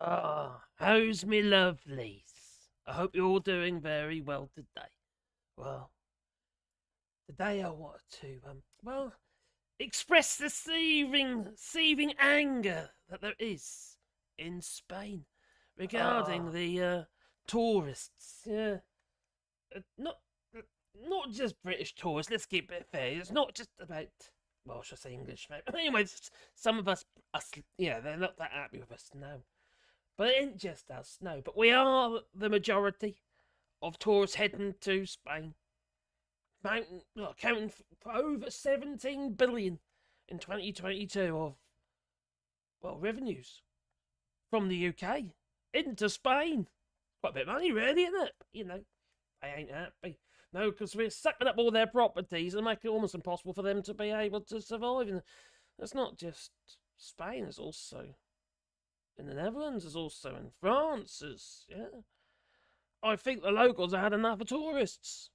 How's me lovelies? I hope you're all doing very well today. Well, today I want to, express the seething anger that there is in Spain regarding the tourists. Yeah, not just British tourists. Let's keep it fair. It's not just about. Well, should I say English? But anyway, some of us, they're not that happy with us now. But it ain't just us, no. But we are the majority of tourists heading to Spain. Counting for over 17 billion in 2022 of, revenues from the UK into Spain. Quite a bit of money, really, isn't it? You know, they ain't happy. No, because we're sucking up all their properties and making it almost impossible for them to be able to survive. And it's not just Spain, it's also in the Netherlands, it's also in France. I think the locals have had enough of tourists.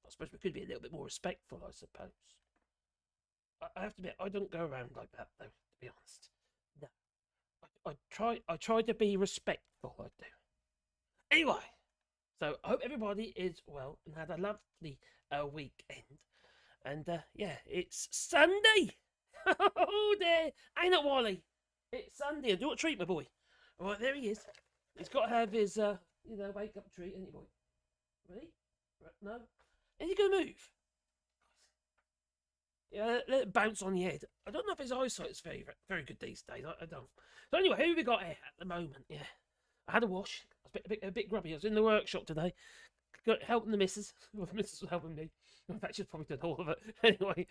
I suppose we could be a little bit more respectful, I suppose. I have to admit, I don't go around like that, though, to be honest. No. I try to be respectful, I do. Anyway, so I hope everybody is well and had a lovely weekend. And, it's Sunday! Oh, dear! Ain't it, Wally? It's Sunday. Do you want a treat, my boy? All right, there he is. He's got to have his, wake-up treat, ain't he, boy? Ready? No? Are you going to move? Yeah, let it bounce on your head. I don't know if his eyesight's very, very good these days. I don't. So anyway, who have we got here at the moment? Yeah, I had a wash. I was a bit grubby. I was in the workshop today, helping the missus. Well, the missus was helping me. In fact, she's probably done all of it. Anyway,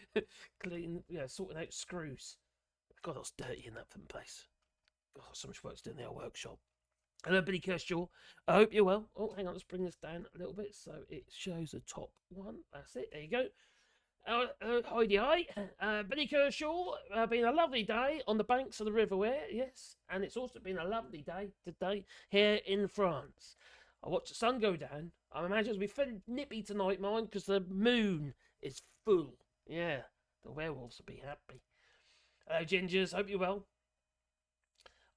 cleaning, sorting out screws. God, I was dirty in that place. God, so much work to do in the old workshop. Hello, Billy Kershaw. I hope you're well. Oh, hang on, let's bring this down a little bit so it shows the top one. That's it. There you go. Hi. Billy Kershaw. Been a lovely day on the banks of the River Ware, yes, and it's also been a lovely day today here in France. I watched the sun go down. I imagine it'll be fairly nippy tonight, mind, because the moon is full. Yeah, the werewolves will be happy. Hello, Gingers. Hope you're well.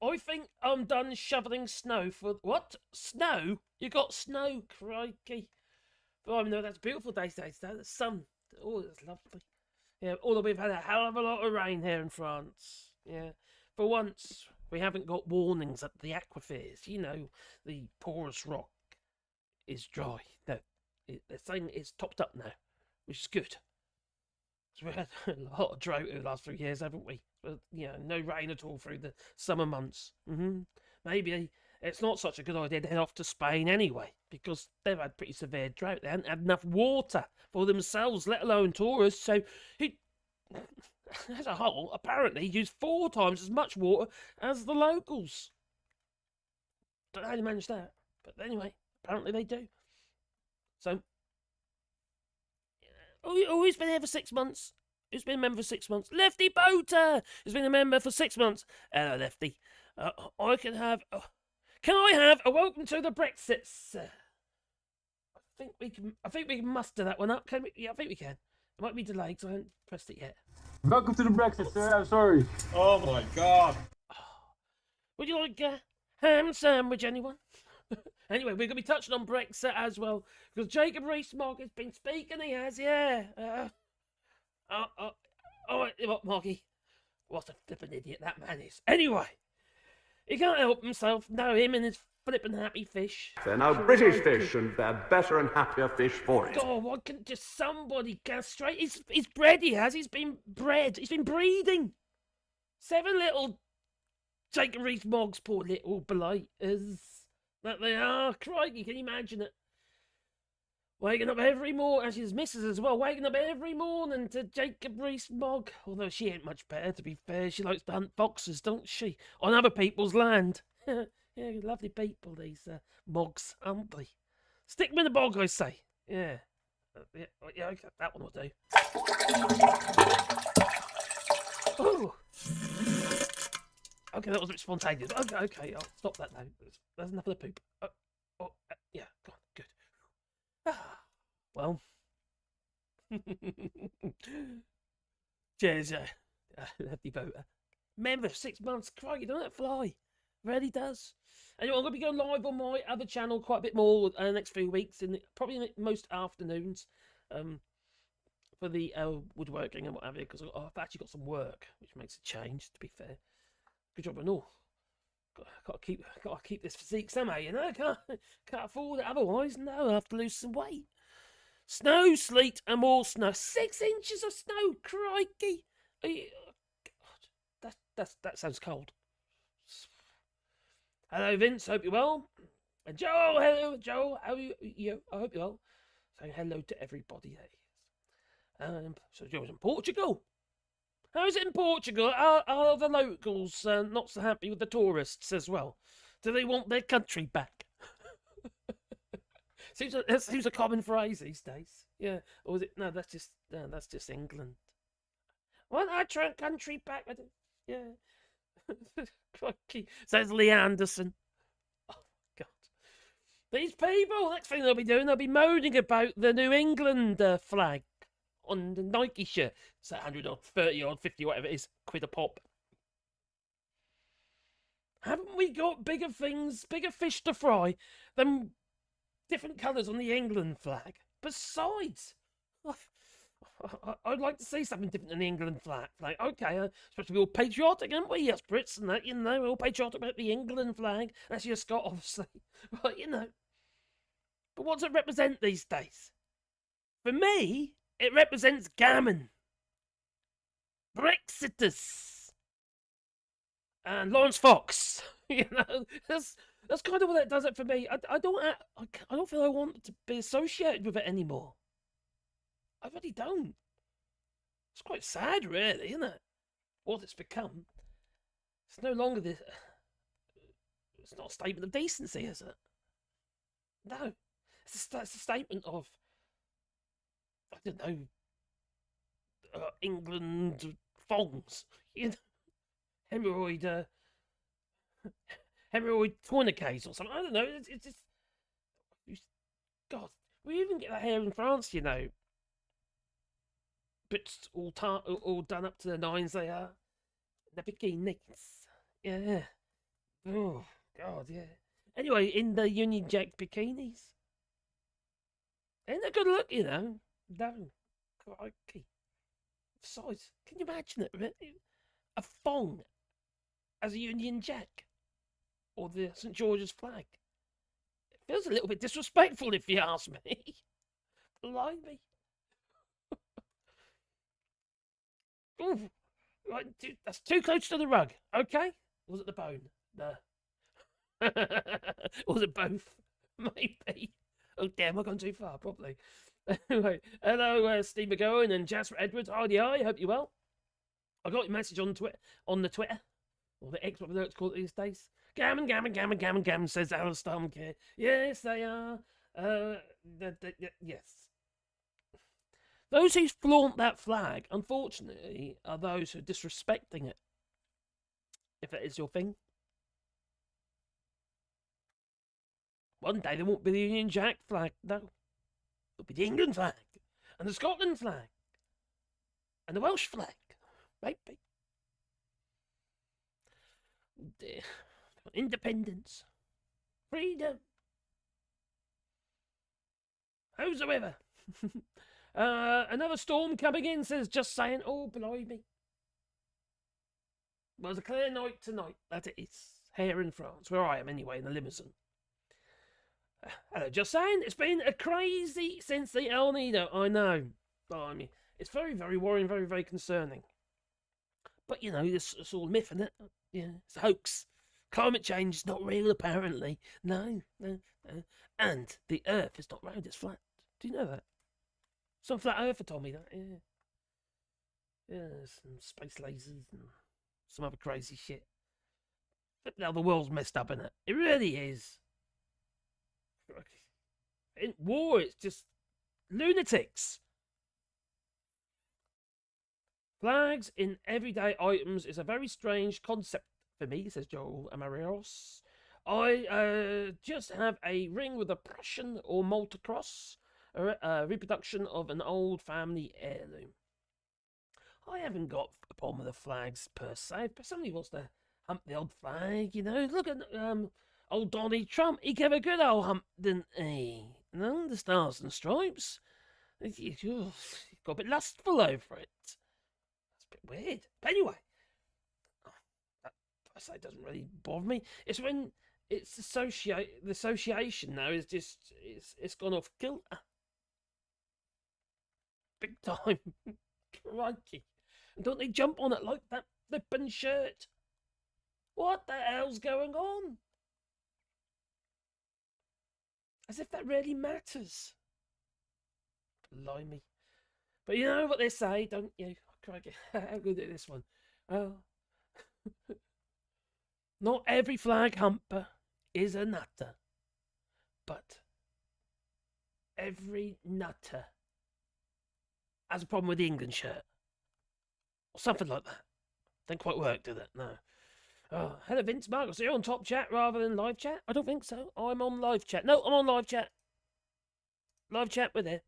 I think I'm done shoveling snow for... What? Snow? You got snow? Crikey. Oh, I know, that's a beautiful day today. The sun. Oh, that's lovely. Yeah, although we've had a hell of a lot of rain here in France. Yeah. For once, we haven't got warnings at the aquifers. You know, the porous rock is dry. No, they're saying it's topped up now, which is good. So we had a lot of drought over the last few years, haven't we? But, no rain at all through the summer months. Maybe it's not such a good idea to head off to Spain anyway, because they've had pretty severe drought. They haven't had enough water for themselves, let alone tourists. So, as a whole, apparently use 4 times as much water as the locals. Don't know how they manage that, but anyway, apparently they do. So, who's been here for 6 months? Who's been a member for 6 months? Lefty Boater has been a member for 6 months. Hello, Lefty. I can have... can I have a welcome to the Brexit, sir? I think we can muster that one up. Can we? Yeah, I think we can. It might be delayed because I haven't pressed it yet. Welcome to the Brexit, sir. I'm sorry. Oh my God. Would you like a ham sandwich, anyone? Anyway, we're going to be touching on Brexit as well, because Jacob Rees-Mogg has been speaking, he has, yeah. What, Moggy? What a flippin' idiot that man is. Anyway, he can't help himself. No, him and his flippin' happy fish. They're now British fish, and they're better and happier fish for it. God, why can't just somebody castrate? He's bred, he has. He's been bred. He's been breeding. 7 little Jacob Rees-Moggs, poor little blighters. That they are. Crikey, can you imagine it? Waking up every morning, and his missus as well, waking up every morning to Jacob Rees-Mogg. Although she ain't much better, to be fair. She likes to hunt foxes, don't she? On other people's land. Yeah, lovely people, these Moggs, aren't they? Stick them in the bog, I say. Yeah. Yeah, okay, that one will do. Oh. Okay, that was a bit spontaneous. Okay, I'll stop that now. There's enough of the poop. Yeah, go on, good. Well, cheers, Lefty Boater. Remember, 6 months, crikey, don't let it fly. Really does. Anyway, I'm going to be going live on my other channel quite a bit more in the next few weeks, probably in most afternoons, for the woodworking and what have you, because I've actually got some work, which makes a change, to be fair. Good job, I know. Got to keep this physique somehow, you know. Can't afford it otherwise. No, I have to lose some weight. Snow, sleet, and more snow. 6 inches of snow, crikey! God, that sounds cold. Hello, Vince. Hope you're well. And Joe, hello, Joe. How are you? I hope you're well. Saying hello to everybody. So Joe's in Portugal. How is it in Portugal? Are the locals not so happy with the tourists as well? Do they want their country back? seems a common phrase these days. Yeah. Or is it? No, that's just England. Want our country back? Yeah. Crikey, says Lee Anderson. Oh, God. These people, next thing they'll be moaning about the New England flag on the Nike shirt. It's 100 odd, 30 odd, 50, whatever it is, quid a pop. Haven't we got bigger fish to fry than different colours on the England flag? Besides, I'd like to see something different than the England flag. Okay, supposed to be all patriotic, aren't we? Us Brits and that, we're all patriotic about the England flag. That's your Scot, obviously. Right, But what does it represent these days? For me, it represents gammon, Brexiters, and Lawrence Fox. That's kind of what it does it for me. I don't feel I want to be associated with it anymore. I really don't. It's quite sad, really, isn't it? What it's become. It's no longer this. It's not a statement of decency, is it? No. It's a statement of, I don't know, England thongs. Hemorrhoid tourniquets or something. I don't know. It's just. God, we even get that here in France, Bits all done up to the nines, they are. The bikinis. Yeah. Oh, God, yeah. Anyway, in the Union Jack bikinis. Ain't a good look, No. Crikey. Besides, can you imagine it? A thong as a Union Jack. Or the St. George's flag. It feels a little bit disrespectful, if you ask me. Blimey. Ooh, right, that's too close to the rug. Okay, was it the bone? No. Was it both? Maybe. Oh damn, I've gone too far. Probably. Anyway, hello, Steve McGowan and Jasper Edwards. I hope you're well. I got your message on Twitter, or the X, whatever it's called these days. Gammon, says Alistair Humcare. Yes, they are. Yes. Those who flaunt that flag, unfortunately, are those who are disrespecting it. If that is your thing. One day there won't be the Union Jack flag, no. It'll be the England flag, and the Scotland flag, and the Welsh flag. Maybe. Dear. Independence. Freedom. How's the weather? Another storm coming in, says just saying. Oh, blimey. Well, it's a clear night tonight. That it is. Here in France, where I am anyway, in the limousine. Hello, just saying. It's been a crazy since the El Nino. I know. Blimey. It's very, very worrying, very, very concerning. But, it's all myth, isn't it? Yeah, it's a hoax. Climate change is not real, apparently. No. And the Earth is not round, it's flat. Do you know that? Some flat earther told me that, yeah. Yeah, some space lasers and some other crazy shit. But now the world's messed up, innit? It really is. In war, it's just lunatics. Flags in everyday items is a very strange concept for me, says Joel Amarios. I just have a ring with a Prussian or Malta cross, a reproduction of an old family heirloom. I haven't got a problem with the flags per se. If somebody wants to hump the old flag, you know. Look at old Donald Trump. He gave a good old hump, didn't he? You know, the stars and stripes. He got a bit lustful over it. That's a bit weird. But anyway, I say it doesn't really bother me. It's when it's the association now is just it's gone off kilter. Big time. Crikey. And don't they jump on it like that flippin' shirt? What the hell's going on? As if that really matters. Blimey. But you know what they say, don't you? Crikey. I'm going to do this one. Oh. Not every flag humper is a nutter. But every nutter has a problem with the England shirt. Or something like that. Didn't quite work, did it? No. Oh, hello, Vince Marcus. So you're on top chat rather than live chat? I don't think so. I'm on live chat. No, I'm on live chat. Live chat, we're there.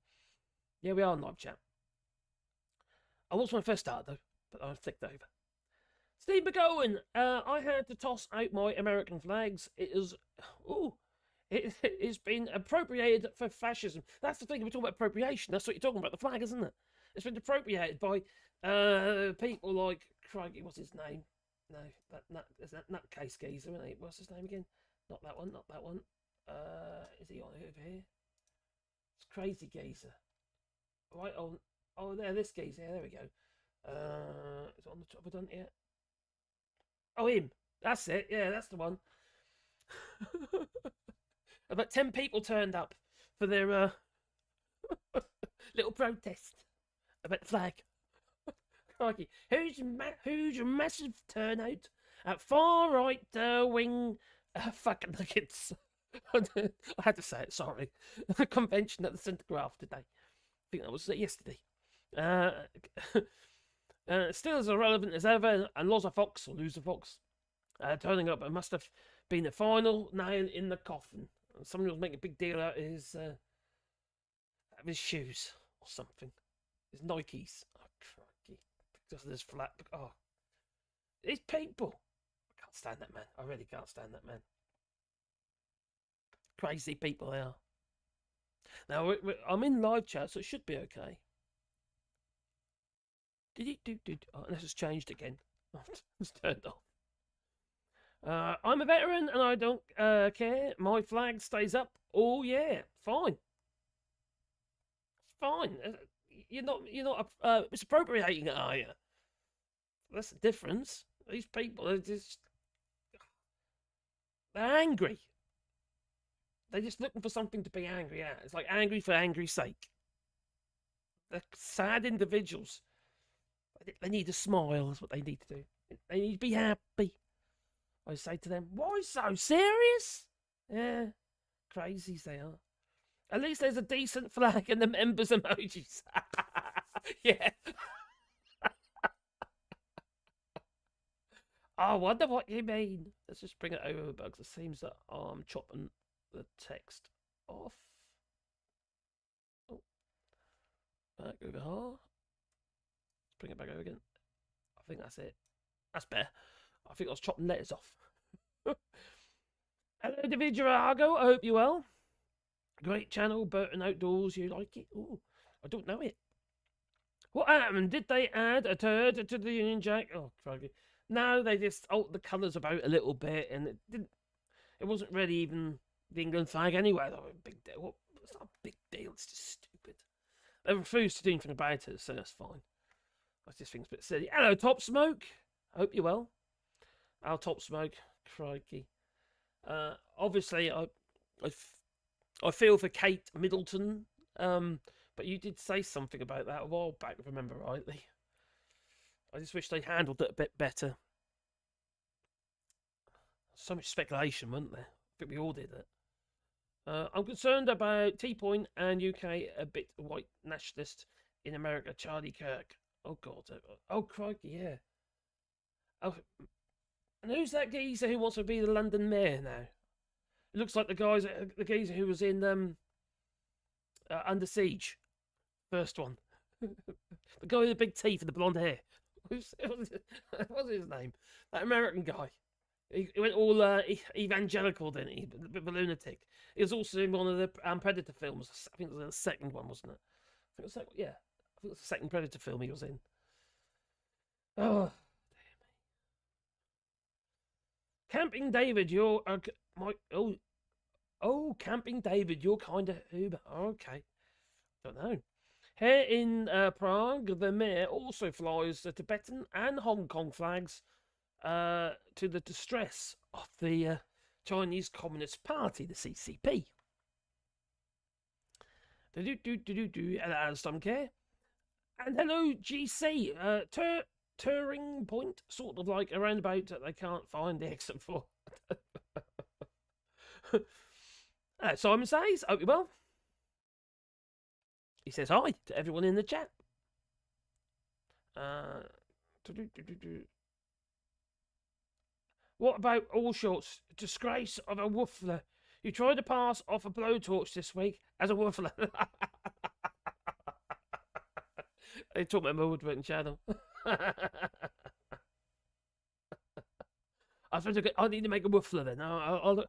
Yeah, we are on live chat. I was when I first started, though, but I flicked over. Steve McGowan, I had to toss out my American flags. It's been appropriated for fascism. That's the thing, we're talking about appropriation. That's what you're talking about, the flag, isn't it? It's been appropriated by people like, crikey, what's his name? No, is that nutcase geezer, isn't he? What's his name again? Not that one, not that one. Is he on over here? It's crazy geezer. Right on. Oh, there, this geezer. Yeah, there we go. Is it on the top? Have I done it yet? Oh, him. That's it. Yeah, that's the one. About 10 people turned up for their little protest about the flag. Crikey. Huge massive turnout at far right wing fucking nuggets. I had to say it, sorry. Convention at the Centre Graph today. I think that was yesterday. Still as irrelevant as ever, and Loza Fox, or Loser Fox, turning up. It must have been the final nail in the coffin. Somebody was making a big deal out of his shoes or something. His Nikes. Oh, crikey. Just this flat. Oh. These people. I can't stand that man. I really can't stand that man. Crazy people they are. Now, I'm in live chat, so it should be okay. Oh, this has changed again. It's turned off. I'm a veteran and I don't care. My flag stays up. Oh yeah, fine. It's fine. You're not misappropriating it, are you? That's the difference. These people are they're angry. They're just looking for something to be angry at. It's like angry for angry's sake. They're sad individuals. They need a smile, is what they need to do. They need to be happy. I say to them, why so serious? Yeah, crazies they are. At least there's a decent flag and the members' emojis. Yeah. I wonder what you mean. Let's just bring it over, Bugs. It seems that I'm chopping the text off. Oh. Back over here. Let's bring it back over again. I think that's it. That's better. I think I was chopping letters off. Hello, David Girago. I hope you're well. Great channel, Burton Outdoors. You like it? Oh, I don't know it. What happened? Did they add a turd to the Union Jack? Oh, crikey. No, they just altered the colours about a little bit, and it didn't. It wasn't really even the England flag anyway. That was a big deal. Well, it's not a big deal. It's just stupid. They refused to do anything about it, so that's fine. I just think it's a bit silly. Hello, Top Smoke. I hope you're well. Our Top Smoke. Crikey. Obviously, I feel for Kate Middleton. But you did say something about that a while back, if I remember rightly. I just wish they handled it a bit better. So much speculation, wasn't there? I think we all did it. I'm concerned about T-Point and UK a bit white nationalist in America, Charlie Kirk. Oh, God. Oh, crikey, yeah. Oh, and who's that geezer who wants to be the London mayor now? It looks like the geezer who was in Under Siege. First one. The guy with the big teeth and the blonde hair. What's his name? That American guy. He went all evangelical, didn't he? A bit of a lunatic. He was also in one of the Predator films. I think it was the second one, wasn't it? I think it was yeah. I think it was the second Predator film he was in. Oh, Camping David, you're Camping David, you're kind of Uber. Okay, don't know. Here in Prague, the mayor also flies the Tibetan and Hong Kong flags to the distress of the Chinese Communist Party, the CCP. And some care. And hello, GC. Turing Point, sort of like a roundabout that they can't find the exit for. Simon says, hope you're well. He says hi to everyone in the chat. What about Allshort's disgrace of a woofler? You tried to pass off a blowtorch this week as a woofler. They talk about my Woodworking channel. I need to make a woofler then. I'm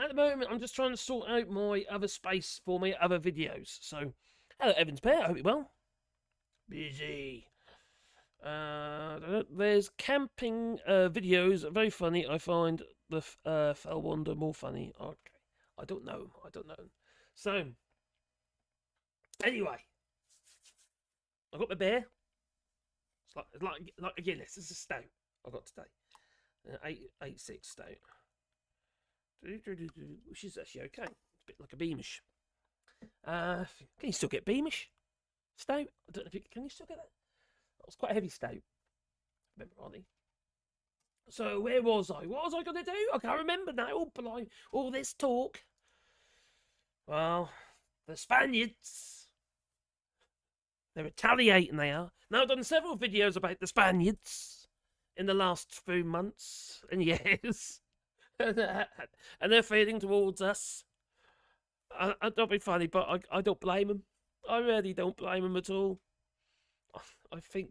at the moment, I'm just trying to sort out my other space for my other videos. So, hello, Evans Bear. I hope you're well. Busy. There's camping videos. Very funny. I find the Fell Wonder more funny. Okay. I don't know. So, anyway. I got my beer. It's like a Guinness. It's a stout I got today. 8.6 stout. Which is actually okay. It's a bit like a Beamish. Can you still get Beamish stout? I don't know if can you still get that? That was quite a heavy stout. Remember, Ronnie? So where was I? What was I going to do? I can't remember now. All this talk. Well, the Spaniards. They're retaliating, they are. Now, I've done several videos about the Spaniards in the last few months and years. And they're feeling towards us. I don't be funny, but I don't blame them. I really don't blame them at all. I think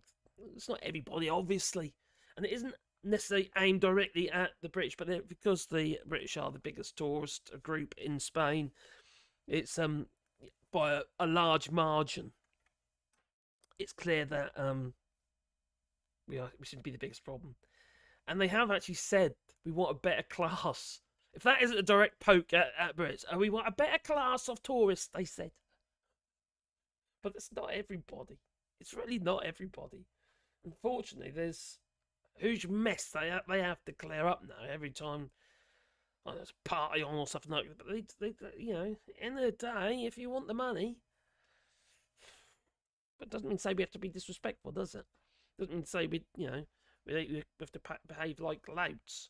it's not everybody, obviously. And it isn't necessarily aimed directly at the British, but because the British are the biggest tourist group in Spain, it's by a large margin. It's clear that we seem to be the biggest problem. And they have actually said we want a better class. If that isn't a direct poke at Brits, we want a better class of tourists, they said. But it's not everybody. It's really not everybody. Unfortunately, there's a huge mess they have to clear up now every time there's a party on or something like that. But they you know, end of the day, if you want the money. But it doesn't mean say we have to be disrespectful, does it? Doesn't mean say we have to behave like louts.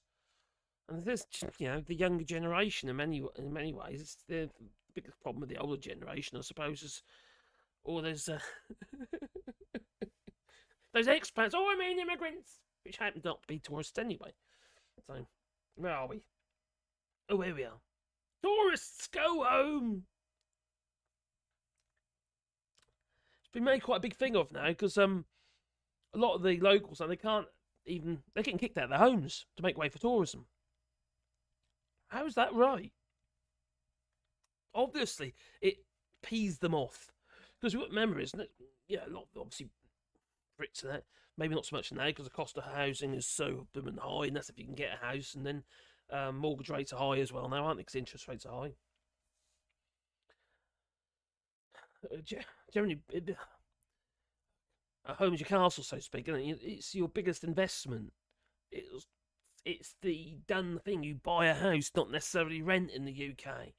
And this, the younger generation in many ways, it's the biggest problem with the older generation, I suppose, is all those those expats. Oh, I mean immigrants, which happen not to be tourists anyway. So, where are we? Oh, here we are. Tourists, go home. It's been made quite a big thing of now because a lot of the locals, they're getting kicked out of their homes to make way for tourism. How is that right? Obviously, it pees them off because remember, isn't it? Yeah, a lot of obviously Brits and that. Maybe not so much now because the cost of housing is so high, and that's if you can get a house, and then mortgage rates are high as well now, aren't they? Because interest rates are high. Generally, a home is your castle, so to speak, isn't it? It's your biggest investment. It's the done thing. You buy a house, not necessarily rent in the UK.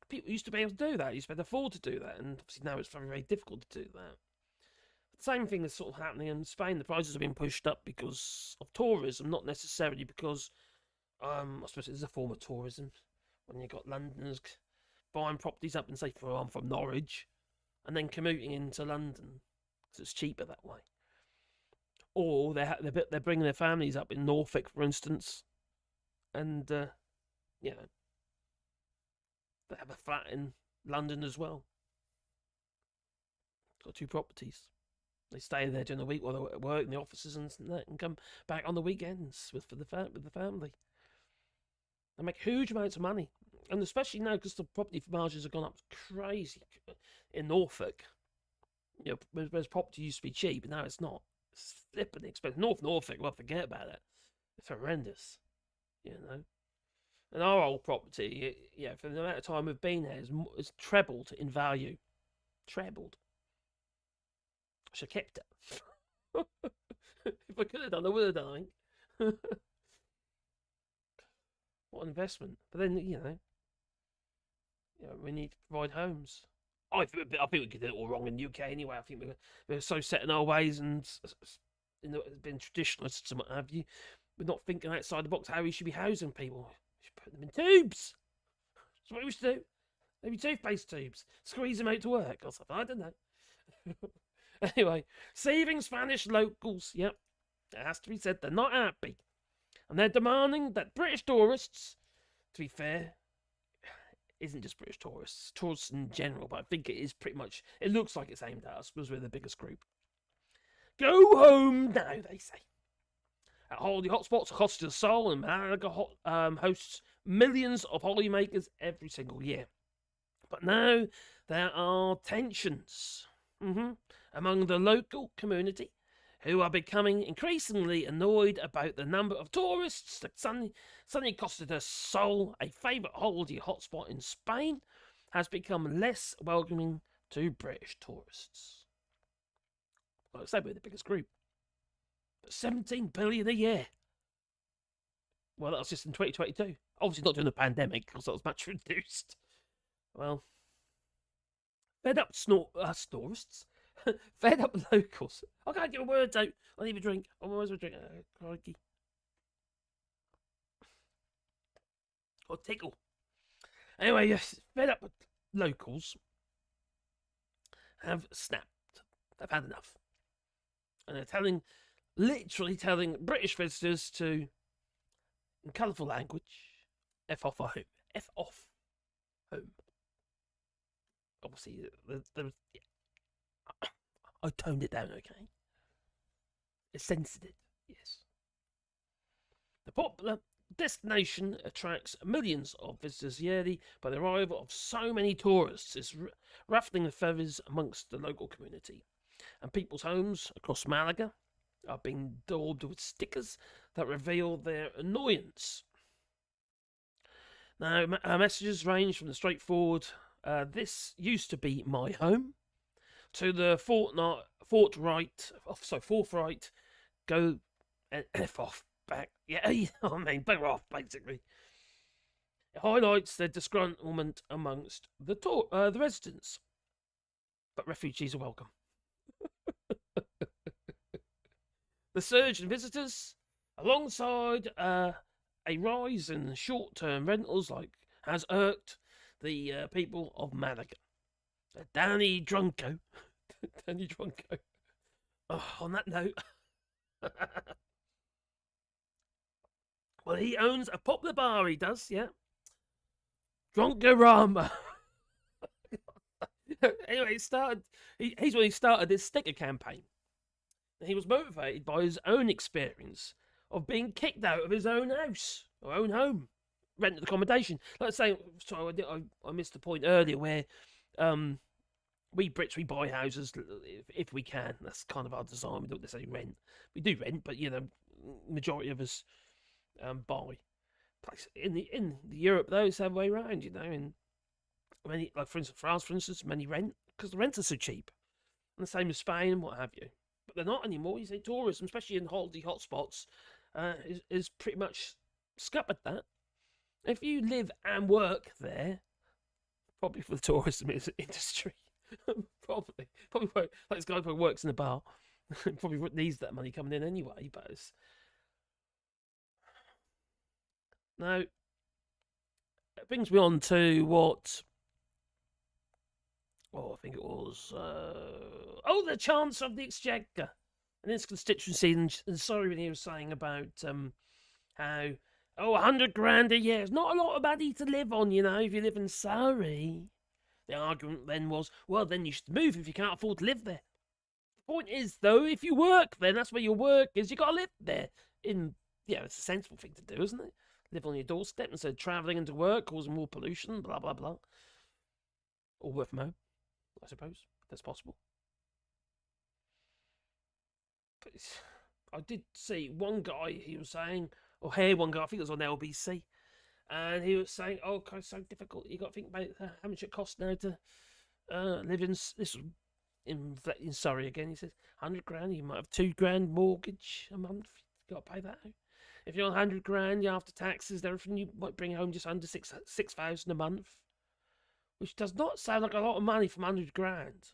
People used to be able to do that. You used to be able to afford to do that, and obviously now it's very, very difficult to do that. The same thing is sort of happening in Spain. The prices have been pushed up because of tourism, not necessarily because I suppose it's a form of tourism when you've got Londoners buying properties up and say, I'm from Norwich, and then commuting into London because it's cheaper that way. Or they're bringing their families up in Norfolk, for instance, and they have a flat in London as well. Got 2 properties. They stay there during the week while they're at work in the offices and that, and come back on the weekends with the family. They make huge amounts of money. And especially now because the property margins have gone up crazy in Norfolk. You know, whereas property used to be cheap, but now it's not. It's flipping expensive. Norfolk, well, forget about it. It's horrendous, you know. And our old property, for the amount of time we've been there, it's trebled in value. Trebled. I should have kept it. If I could have done, I would have done, I think. What an investment. But then, we need to provide homes. I think we could do it all wrong in the UK anyway. I think we're so set in our ways and been traditionalists and what have you. We're not thinking outside the box how we should be housing people. We should put them in tubes. That's what we should do. Maybe toothpaste tubes. Squeeze them out to work or something. I don't know. Anyway, Seething Spanish locals. Yep, it has to be said. They're not happy. And they're demanding that British tourists, to be fair, isn't just British tourists in general, but I think it is pretty much, it looks like it's aimed at us because we're the biggest group. Go home now, they say. At holiday hotspots, Costa del Sol and Malaga hosts millions of holidaymakers every single year. But now there are tensions among the local community, who are becoming increasingly annoyed about the number of tourists that suddenly Costa del Sol, a favourite holiday hotspot in Spain, has become less welcoming to British tourists. Like I say, we're the biggest group. 17 billion a year. Well, that was just in 2022. Obviously not during the pandemic, because that was much reduced. Well, fed up tourists. Fed up locals. I can't get a word out. I need a drink. I'm always a drink. Crikey. Or tickle. Anyway, yes, fed up locals have snapped. They've had enough. And they're literally telling British visitors to, in colourful language, F off home. F off home. Obviously, I toned it down, okay? It's sensitive, yes. The popular destination attracts millions of visitors yearly, but the arrival of so many tourists is ruffling the feathers amongst the local community. And people's homes across Malaga are being daubed with stickers that reveal their annoyance. Now, messages range from the straightforward, this used to be my home, to the forthright, go F off back. Yeah, I mean, bugger off, basically. It highlights the disgruntlement amongst the residents. But refugees are welcome. The surge in visitors, alongside a rise in short-term rentals, has irked the people of Malaga. Danny Drunko. Danny Drunko. Oh, on that note, well, he owns a popular bar, he does, yeah. Drunkorama. Anyway, he's when he started this sticker campaign. And he was motivated by his own experience of being kicked out of his own house, or own home, rented accommodation. Let's say, sorry, I missed the point earlier where we Brits, we buy houses if we can. That's kind of our design. We don't necessarily rent. We do rent, but majority of us buy. In Europe, though, it's the other way around. In many, like for instance, France, for instance, many rent because the rents are so cheap. And the same as Spain and what have you. But they're not anymore. You say tourism, especially in holiday hotspots, is pretty much scuppered that. If you live and work there, probably for the tourism industry. probably like this guy who works in a bar probably needs that money coming in anyway, but it's... Now it brings me on to what I think it was the Chancellor of the Exchequer and his constituency, and sorry when he was saying about how 100 grand a year is not a lot of money to live on, if you live in Surrey. The argument then was, well, then you should move if you can't afford to live there. The point is, though, if you work there, that's where your work is, you got to live there. It's a sensible thing to do, isn't it? live on your doorstep instead of travelling into work, causing more pollution, blah, blah, blah. Or work from home, I suppose, if that's possible. But I did see one guy, he was saying, or hear one guy, I think it was on LBC, and he was saying, oh, God, it's so difficult. You got to think about how much it costs now to live in, this was in Surrey again. He says, 100 grand, you might have £2 mortgage a month. You got to pay that out. If you're on 100 grand, you after taxes, everything, you might bring home just under 6,000 a month, which does not sound like a lot of money from 100 grand.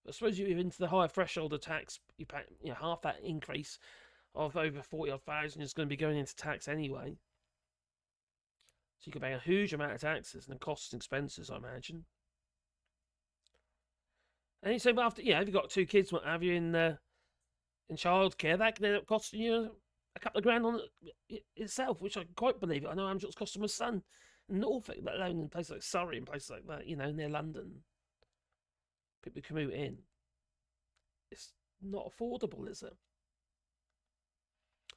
I suppose you're into the higher threshold of tax, you pay, half that increase of over 40,000 is going to be going into tax anyway. So you could pay a huge amount of taxes and costs and expenses, I imagine. And you say, well, after, if you've got 2 kids, what have you, in childcare, that can end up costing you a couple of grand on itself, which I quite believe it. I know how much it's costing my son in Norfolk, let alone in places like Surrey and places like that, near London. People commute in. It's not affordable, is it?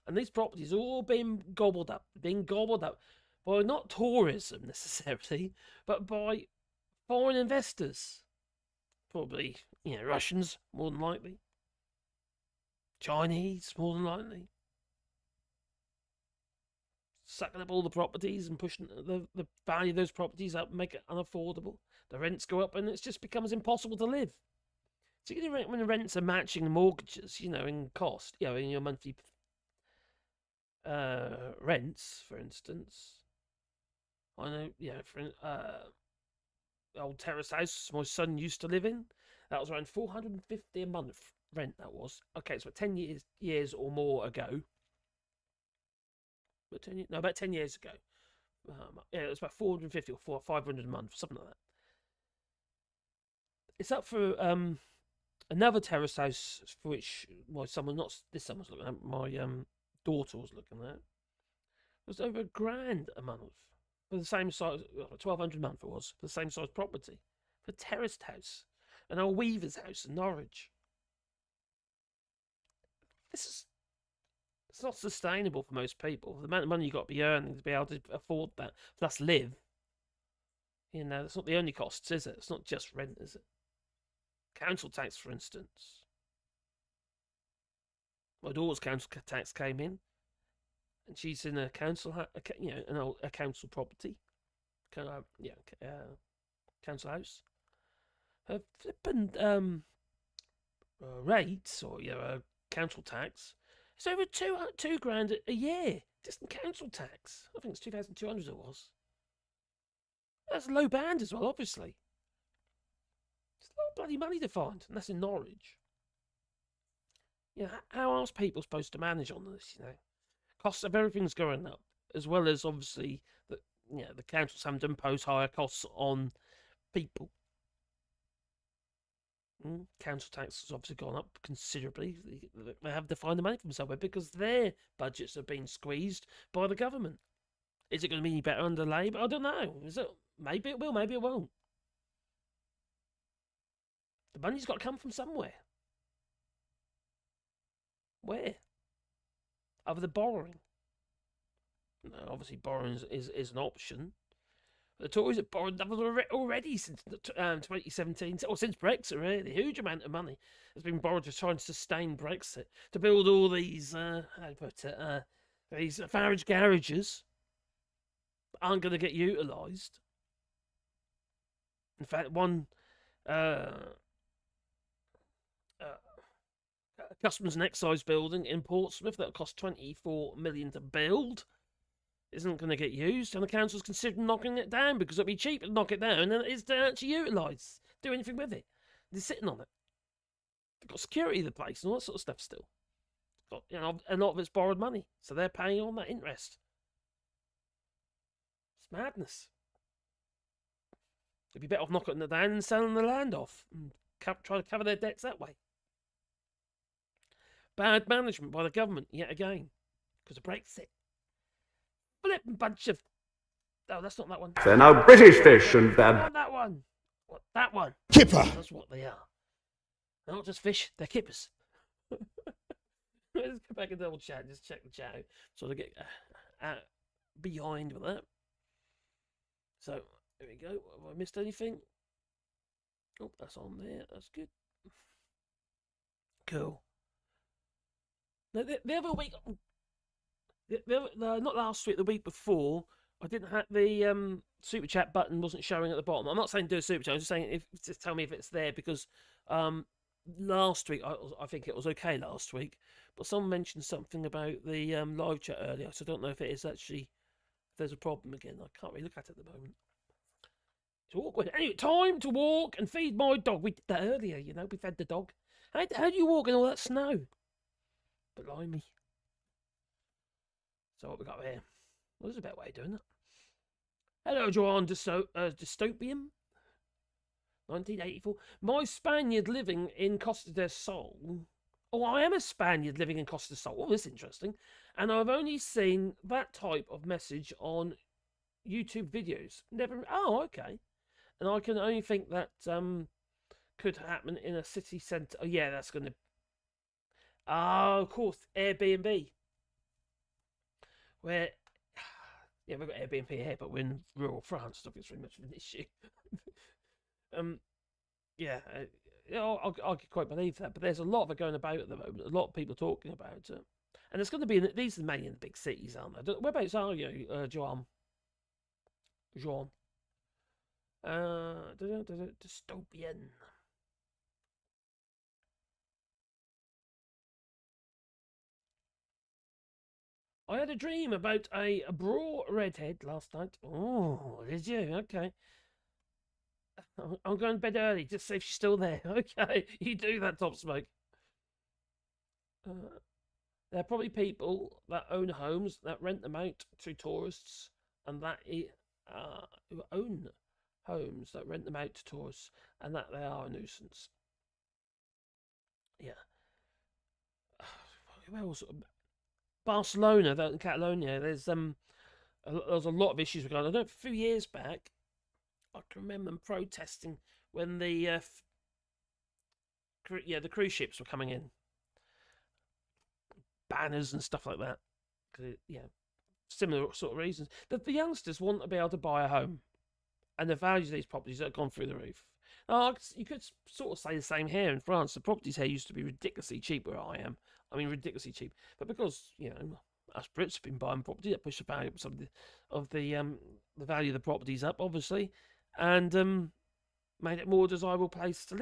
And these properties are all being gobbled up by not tourism necessarily, but by foreign investors. Probably, Russians, more than likely. Chinese, more than likely. Sucking up all the properties and pushing the value of those properties up and make it unaffordable. The rents go up and it just becomes impossible to live. So when the rents are matching the mortgages, in cost, in your monthly rents, for instance. I know, for old terrace house my son used to live in, that was around $450 a month rent. That was okay. So 10 years or more ago. But about 10 years ago. It was about 450 or 500 a month, something like that. It's up for another terrace house for which my son was not. This son was looking at. My daughter was looking at. It was over £1,000 a month for the same size. 1,200 a month it was for the same size property for a terraced house, an old weaver's house in Norwich. It's not sustainable for most people. The amount of money you've got to be earning to be able to afford that, plus live. That's not the only costs, is it? It's not just rent, is it? Council tax, for instance. My daughter's council tax came in, and she's in a council, a council property, council house. Her flipping rates or council tax. It's over £2,000 a year, just in council tax. I think it's 2,200 it was. That's low band as well, obviously. It's a lot of bloody money to find, and that's in Norwich. How else are people supposed to manage on this? Costs of everything's going up, as well as obviously the councils having to impose higher costs on people. Council tax has obviously gone up considerably. They have to find the money from somewhere because their budgets are being squeezed by the government. Is it going to be any better under Labour? I don't know. Is it? Maybe it will, maybe it won't. The money's got to come from somewhere. Where? Other than borrowing. No, obviously borrowing is an option. The Tories have borrowed already since 2017, or since Brexit, really. A huge amount of money has been borrowed to try and sustain Brexit, to build all these, these Farage garages that aren't going to get utilised. In fact, one Customs and Excise building in Portsmouth that cost $24 million to build isn't going to get used, and the council's considering knocking it down because it'll be cheaper to knock it down than it is to actually utilise, do anything with it. They're sitting on it. They've got security of the place and all that sort of stuff still. Got, a lot of it's borrowed money, so they're paying on that interest. It's madness. They'd be better off knocking it down and selling the land off and try to cover their debts that way. Bad management by the government, yet again, because of Brexit. Flippin' bunch of... Oh, that's not that one. They're now British fish and they're... Not that one. What? That one. Kipper. That's what they are. They're not just fish, they're kippers. Let's go back into the old chat, just check the chat out. So to get behind with that. So, there we go. Have I missed anything? Oh, that's on there. That's good. Cool. Now, the other week, not last week, the week before, I didn't have the super chat button wasn't showing at the bottom. I'm not saying do a super chat. I'm just saying just tell me if it's there because last week I think it was okay last week, but someone mentioned something about the live chat earlier, so I don't know if it is actually if there's a problem again. I can't really look at it at the moment. It's awkward. Anyway, time to walk and feed my dog. We did that earlier, you know. We fed the dog. How do you walk in all that snow? Blimey. So what we got here? Well, there's a better way of doing that. Hello, Joanne Dystopian. 1984. My Spaniard living in Costa del Sol. Oh, I am a Spaniard living in Costa del Sol. Oh, that's interesting. And I've only seen that type of message on YouTube videos. Never. Oh, okay. And I can only think that could happen in a city centre. Oh, yeah, that's going to. Oh, of course, Airbnb. Where, yeah, we've got Airbnb here, but we're in rural France. I don't think it's very much of an issue. Yeah, I could quite believe that. But there's a lot of it going about at the moment. A lot of people talking about it, and it's going to be these are mainly in the big cities, aren't they? Whereabouts are you, Joan? Jean. Dystopian. I had a dream about a broad redhead last night. Oh, did you? Okay. I'm going to bed early, just see if she's still there. Okay, you do that, Top Smoke. There are probably people that own homes that rent them out to tourists, and that who own homes that rent them out to tourists, and that they are a nuisance. Yeah. Where else? Barcelona, in Catalonia, there's a lot of issues regarding. I know a few years back, I can remember them protesting when the cruise ships were coming in, banners and stuff like that. Similar sort of reasons. The youngsters want to be able to buy a home, and the values of these properties have gone through the roof. Now, you could sort of say the same here in France. The properties here used to be ridiculously cheap where I am. I mean, ridiculously cheap. But because, us Brits have been buying property, that pushed the value of the value of the properties up, obviously, and made it a more desirable place to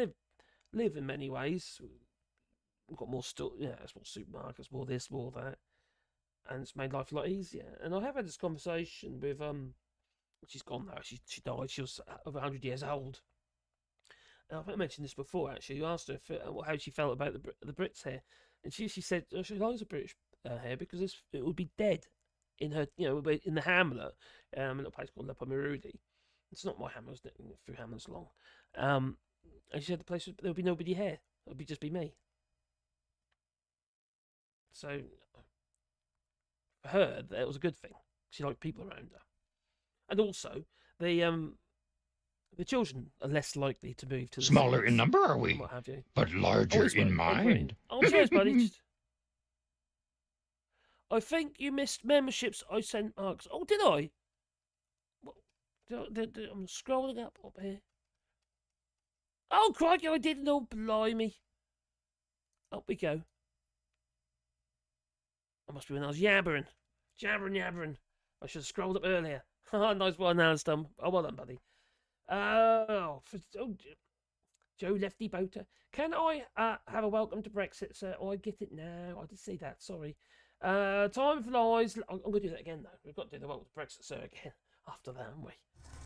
live in many ways. We've got more it's more supermarkets, more this, more that, and it's made life a lot easier. And I have had this conversation with she's gone now. She died. She was over 100 years old. And I think I mentioned this before. Actually, you asked her how she felt about the Brits here, and she said she likes the British hair because it would be dead in her, in the hamlet, in a place called La Pomerudi. It's not my hamlet, it's a few hamlets long. And she said there would be nobody here. It would just be me. So for her, that was a good thing. She liked people around her, and also the children are less likely to move to the Smaller cities, in number, are we? what have you? But larger in mind. Oh, cheers, buddy. I think you missed memberships I sent Marks. Oh, did I? I'm scrolling up here. Oh, crikey, I didn't know. Blimey. Up we go. That must be when I was jabbering. Jabbering. I should have scrolled up earlier. Nice one, Alistair. Oh, well done, buddy. Joe Lefty Boater. Can I have a welcome to Brexit, sir? Oh, I get it now. I did see that. Sorry. Time flies. I'm going to do that again, though. We've got to do the welcome to Brexit, sir, again after that, haven't we?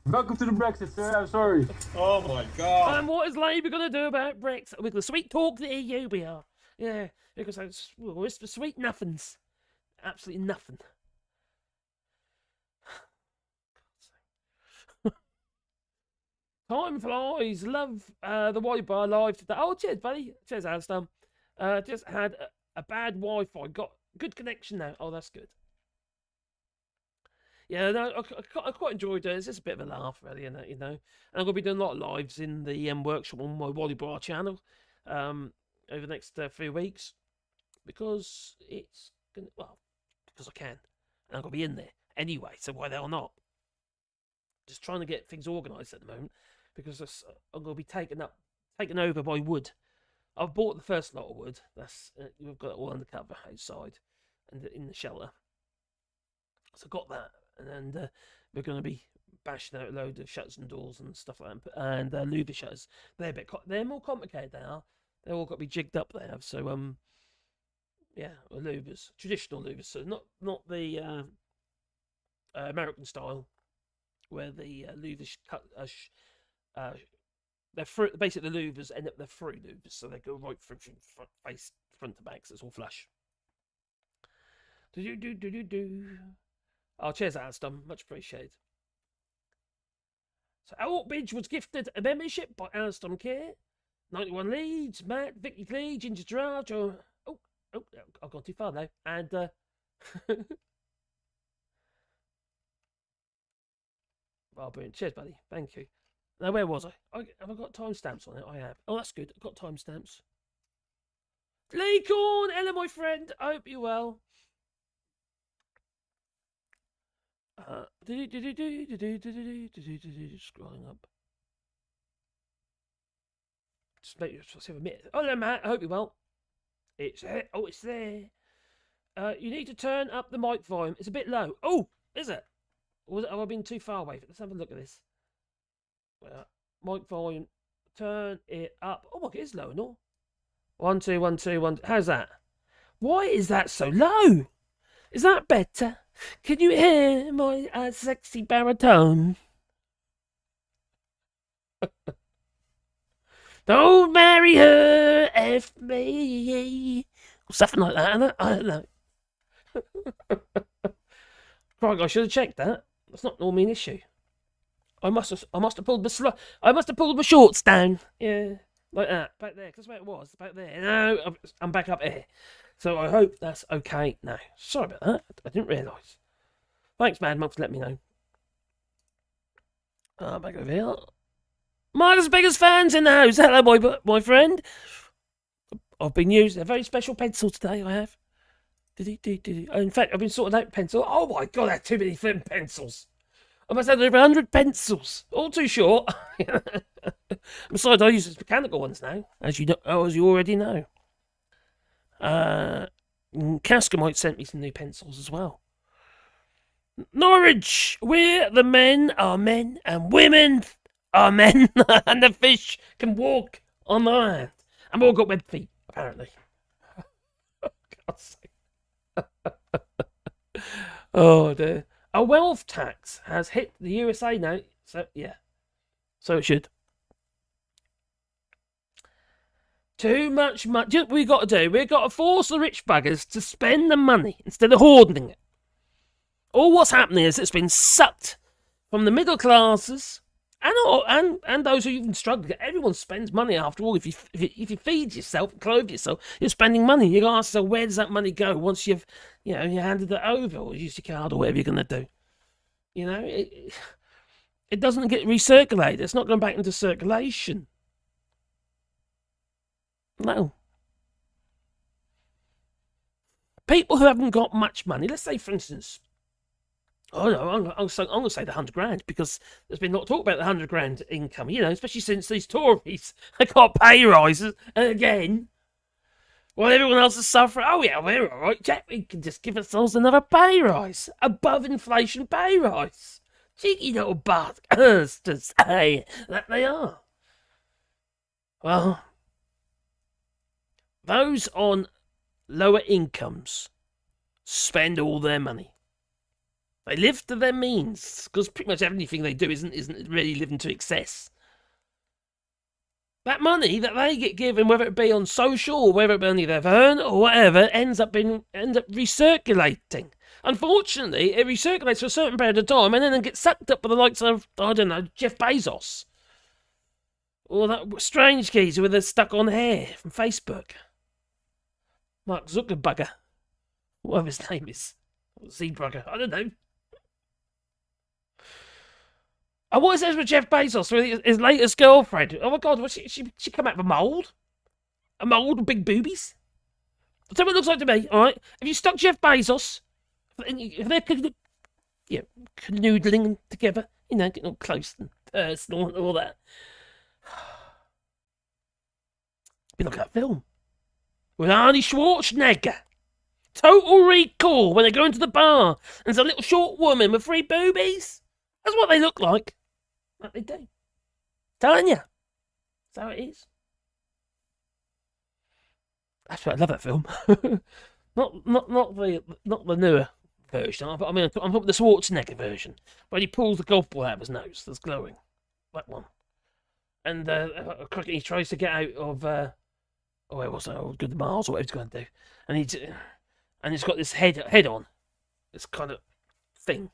Welcome to the Brexit, sir. I'm sorry. Oh my God. And what is Labour going to do about Brexit? We're going to sweet talk the EU, we are. Yeah, because it's for sweet nothings. Absolutely nothing. Time flies. Love the Wi-Fi live today. Oh, cheers, buddy. Cheers, Alistair. Just had a bad Wi-Fi. Got good connection now. Oh, that's good. Yeah, no, I quite enjoyed it. It's just a bit of a laugh, really, and And I'm going to be doing a lot of lives in the workshop on my Wally Bar channel over the next few weeks because it's because I can. And I'm going to be in there anyway, so why the hell not? Just trying to get things organised at the moment because I'm going to be taken over by wood. I've bought the first lot of wood. We've got it all undercover outside and in the shelter. So I got that, and then we're going to be bashing out a load of shutters and doors and stuff like that, and louver shutters. They're more complicated. They're all got to be jigged up. They have yeah, louvers, traditional louvers. So not the American style, where the louvers cut. They're through, basically the louvers end up they're through louvers, so they go right from front to back. So it's all flush. Oh, cheers, Aston. Much appreciated. So, Outbridge was gifted a membership by Aston Care. 91 Leeds, Matt, Vicky Clee, Ginger Giraffe, Joe. Oh, I've gone too far now. And, oh, brilliant. Cheers, buddy. Thank you. Now, where was I? Have I got timestamps on it? I have. Oh, that's good. I've got timestamps. Lee Corn, hello, my friend. I hope you're well. Scrolling up. Just make yourself a minute. Oh, hello, Matt. I hope you're well. It's there. You need to turn up the mic volume. It's a bit low. Oh, is it? Or have I been too far away? Let's have a look at this. Mic volume. Turn it up. Oh, my God, it is low and all. 1, 2, 1, 2, 1. How's that? Why is that so low? Is that better? Can you hear my sexy baritone? Don't marry her, F me. Something like that, isn't it? I don't know. Right, I should have checked that. That's not normally an issue. I must have pulled my shorts down. Yeah, like that. Back there, 'cause that's where it was. Back there. No, I'm back up here. So I hope that's okay now. Sorry about that. I didn't realise. Thanks, Mad Monk, for letting me know. Back over here. Marcus Biggest fans in the house. Hello, my friend. I've been using a very special pencil today. I have. In fact, I've been sorting out pencil. Oh my God, I had too many thin pencils. I must have over 100 pencils. All too short. Besides, I use these mechanical ones now, as you already know. Casca might send me some new pencils as well. Norwich, where the men are men and women are men, and the fish can walk on the land. And we've all got web feet, apparently. God's sake. Oh dear. A wealth tax has hit the USA now, so yeah. So it should. Too much money. What we got to do? We've got to force the rich buggers to spend the money instead of hoarding it. All what's happening is it's been sucked from the middle classes and those who even struggle. Everyone spends money after all. If you feed yourself and clothe yourself, you're spending money. You got to ask yourself, where does that money go once you handed it over or use your card or whatever you're going to do? It doesn't get recirculated. It's not going back into circulation. No. People who haven't got much money, let's say, for instance, I'm going to say the 100 grand because there's been a lot of talk about the 100 grand income, especially since these Tories have got pay rises. And again, while everyone else is suffering, oh yeah, we're all right, Jack, we can just give ourselves another pay rise, above inflation pay rise. Cheeky little bastards to say that they are. Well, those on lower incomes spend all their money. They live to their means, because pretty much everything they do isn't really living to excess. That money that they get given, whether it be on social or whether it be money they've earned or whatever, ends up recirculating. Unfortunately, it recirculates for a certain period of time and then it gets sucked up by the likes of, I don't know, Jeff Bezos. Or that strange geezer with the stuck-on hair from Facebook. Mark Zuckerberg. Whatever his name is. Zeebrugger. I don't know. And what is this with Jeff Bezos, with his latest girlfriend? Oh my God, was she come out of a mould? A mould with big boobies? That's what it looks like to me, alright? If you stuck Jeff Bezos, if canoodling together, getting all close and personal and all that. Be like that film with Arnie Schwarzenegger. Total Recall, when they go into the bar and there's a little short woman with 3 boobies. That's what they look like. Like they do. Telling you. That's how it is. That's why I love that film. not the newer version. I'm talking the Schwarzenegger version, where he pulls the golf ball out of his nose that's glowing. That one. And he tries to get out of where was that? Good Mars or whatever he's going to do. And he's got this head on, this kind of thing,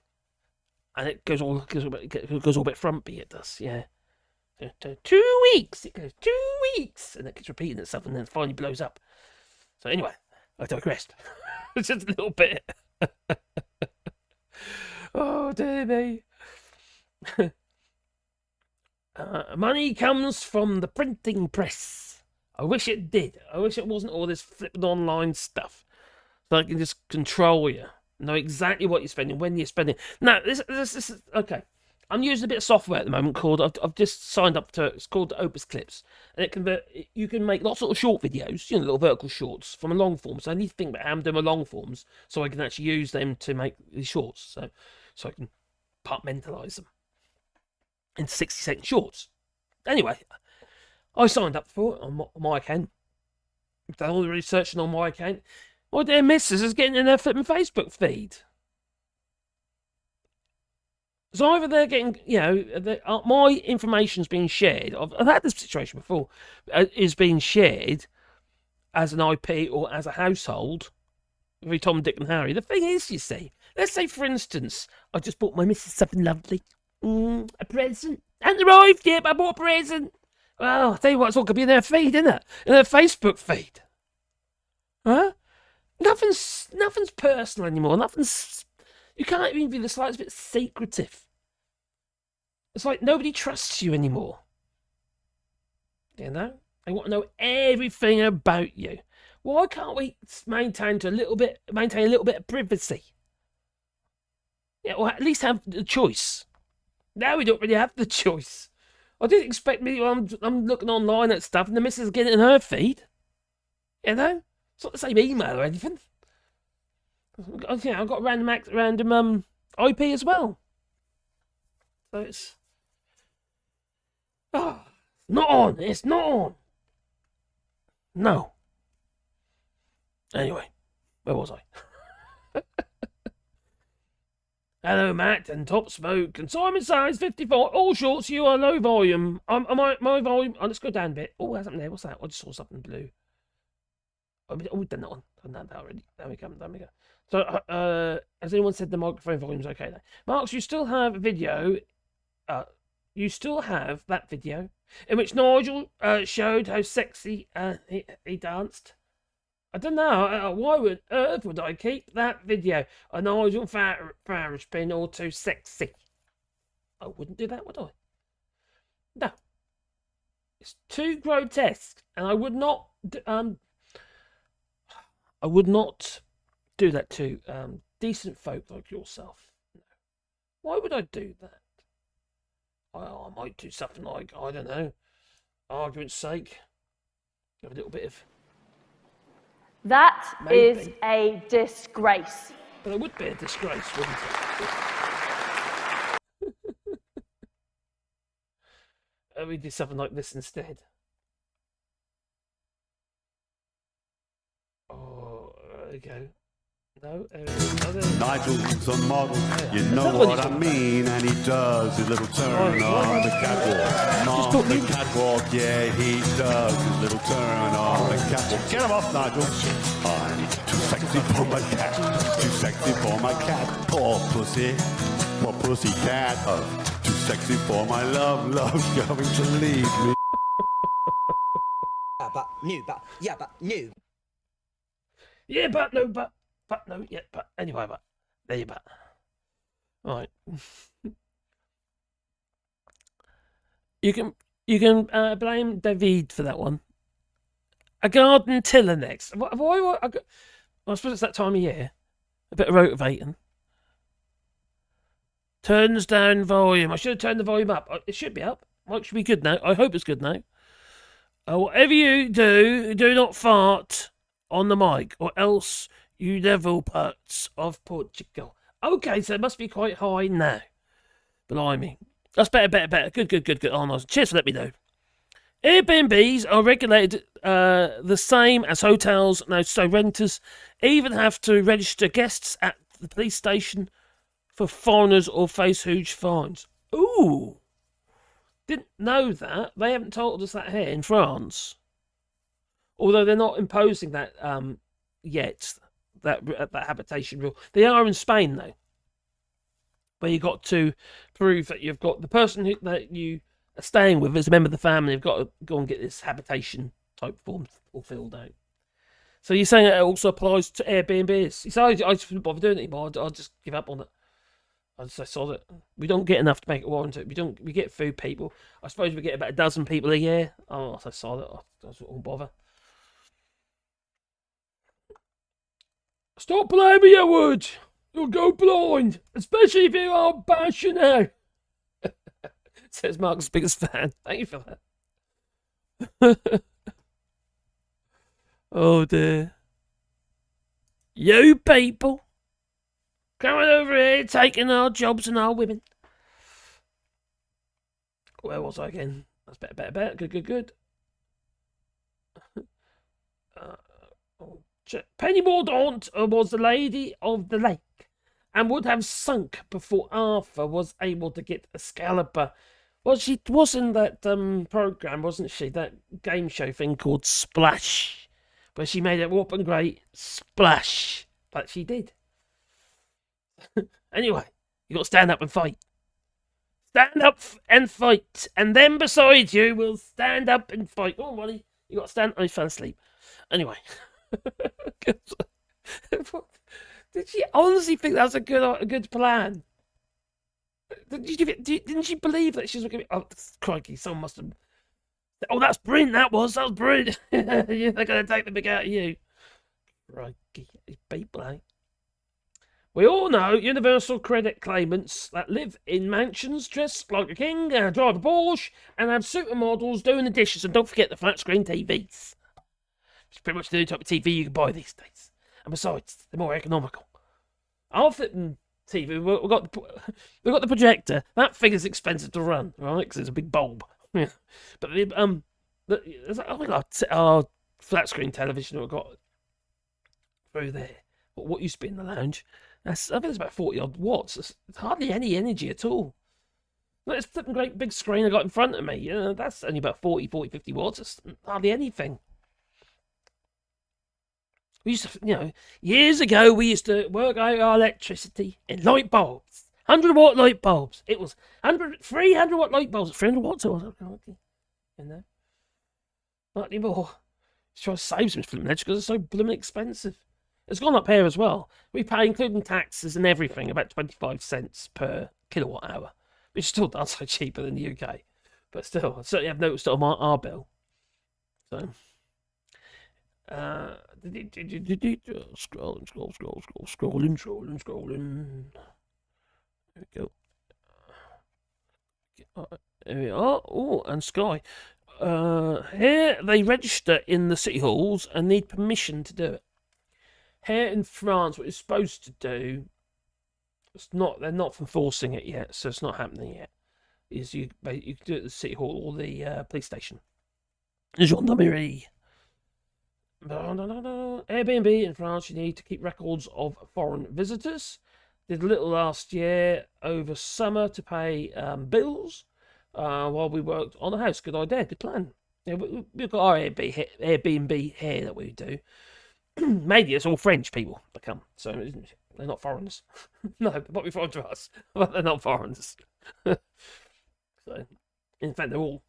and it goes all a bit frumpy. It does, yeah. 2 weeks. It goes 2 weeks, and it keeps repeating itself, and then finally blows up. So anyway, I digressed. It's just a little bit. Oh dear me. Money comes from the printing press. I wish it did. I wish it wasn't all this flipping online stuff. So I can just control you, know exactly what you're spending, when you're spending. Now, this is okay. I'm using a bit of software at the moment called I've just signed up to. It's called Opus Clips, and you can make lots of little short videos, little vertical shorts from a long form. So I need to think about how I'm doing my long forms so I can actually use them to make these shorts. So I can compartmentalize them into 60-second shorts. Anyway, I signed up for it on my account. I've done all the researching on my account. My dear missus is getting in their flipping Facebook feed. So either they're getting, my information's being shared. I've had this situation before. Is being shared as an IP or as a household with Tom, Dick and Harry. The thing is, you see, let's say, for instance, I just bought my missus something lovely. A present. Hasn't arrived yet, but I bought a present. Well, I'll tell you what, it's all going to be in their feed, isn't it? In their Facebook feed. Huh? Nothing's personal anymore. You can't even be the slightest bit secretive. It's like nobody trusts you anymore. They want to know everything about you. Why can't we maintain a little bit of privacy? Yeah, or at least have the choice. Now we don't really have the choice. I didn't expect me. I'm looking online at stuff, and the missus is getting it in her feed. It's not the same email or anything. I've got random IP as well. So it's not on. It's not on. No. Anyway, where was I? Hello, Matt and Top Smoke and Simon Size 54. All shorts, you are low volume. My volume. Let's go down a bit. Oh, there's something there. What's that? I just saw something blue. We've done that one. I've done that already. There we go. So, has anyone said the microphone volume's okay there? Marks, you still have a video. You still have that video in which Nigel showed how sexy he danced. I don't know. Why on earth would I keep that video? A Nigel Farage being all too sexy. I wouldn't do that, would I? No. It's too grotesque, and I would not. I would not do that to decent folk like yourself. No. Why would I do that? Well, I might do something like, I don't know, argument's sake, have a little bit of. That maybe. Is a disgrace. But it would be a disgrace, wouldn't it? We do something like this instead. Oh, there you go. No, Nigel's a model, you know what I mean, and he does his little turn on the catwalk. On the catwalk, yeah, he does his little turn on the catwalk. Get him off, Nigel. I'm too sexy for my cat, too sexy for my cat. Poor pussy cat. Too sexy for my love's going to leave me. But new. Yeah, but no, but no, yeah, but anyway, but there you but. All right. You can blame David for that one. A garden tiller next. I suppose it's that time of year. A bit of rotivating. Turns down volume. I should have turned the volume up. It should be up. Mic should be good now. I hope it's good now. Whatever you do, do not fart on the mic, or else you devil parts of Portugal. Okay, so it must be quite high now. Blimey. That's better. Good. Oh, nice. Cheers for letting me know. Airbnbs are regulated the same as hotels now, so renters even have to register guests at the police station for foreigners or face huge fines. Ooh. Didn't know that. They haven't told us that here in France. Although they're not imposing that yet, that habitation rule. They are in Spain, though, where you got to prove that you've got the person that you are staying with as a member of the family. You've got to go and get this habitation type form filled out. So you're saying it also applies to Airbnbs? You say I just wouldn't bother doing it anymore. I'll just give up on it. I saw that we don't get enough to make it warranted. We get food people. I suppose we get about 12 people a year. Oh, I saw that. I won't bother. Stop playing with your wood. You'll go blind, especially if you are passionate. Says Mark's biggest fan. Thank you for that. Oh dear. You people coming over here, taking our jobs and our women. Where was I again? That's better. Good. Penny Mordaunt was the lady of the lake and would have sunk before Arthur was able to get Excalibur. Well, she was in that program, wasn't she? That game show thing called Splash, where she made a whopping great splash. But she did. Anyway, you got to stand up and fight. Stand up and fight, and then beside you will stand up and fight. Oh, Molly, you got to stand. I fell asleep. Anyway. Did she honestly think that was a good plan? Didn't she believe that she was going to be... Oh, crikey, someone must have... Oh, that's brilliant, that was brilliant. They're going to take the big out of you. Crikey, these people, eh? We all know universal credit claimants that live in mansions, dress like a king, drive a Porsche, and have supermodels doing the dishes. And don't forget the flat screen TVs. It's pretty much the only type of TV you can buy these days. And besides, they're more economical. Our flipping TV, we've got the projector. That thing expensive to run, right? Because it's a big bulb. Yeah. But our flat screen television we've got through there. But what used to be in the lounge, I think it's about 40 odd watts. It's hardly any energy at all. It's flipping great big screen I got in front of me. That's only about 40, 50 watts. It's hardly anything. We used to, years ago, we used to work out our electricity in light bulbs. 100-watt light bulbs. It was 300-watt light bulbs. 300 watts. Not anymore. Just trying to save some flipping edge because it's so blooming expensive. It's gone up here as well. We pay, including taxes and everything, about 25 cents per kilowatt hour, which still does so cheaper than the UK. But still, I certainly have noticed it on our bill. So... scrolling. There we go. There we are. Oh, and Sky. Here they register in the city halls and need permission to do it. Here in France, what you're supposed to do, they're not enforcing it yet, so it's not happening yet. Is you can do it at the city hall or the police station. Gendarmerie. Airbnb in France, you need to keep records of foreign visitors. Did a little last year over summer to pay bills while we worked on the house. Good idea, good plan. Yeah, we've got our Airbnb here that we do. Maybe it's all French people that come, so they're not foreigners. No, they might be foreign to us, but they're not foreigners. So, in fact, they're all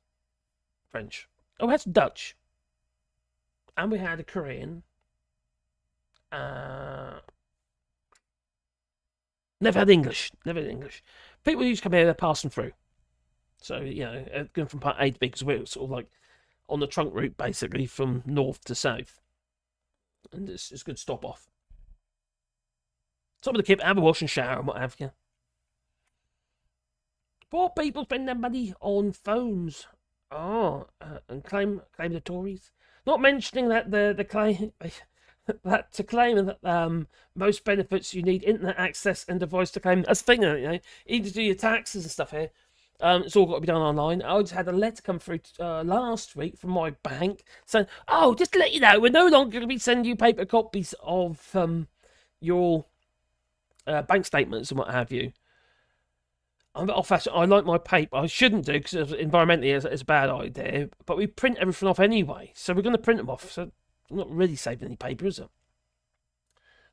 French. Oh, that's Dutch. And we had a Korean. Never had English. People used to come here, they're passing through. So, going from part A to B, because we're sort of like on the trunk route, basically, from north to south. And it's a good stop off. Some of the kids have a wash and shower and what have you. Poor people spend their money on phones. And claim the Tories. Not mentioning that the claim that to claim that most benefits you need internet access and device to claim. That's the thing, you know. Even to do your taxes and stuff here. It's all got to be done online. I just had a letter come through last week from my bank saying, "Oh, just to let you know, we're no longer going to be sending you paper copies of your bank statements and what have you." I'm a bit old-fashioned. I like my paper. I shouldn't do because environmentally it's a bad idea. But we print everything off anyway, so we're going to print them off. So I'm not really saving any paper, is it?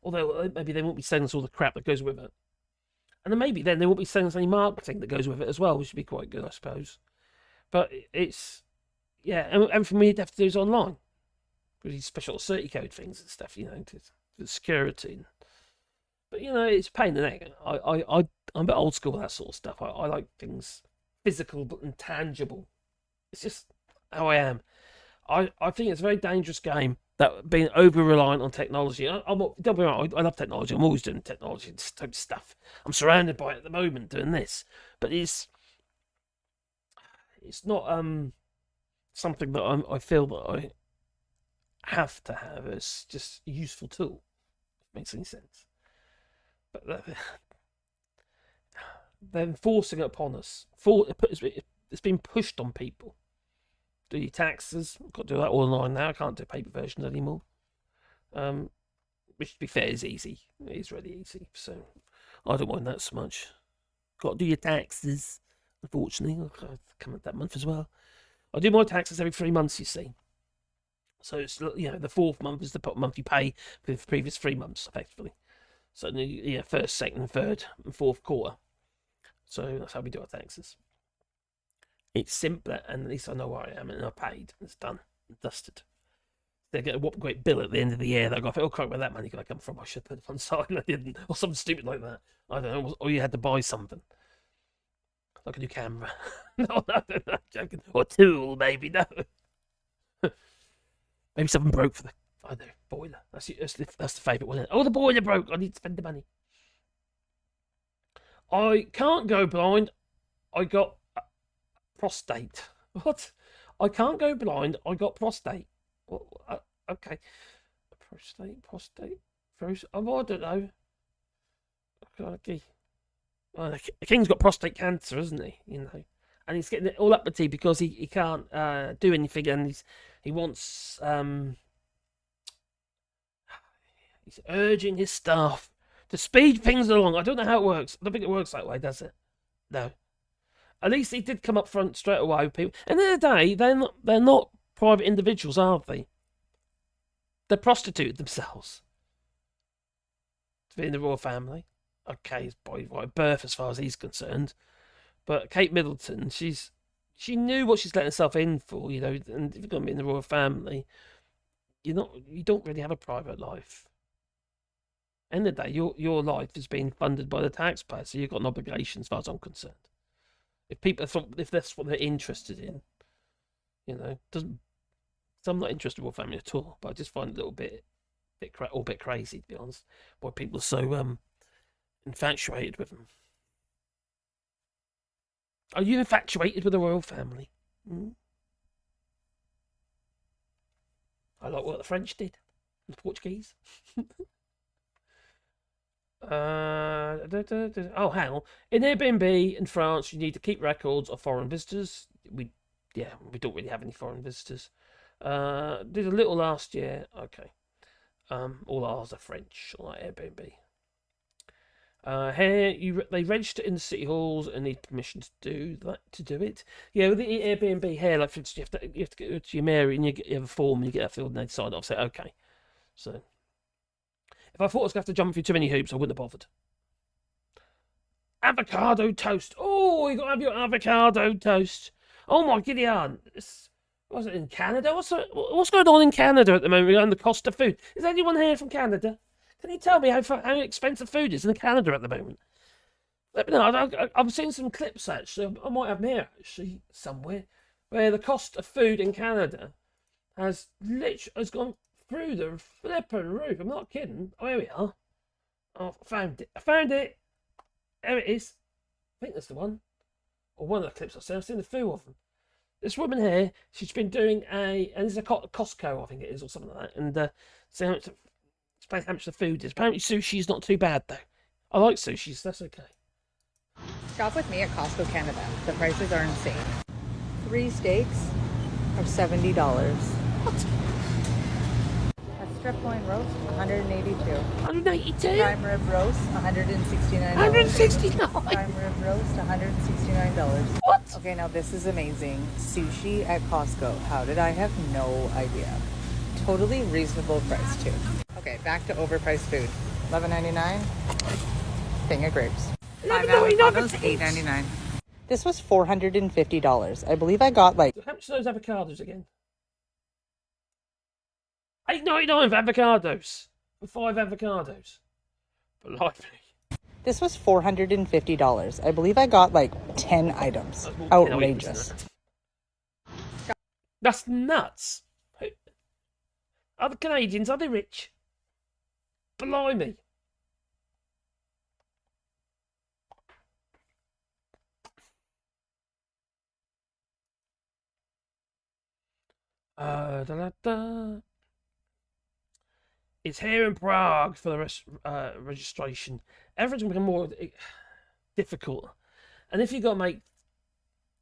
Although maybe they won't be sending us all the crap that goes with it. And then maybe then they won't be sending us any marketing that goes with it as well, which would be quite good, I suppose. But it's, yeah, and everything we have to do is online. With these special security code things and stuff, you know, to security. But, you know, it's a pain in the neck. I'm a bit old school with that sort of stuff. I like things physical and tangible. It's just how I am. I think it's a very dangerous game, that being over-reliant on technology. Don't be wrong, I love technology. I'm always doing technology and stuff. I'm surrounded by it at the moment doing this. But it's not something that I feel that I have to have as just a useful tool, if it makes any sense. But they're enforcing it upon us. It's been pushed on people. Do your taxes. I've got to do that all online now. I can't do paper versions anymore. Which, to be fair, is easy. It is really easy. So I don't mind that so much. Got to do your taxes. Unfortunately, I'll come at that month as well. I do my taxes every 3 months, you see. So it's, you know, the 4th month is the month you pay for the previous 3 months, effectively. So, yeah, 1st, 2nd, 3rd, and 4th quarter. So that's how we do our taxes. It's simpler, and at least I know where I am, and I've paid. It's done and dusted. They get a great bill at the end of the year. They go, "Oh, crap, where that money could I come from? I should put it on side." I didn't, or something stupid like that. I don't know. Or you had to buy something, like a new camera. No, I'm joking. Or a tool, maybe. No. Maybe something broke for the, I don't know, boiler. That's the favourite one. Oh, the boiler broke. I need to spend the money. I can't go blind. I got prostate. What? I can't go blind. I got prostate. Okay. Prostate. Oh, I don't know. Okay. Well, the king's got prostate cancer, hasn't he? You know, and he's getting it all uppity because he can't do anything, and he wants he's urging his staff to speed things along. I don't know how it works. I don't think it works that way, does it? No. At least he did come up front straight away with people. And at the end of the day, they're not private individuals, are they? They're prostituted themselves to be in the royal family. Okay, it's by right birth as far as he's concerned. But Kate Middleton, she knew what she's letting herself in for, you know. And if you're going to be in the royal family, you don't really have a private life. End of the day, your life is being funded by the taxpayer, so you've got an obligation as far as I'm concerned. If that's what they're interested in, you know, so I'm not interested in royal family at all. But I just find it a little bit crazy, to be honest, why people are so infatuated with them. Are you infatuated with the royal family? I like what the French did, the Portuguese. Oh, hang on. In Airbnb in France, you need to keep records of foreign visitors. We don't really have any foreign visitors. Did a little last year. Okay. All ours are French, like Airbnb. Here they register in the city halls and need permission to do it. Yeah, with the Airbnb here, like for instance, you have to go to your Mary and you have a form and you get that filled and they sign off. Say okay. So if I thought I was going to have to jump through too many hoops, I wouldn't have bothered. Avocado toast. Oh, you got to have your avocado toast. Oh my Gideon. Was it in Canada? What's going on in Canada at the moment regarding the cost of food? Is anyone here from Canada? Can you tell me how expensive food is in Canada at the moment? Let me know. I've seen some clips actually. I might have more actually somewhere where the cost of food in Canada has gone through the flipping roof. I'm not kidding. Oh, here we are. Oh, I found it. There it is. I think that's the one. or one of the clips I've seen a few of them. This woman here, she's been doing and it's a Costco, I think it is, or something like that, and so how much, explain how much the food is. Apparently sushi is not too bad, though. I like sushi, so that's okay. Shop with me at Costco Canada. The prices are insane. 3 steaks are $70. What? A strip loin roast, $182. 182? Prime rib roast, $169. 169? Prime rib roast, $169. What? Okay, now this is amazing. Sushi at Costco. How did I have no idea? Totally reasonable price too. Okay, back to overpriced food. $11.99. Thing of grapes. 5 avocados, $8.99. This was $450. I believe I got like... How much are those avocados again? $8.99 for avocados. For 5 avocados. Blimey. This was $450. I believe I got like 10 items. Outrageous. That's nuts. Are the Canadians, are they rich? Blimey. It's here in Prague for the registration. Everything's become more difficult, and if you got to make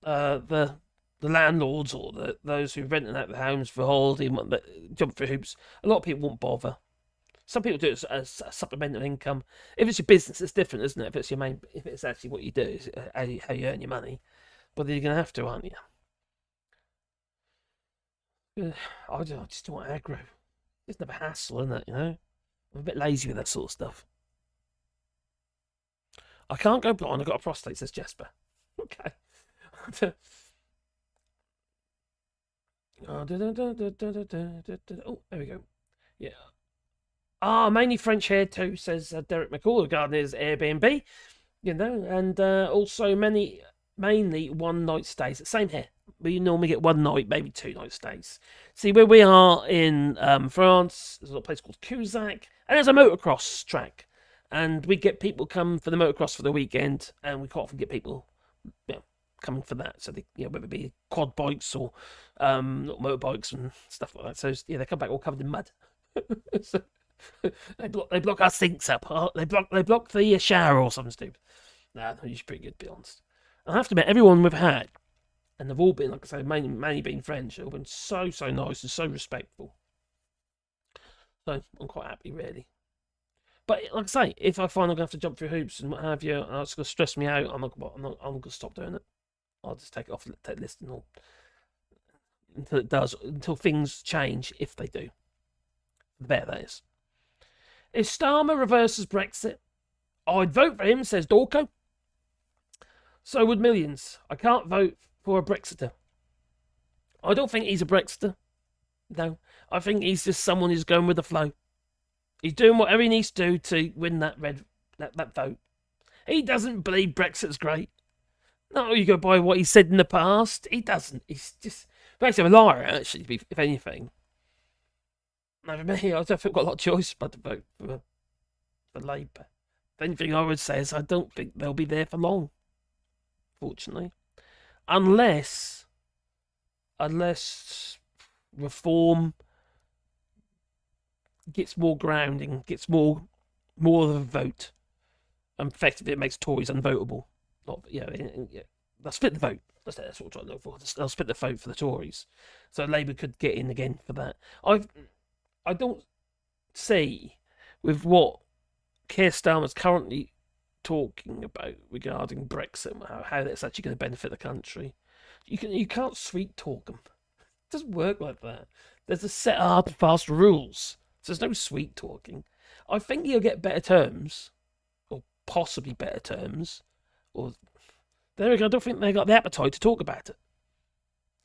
the landlords or those who are renting out the homes for holiday jump through hoops, a lot of people won't bother. Some people do it as a supplemental income. If it's your business, it's different, isn't it? If it's actually what you do, it's how you earn your money. But then you're gonna have to, aren't you? I just don't want aggro. It's never hassle, isn't it? You know, I'm a bit lazy with that sort of stuff. I can't go blind. I've got a prostate, says Jasper. Okay. Oh, there we go. Yeah. Mainly French here too, says Derek McCall regarding his Airbnb. You know, and also mainly one-night stays. Same here. We normally get 1 night, maybe 2 night stays. See, where we are in France, there's a place called Cusack, and there's a motocross track. And we get people come for the motocross for the weekend, and we quite often get people coming for that. So, whether it be quad bikes or motorbikes and stuff like that. So, they come back all covered in mud. So, they block our sinks up. They block the shower or something stupid. Nah, they're usually pretty good, to be honest. I have to admit, everyone we've had, and they've all been, like I say, mainly been French, they've all been so nice and so respectful. So I'm quite happy, really. But like I say, if I find I'm going to have to jump through hoops and what have you, and it's going to stress me out, I'm going to stop doing it. I'll just take it off the list and all until things change, if they do. The better that is. If Starmer reverses Brexit, I'd vote for him, says Dorco. So would millions. I can't vote for a Brexiter. I don't think he's a Brexiter. No. I think he's just someone who's going with the flow. He's doing whatever he needs to do to win that vote. He doesn't believe Brexit's great. No, you go by what he said in the past. He doesn't. He's just basically a liar, actually, if anything. Now, for me, I don't think I've got a lot of choice but to vote for Labour. The only thing I would say is I don't think they'll be there for long, fortunately. Unless reform gets more grounding, gets more of a vote, and effectively it makes Tories unvotable. They'll split the vote. That's what I'm trying to look for. They'll split the vote for the Tories, so Labour could get in again for that. I don't see with what Keir Starmer's currently talking about regarding Brexit, how that's actually going to benefit the country. You can't sweet talk them. It doesn't work like that. There's a set hard and fast rules. So there's no sweet talking. I think you'll get better terms, or possibly better terms, or there we go. I don't think they got the appetite to talk about it.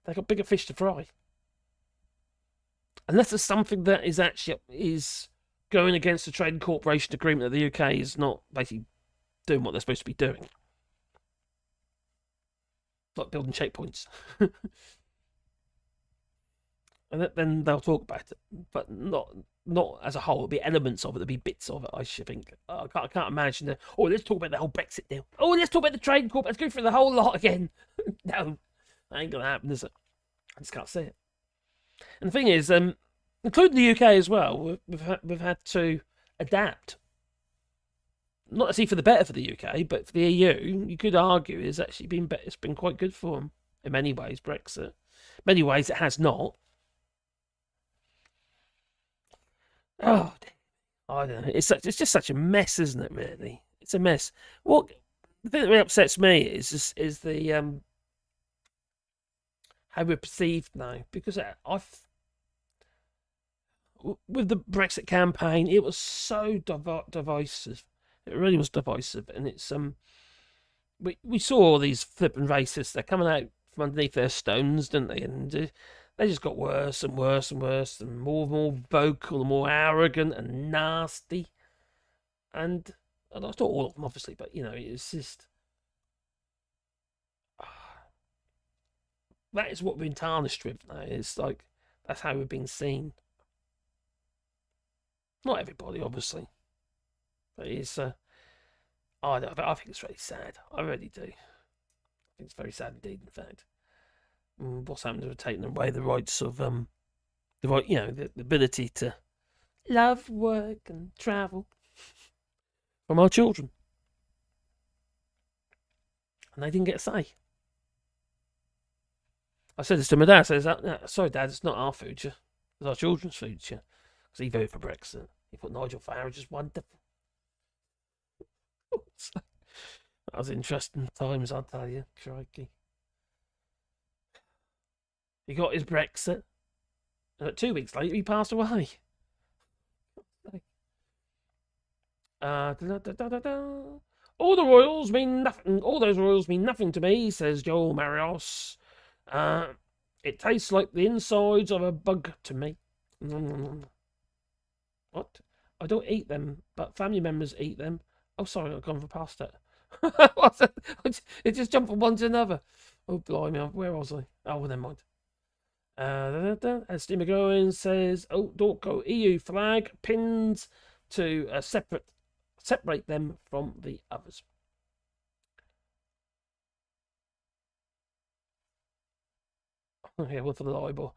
They got bigger fish to fry. Unless there's something that is going against the Trade and Cooperation Agreement that the UK is not basically doing what they're supposed to be doing. Like building checkpoints. and then they'll talk about it, but not as a whole. It'll be elements of it. There'll be bits of it. I should think. I can't imagine that. Oh, let's talk about the whole Brexit deal. Oh, let's talk about the trade corp. Let's go through the whole lot again. No, that ain't gonna happen, is it? I just can't see it. And the thing is, including the UK as well, we've had to adapt. Not necessarily for the better for the UK, but for the EU, you could argue it's actually been better. It's been quite good for them in many ways. Brexit, in many ways, it has not. Oh, I don't know. It's just such a mess, isn't it? Really, it's a mess. What the thing that really upsets me is the how we're perceived now, because with the Brexit campaign, it was so divisive. It really was divisive, and it's we saw all these flipping racists. They're coming out from underneath their stones, didn't they? And they just got worse and worse and worse, and more vocal, and more arrogant and nasty. And not all of them, obviously, but it's just that is what we've been tarnished with now. It's like that's how we've been seen. Not everybody, obviously. But it's, I think it's really sad. I really do. I think it's very sad indeed, in fact. What's happened to taking away the rights of, the ability to love, work, and travel from our children. And they didn't get a say. I said this to my dad. I said, sorry, Dad, it's not our future. It's our children's future. Because he voted for Brexit. He thought Nigel Farage is wonderful. That was interesting times, I'll tell you. Crikey. He got his Brexit. And 2 weeks later, he passed away. All the royals mean nothing. All those royals mean nothing to me, says Joel Marios. It tastes like the insides of a bug to me. What? I don't eat them, but family members eat them. Oh, sorry, I've gone for past it. It just jumped from one to another. Oh, blimey, where was I? Oh, well, never mind. As Steve McGowan says, oh, don't go EU flag pins to separate them from the others. Oh, yeah, what's the libel?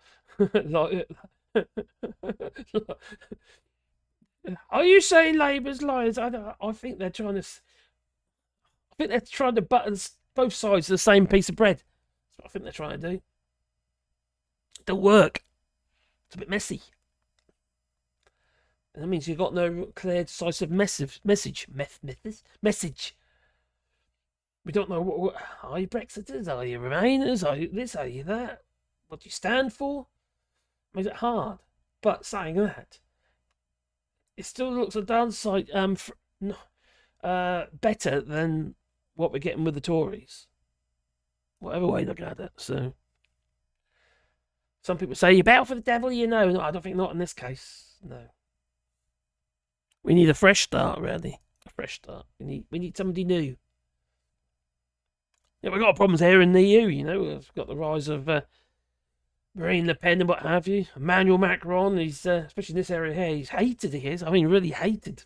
Are you saying Labour's liars? I think they're trying to. I think they're trying to butter both sides of the same piece of bread. That's what I think they're trying to do. It don't work. It's a bit messy. And that means you've got no clear, decisive message. We don't know what are you Brexiters? Are you Remainers? Are you this? Are you that? What do you stand for? Makes it hard. But saying that, it still looks a downside better than what we're getting with the Tories. Whatever way you look at it. So some people say you battle for the devil, No, I don't think not in this case. No. We need a fresh start, really. A fresh start. We need somebody new. Yeah, we've got problems here in the EU, We've got the rise of Marine Le Pen and what have you. Emmanuel Macron, he's, especially in this area here, he's hated, he is. I mean, really hated.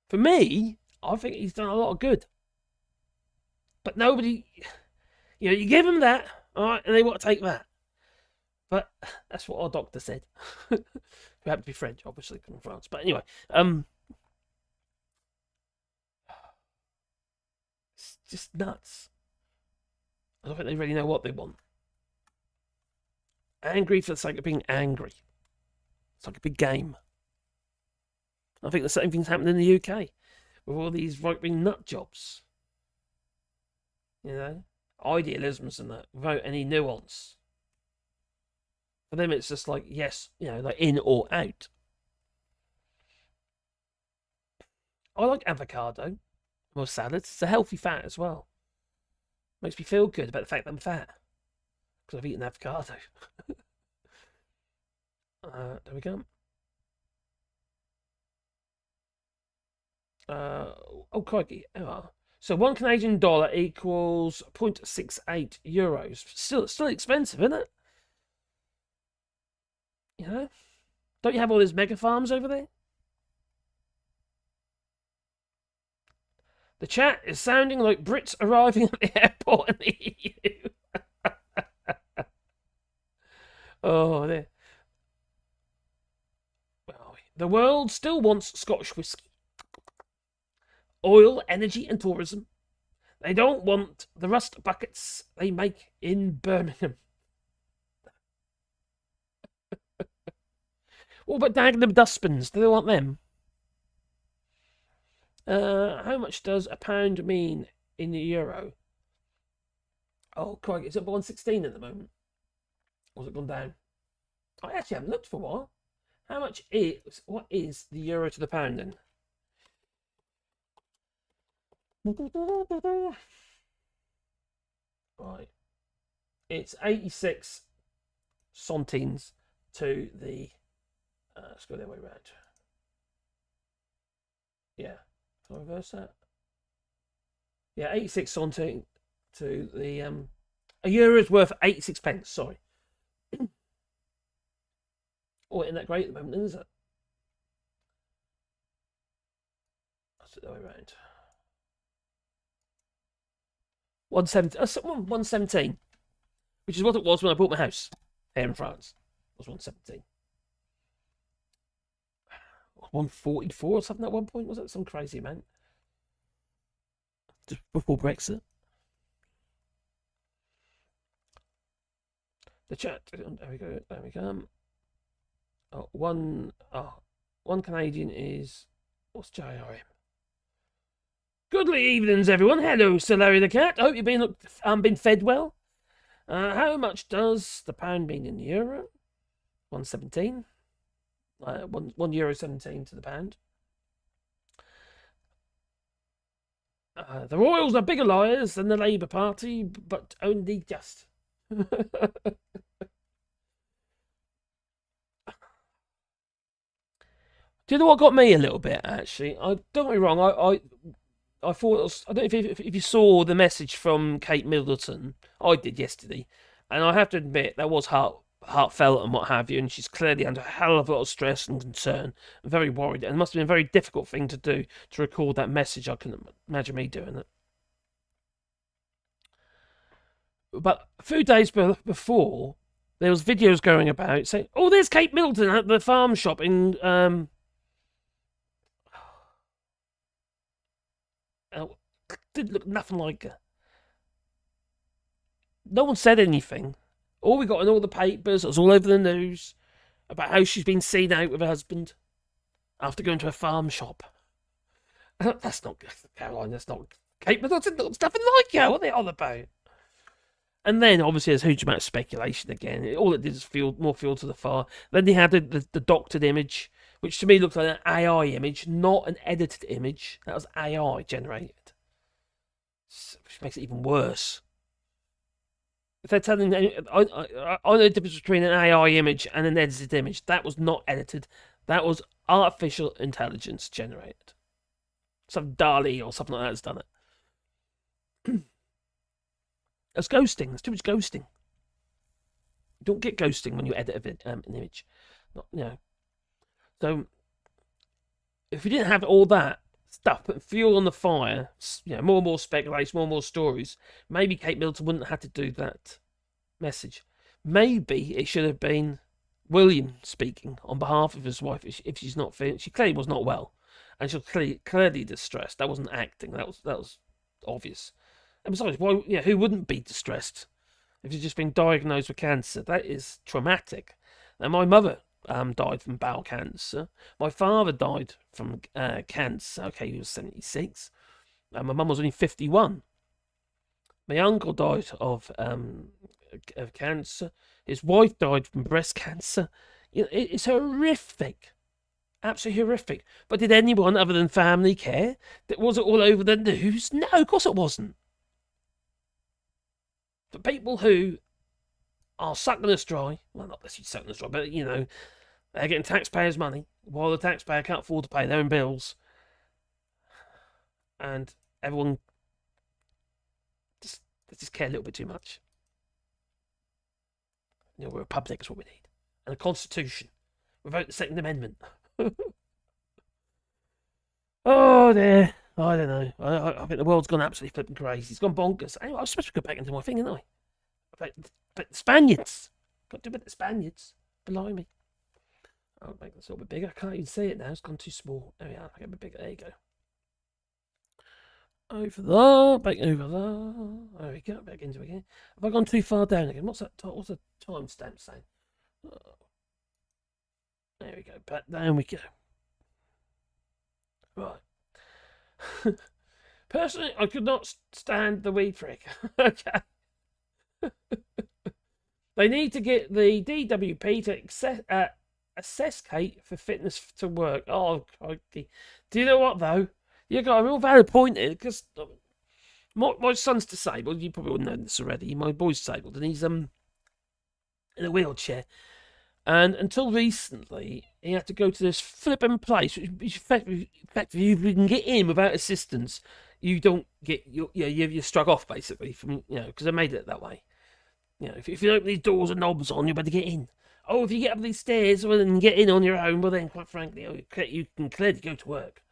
For me, I think he's done a lot of good. But nobody, you give them that, all right, and they want to take that. But that's what our doctor said. Who happened to be French, obviously, from France. But anyway, it's just nuts. I don't think they really know what they want. Angry for the sake of being angry. It's like a big game. I think the same thing's happened in the UK with all these right-wing nut jobs. Idealisms and that, without any nuance. For them, it's just like, yes, like in or out. I like avocado or salads. It's a healthy fat as well. Makes me feel good about the fact that I'm fat. Because I've eaten avocado. There we go. Oh, crikey. So $1 Canadian equals 0.68 euros. Still expensive, isn't it? You know? Don't you have all these mega farms over there? The chat is sounding like Brits arriving at the airport in the EU. Oh, there. The world still wants Scottish whisky, oil, energy, and tourism. They don't want the rust buckets they make in Birmingham. What about Dagenham dustbins? Do they want them? How much does a pound mean in the euro? Oh, crikey, it's at 116 at the moment. Or has it gone down? I actually haven't looked for a while. What is the euro to the pound then? Right. It's 86 centimes to the... let's go the other way around. Yeah. Can I reverse that? Yeah, 86 centimes to the... a euro is worth 86 pence, sorry. Oh, isn't that great at the moment, is it? That's it the other way around. 117, which is what it was when I bought my house here in France. It was 117. 144 or something at one point. Was that some crazy amount? Just before Brexit. The chat. There we go. There we go. One Canadian is... What's JRM? Goodly evenings, everyone. Hello, Sir Larry the Cat. I hope you've been fed well. How much does the pound mean in euro? 117. €1.17 to the pound. The Royals are bigger liars than the Labour Party, but only just. Do you know what got me a little bit, actually? Don't get me wrong, I thought it was, I don't know if you saw the message from Kate Middleton. I did yesterday. And I have to admit, that was heartfelt and what have you, and she's clearly under a hell of a lot of stress and concern, and very worried. And it must have been a very difficult thing to do, to record that message. I can imagine me doing it. But a few days before, there was videos going about saying, "Oh, there's Kate Middleton at the farm shop in didn't look nothing like her." No one said anything. All we got in all the papers, it was all over the news, about how she's been seen out with her husband after going to a farm shop. That's not Caroline, that's not Kate Middleton, looks nothing like her. What are they on about? And then, obviously, there's a huge amount of speculation again. All it did is more fuel to the fire. Then they had the doctored image, which to me looked like an AI image, not an edited image. That was AI generated. Which makes it even worse. If they're telling me, I know the difference between an AI image and an edited image. That was not edited. That was artificial intelligence generated. Some DALL-E or something like that has done it. That's ghosting. There's too much ghosting. You don't get ghosting when you edit an image. So, if we didn't have all that stuff, put fuel on the fire, more and more speculation, more and more stories, maybe Kate Middleton wouldn't have had to do that message. Maybe it should have been William speaking on behalf of his wife if she's not feeling. She clearly was not well, and she was clearly distressed. That wasn't acting. That was obvious. And besides, who wouldn't be distressed if you've just been diagnosed with cancer? That is traumatic. Now, my mother died from bowel cancer. My father died from cancer. Okay, he was 76. And my mum was only 51. My uncle died of cancer. His wife died from breast cancer. It's horrific. Absolutely horrific. But did anyone other than family care? Was it all over the news? No, of course it wasn't. For people who are sucking us dry, well, not necessarily sucking us dry, but, they're getting taxpayers' money while the taxpayer can't afford to pay their own bills. And everyone just care a little bit too much. We're a republic is what we need. and a constitution. Revoke the Second Amendment. Oh dear. I don't know. I think the world's gone absolutely flipping crazy. It's gone bonkers. Anyway, I was supposed to go back into my thing, didn't I? But the Spaniards. Got to do with the Spaniards. Blimey. I'll make this a little bit bigger. I can't even see it now. It's gone too small. There we are. I'll get a bit bigger. There you go. Over there. Back over there. There we go. Back into it again. Have I gone too far down again? What's that? What's the timestamp saying? Oh. There we go. Back down we go. Right. Personally, I could not stand the weed prick. Okay. They need to get the DWP to assess Kate for fitness to work. Oh, crikey. Do you know what, though? You got a real valid point here, because my son's disabled. You probably wouldn't know this already. My boy's disabled, and he's in a wheelchair. And until recently, he had to go to this flipping place, which effectively, if you can get in without assistance, you don't get you struck off basically from because they made it that way. If you open these doors and knobs on, you better get in. Oh, if you get up these stairs and get in on your own, well then, quite frankly, you can clearly go to work.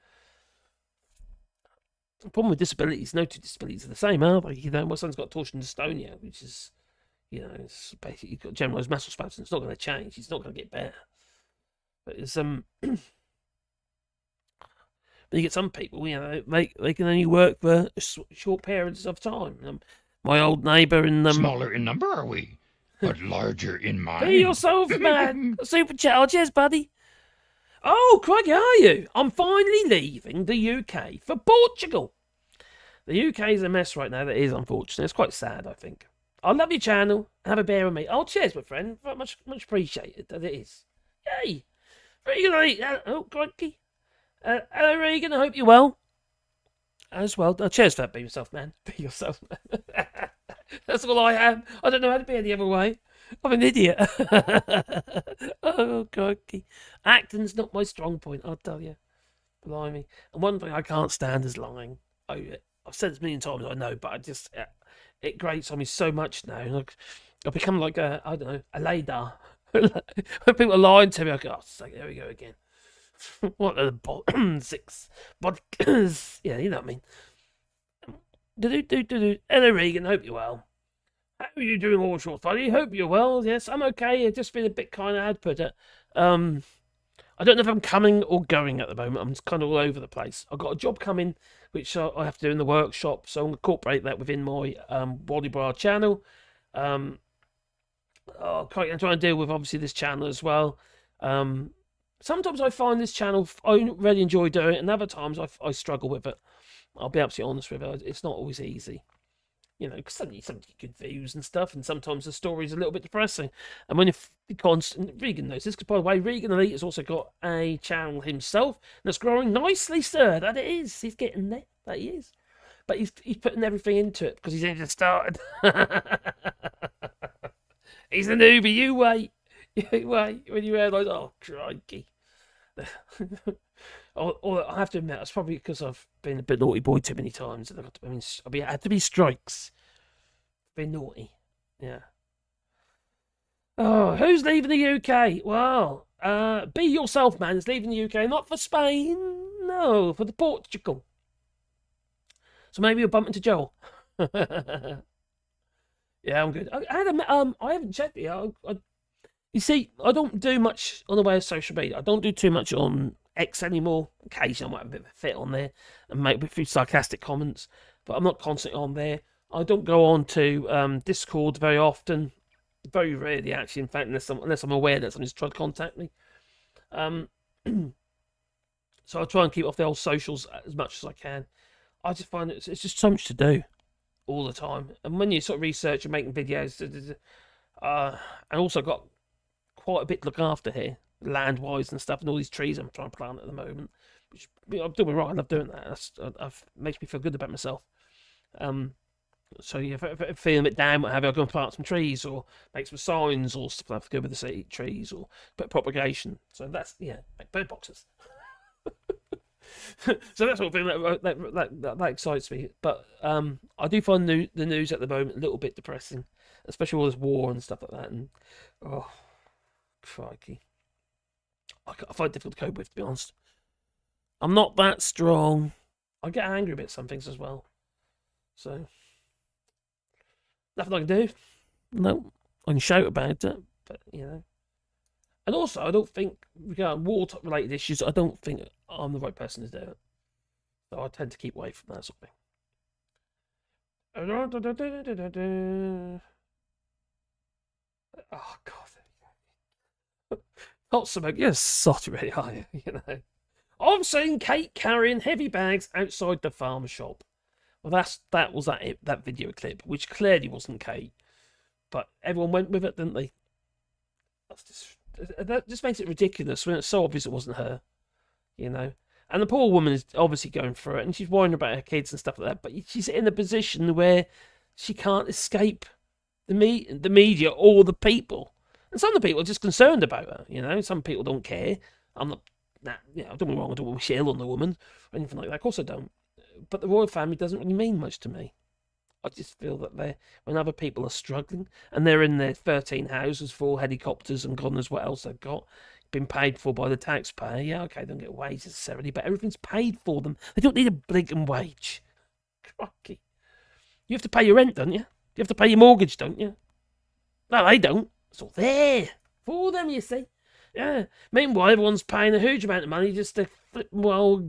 The problem with disabilities, no two disabilities are the same, are they? My son's got torsion dystonia, which is, it's basically you've got generalised muscle spasms. It's not going to change. It's not going to get better. But it's But you get some people, they can only work for short periods of time. My old neighbour in Smaller in number, are we? But larger in mind. Be yourself, man. Super chat. Cheers, buddy. Oh, crikey, are you? I'm finally leaving the UK for Portugal. The UK is a mess right now. That is unfortunate. It's quite sad, I think. I love your channel. Have a beer with me. Oh, cheers, my friend. Much appreciated. That it is. Yay. Regan, oh, crikey. Hello, Regan. I hope you're well. As well. Cheers for that. Be yourself, man. Be yourself, man. That's all I am. I don't know how to be any other way. I'm an idiot. Oh, crikey. Acting's not my strong point, I'll tell you. Blimey. And one thing I can't stand is lying. I've said this a million times, I know, but I just... it grates on me so much now. I've become like a ladar. When people are lying to me, I go, oh, there we go again. What are the 6 vodkas? Yeah, you know what I mean. Hello, Regan. Hope you're well. How are you doing, all short buddy? Hope you're well. Yes, I'm okay. I've just been a bit kind of had put it. I don't know if I'm coming or going at the moment. I'm just kind of all over the place. I've got a job coming, which I have to do in the workshop, so I'm going to incorporate that within my Wally Bar channel. I'm trying to deal with obviously this channel as well. Sometimes I find this channel, I really enjoy doing it, and other times I struggle with it. I'll be absolutely honest with it. It's not always easy. Because sometimes you get good views and stuff, and sometimes the story's a little bit depressing. And when you're constant, Regan knows this, because by the way, Regan Elite has also got a channel himself, and it's growing nicely, sir. That it is. He's getting there. That he is. But he's putting everything into it, because he's only just started. He's a newbie. You wait. You wait. When you realise, oh, crikey. I have to admit, it's probably because I've been a bit naughty boy too many times. I had to be strikes. Been naughty. Yeah. Oh, who's leaving the UK? Well, be yourself, man. Is leaving the UK, not for Spain. No, for the Portugal. So maybe you'll bump into Joel. Yeah, I'm good. I haven't checked it. You see, I don't do much on the way of social media. I don't do too much on X anymore. Occasionally I might have a bit of a fit on there and make a few sarcastic comments, but I'm not constantly on there. I don't go on to Discord very often. Very rarely, actually, in fact, unless I'm aware that someone's tried to contact me. So I try and keep off the old socials as much as I can. I just find it's just so much to do all the time. And when you sort of research and making videos, and also got quite a bit to look after here, land-wise and stuff, and all these trees I'm trying to plant at the moment, which I'm doing right. I love doing that. That makes me feel good about myself. So yeah, if I'm feeling a bit down, what have you, I go and plant some trees or make some signs or stuff like that to go with the city trees or put propagation. So that's make bird boxes. So that's what that excites me. But I do find the news at the moment a little bit depressing, especially all this war and stuff like that. And crikey. I find it difficult to cope with, to be honest. I'm not that strong. I get angry about some things as well. So, nothing I can do. No, I can shout about it, but, you know. And also, I don't think, regarding war-related issues, I don't think I'm the right person to do it. So I tend to keep away from that sort of thing. Oh, God. Hot smoke. You're soft already, are you? You know. I've seen Kate carrying heavy bags outside the farm shop. Well, that was that video clip, which clearly wasn't Kate. But everyone went with it, didn't they? That just makes it ridiculous when it's so obvious it wasn't her, you know. And the poor woman is obviously going through it, and she's worrying about her kids and stuff like that. But she's in a position where she can't escape the media or the people. And some of the people are just concerned about her, you know. Some people don't care. I'm not, you know, don't get me wrong, I don't wish ill on the woman or anything like that. Of course I don't. But the royal family doesn't really mean much to me. I just feel that when other people are struggling and they're in their 13 houses, 4 helicopters, and God knows what else they've got, been paid for by the taxpayer. Yeah, okay, they don't get wages necessarily, but everything's paid for them. They don't need a blinking wage. Crikey. You have to pay your rent, don't you? You have to pay your mortgage, don't you? No, they don't. It's all there for them, you see. Yeah. Meanwhile, everyone's paying a huge amount of money just to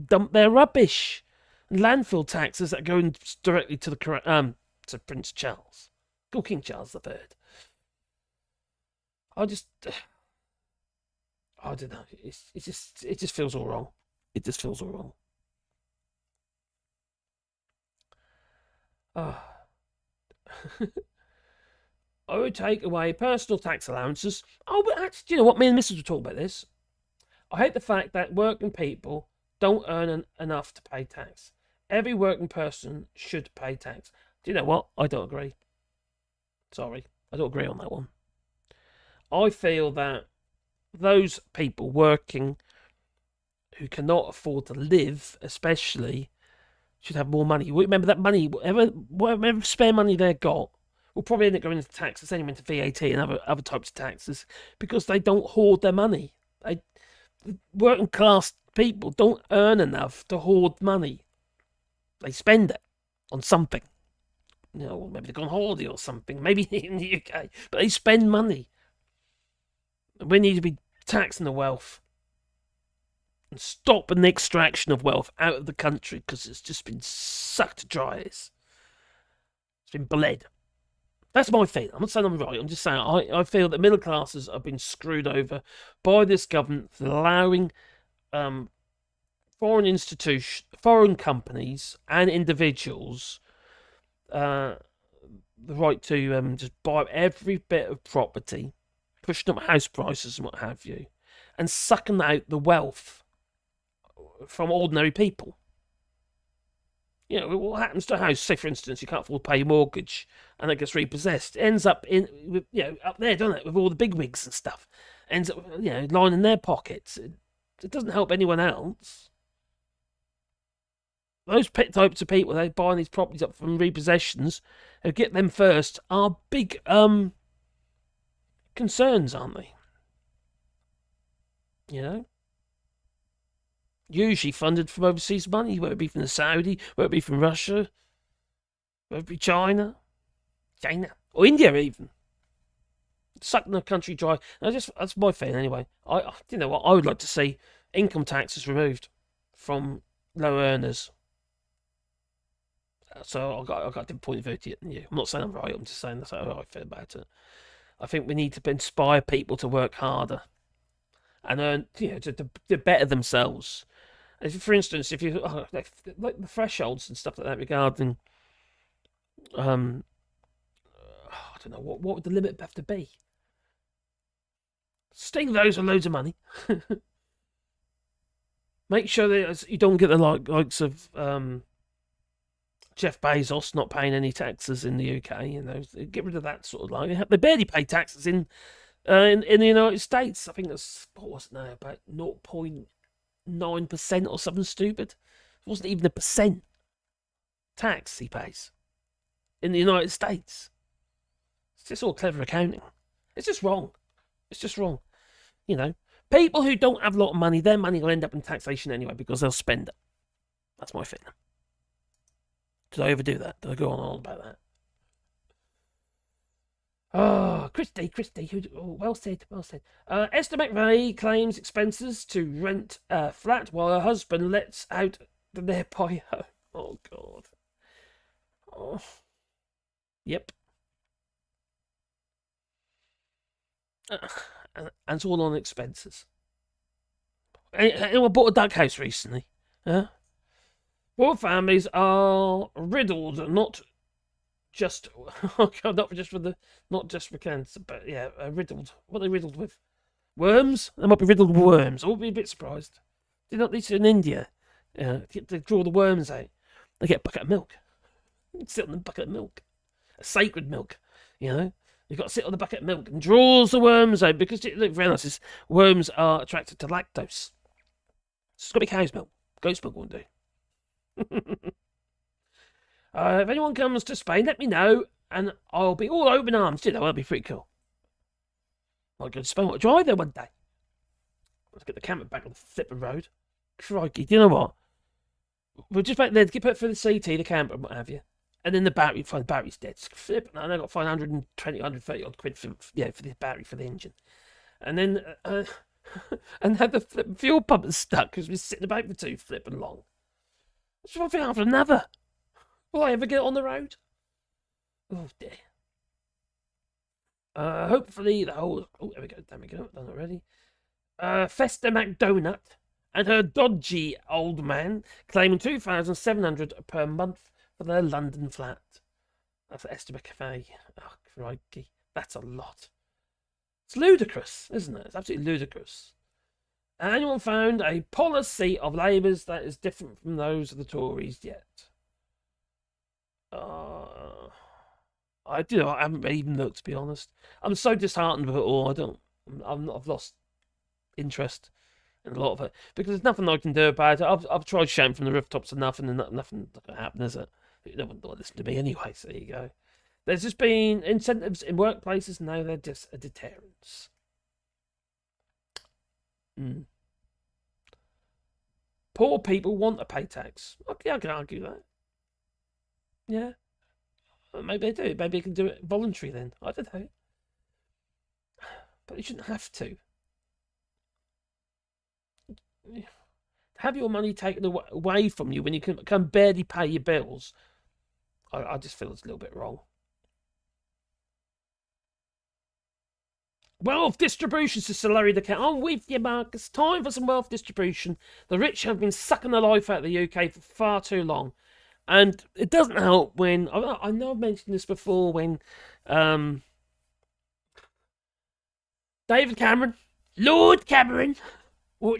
dump their rubbish. And landfill taxes that go directly to to Prince Charles, or King Charles III. I don't know. It just feels all wrong. It just feels all wrong. I would take away personal tax allowances. Oh, but actually, do you know what? Me and Mrs. were talking about this. I hate the fact that working people don't earn enough to pay tax. Every working person should pay tax. Do you know what? I don't agree. Sorry, I don't agree on that one. I feel that those people working who cannot afford to live, especially, should have more money. Remember that money, whatever spare money they've got, will probably end up going into taxes, anyway, into VAT and other types of taxes, because they don't hoard their money. Working class people don't earn enough to hoard money. They spend it on something. You know, maybe they go on holiday or something, maybe in the UK, but they spend money. We need to be taxing the wealth and stopping the extraction of wealth out of the country, because it's just been sucked dry. It's been bled. That's my feeling. I'm not saying I'm right. I'm just saying I feel that middle classes have been screwed over by this government for allowing foreign institutions, foreign companies and individuals the right to just buy every bit of property, pushing up house prices and what have you, and sucking out the wealth from ordinary people. You know, what happens to a house? Say, for instance, you can't afford to pay your mortgage, and it gets repossessed. It ends up up there, doesn't it, with all the bigwigs and stuff. Ends up, lining their pockets. It doesn't help anyone else. Those types of people that are buying these properties up from repossessions, who get them first, are big concerns, aren't they? You know? Usually funded from overseas money, whether it be from the Saudi, whether it be from Russia, whether it be China, or India even. Sucking the country dry. That's my feeling anyway. You know what? I would like to see income taxes removed from low earners. So I've got a different point of view to you. I'm not saying I'm right. I'm just saying that's how I feel about it. I think we need to inspire people to work harder and earn, to better themselves. For instance, if you like the thresholds and stuff like that regarding, I don't know what would the limit have to be. Sting those with loads of money. Make sure that you don't get the likes of Jeff Bezos not paying any taxes in the UK. You know, get rid of that sort of they barely pay taxes in the United States. I think that's about 0.9% or something stupid. It wasn't even a percent tax he pays in the United States. It's just all clever accounting. It's just wrong. It's just wrong. You know, people who don't have a lot of money, their money will end up in taxation anyway because they'll spend it. That's my feeling. Did I overdo that? Did I go on about that? Oh, Christy. Well said. Esther McVeigh claims expenses to rent a flat while her husband lets out the nearby home. Oh, God. Oh. Yep. And it's all on expenses. Anyone bought a duck house recently? Huh? Poor families are riddled, not just for cancer, but yeah, riddled. What are they riddled with? Worms? They might be riddled with worms. I would be a bit surprised. Did not these in India? They draw the worms out. They get a bucket of milk. Sit on the bucket of milk, a sacred milk. You know, you've got to sit on the bucket of milk and draws the worms out because look, worms are attracted to lactose. It's got to be cow's milk. Goat's milk won't do. If anyone comes to Spain, let me know, and I'll be all open arms. You know, that'll be pretty cool. Might go to Spain. I'll drive there one day. Let's get the camper back on the flipping road. Crikey, do you know what? We'll just back there to put for the CT, the camper, and what have you. And then the battery, find the battery's dead. Flip, and I got 120, 130 odd quid for the battery for the engine. And then, and had the fuel pump stuck because we're sitting about for too flipping long. It's one thing after another. Will I ever get on the road? Oh dear. Hopefully the whole. Oh, there we go. Done already. Festa McDonut and her dodgy old man claiming $2,700 per month for their London flat. That's Esther McVeigh. Oh, crikey. That's a lot. It's ludicrous, isn't it? It's absolutely ludicrous. And anyone found a policy of Labour's that is different from those of the Tories yet? I haven't even looked, to be honest. I'm so disheartened with it all. I've lost interest in a lot of it because there's nothing I can do about it. I've tried shouting from the rooftops enough, and nothing's going to happen, is it? No one will listen to me anyway. So there you go. There's just been incentives in workplaces, and now they're just a deterrence. Poor people want to pay tax. Okay, I can argue that. Yeah. Maybe they do. Maybe they can do it voluntary then. I don't know. But you shouldn't have to. Have your money taken away from you when you can barely pay your bills. I just feel it's a little bit wrong. Wealth distribution, says Larry the Cat. I'm with you, Mark. It's time for some wealth distribution. The rich have been sucking the life out of the UK for far too long. And it doesn't help when... I know I've mentioned this before when... David Cameron. Lord Cameron. Or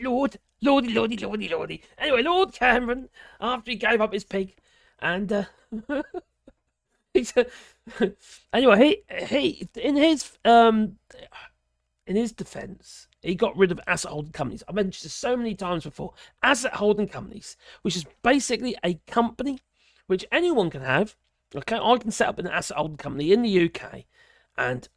Lordy. Anyway, Lord Cameron, after he gave up his pig, and... anyway, he in his defence, he got rid of asset holding companies. I mentioned this so many times before. Asset holding companies, which is basically a company which anyone can have. Okay, I can set up an asset holding company in the UK, and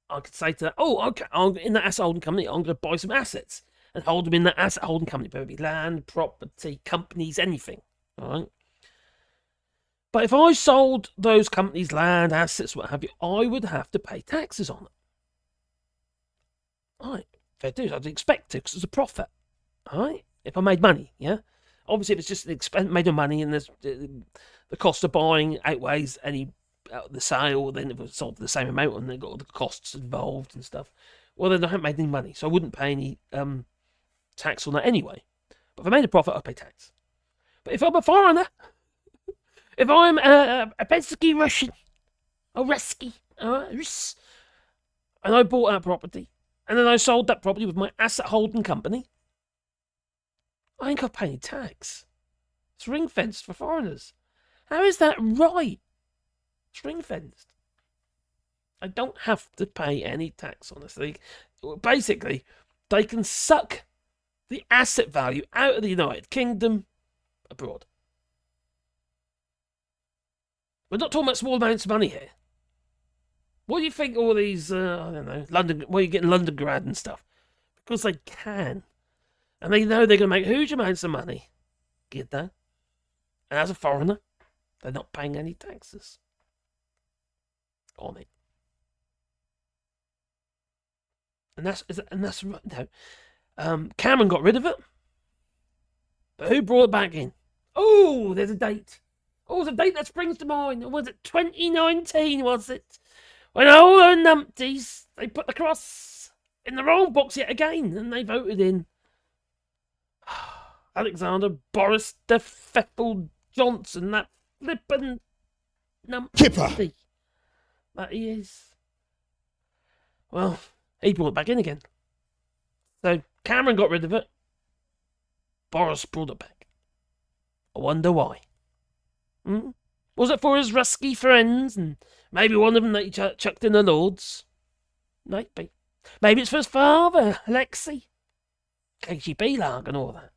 I could say to that, okay, in that asset holding company, I'm going to buy some assets and hold them in that asset holding company, whether it be land, property, companies, anything. All right. But if I sold those companies, land, assets, what have you, I would have to pay taxes on it. All right, fair dues. I'd expect to because it's a profit. All right, if I made money, yeah. Obviously, if it's just an expense made of money and there's the cost of buying outweighs any the sale, then if it was sold for the same amount and then got all the costs involved and stuff, well, then I haven't made any money, so I wouldn't pay any tax on that anyway. But if I made a profit, I'd pay tax. But if I'm a foreigner, if I'm a Pensky Russian, a Rusky, and I bought that property, and then I sold that property with my asset holding company, I ain't got to pay any tax. It's ring fenced for foreigners. How is that right? It's ring fenced. I don't have to pay any tax on this. Basically, they can suck the asset value out of the United Kingdom abroad. We're not talking about small amounts of money here. What do you think all these, I don't know, London, where you getting London grad and stuff? Because they can. And they know they're going to make huge amounts of money. Get that? And as a foreigner, they're not paying any taxes on it. And that's right. No. Cameron got rid of it. But who brought it back in? Oh, there's a date. Oh, there's a date that springs to mind. Was it 2019, was it? When all the numpties, they put the cross in the wrong box yet again, and they voted in Alexander Boris de Pfeffel Johnson, that flippin' numpty. Kipper. That he is. Well, he brought it back in again. So Cameron got rid of it. Boris brought it back. I wonder why. Was it for his rusky friends and maybe one of them that he chucked in the Lords? Maybe. Maybe it's for his father, Alexei. KGB lag and all that.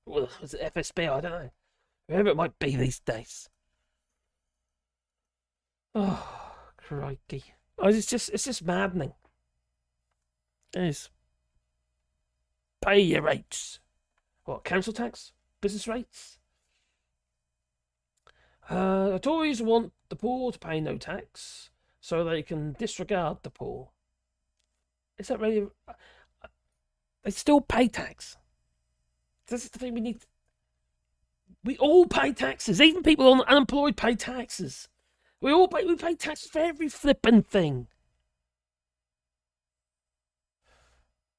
Well, was it FSB? I don't know. Whoever it might be these days. Oh, crikey. Oh, it's just maddening. It is. Pay your rates. What, council tax? Business rates? The Tories want the poor to pay no tax so they can disregard the poor. Is that really... They still pay tax. This is the thing we need. We all pay taxes. Even people on unemployed pay taxes. We pay taxes for every flippin' thing.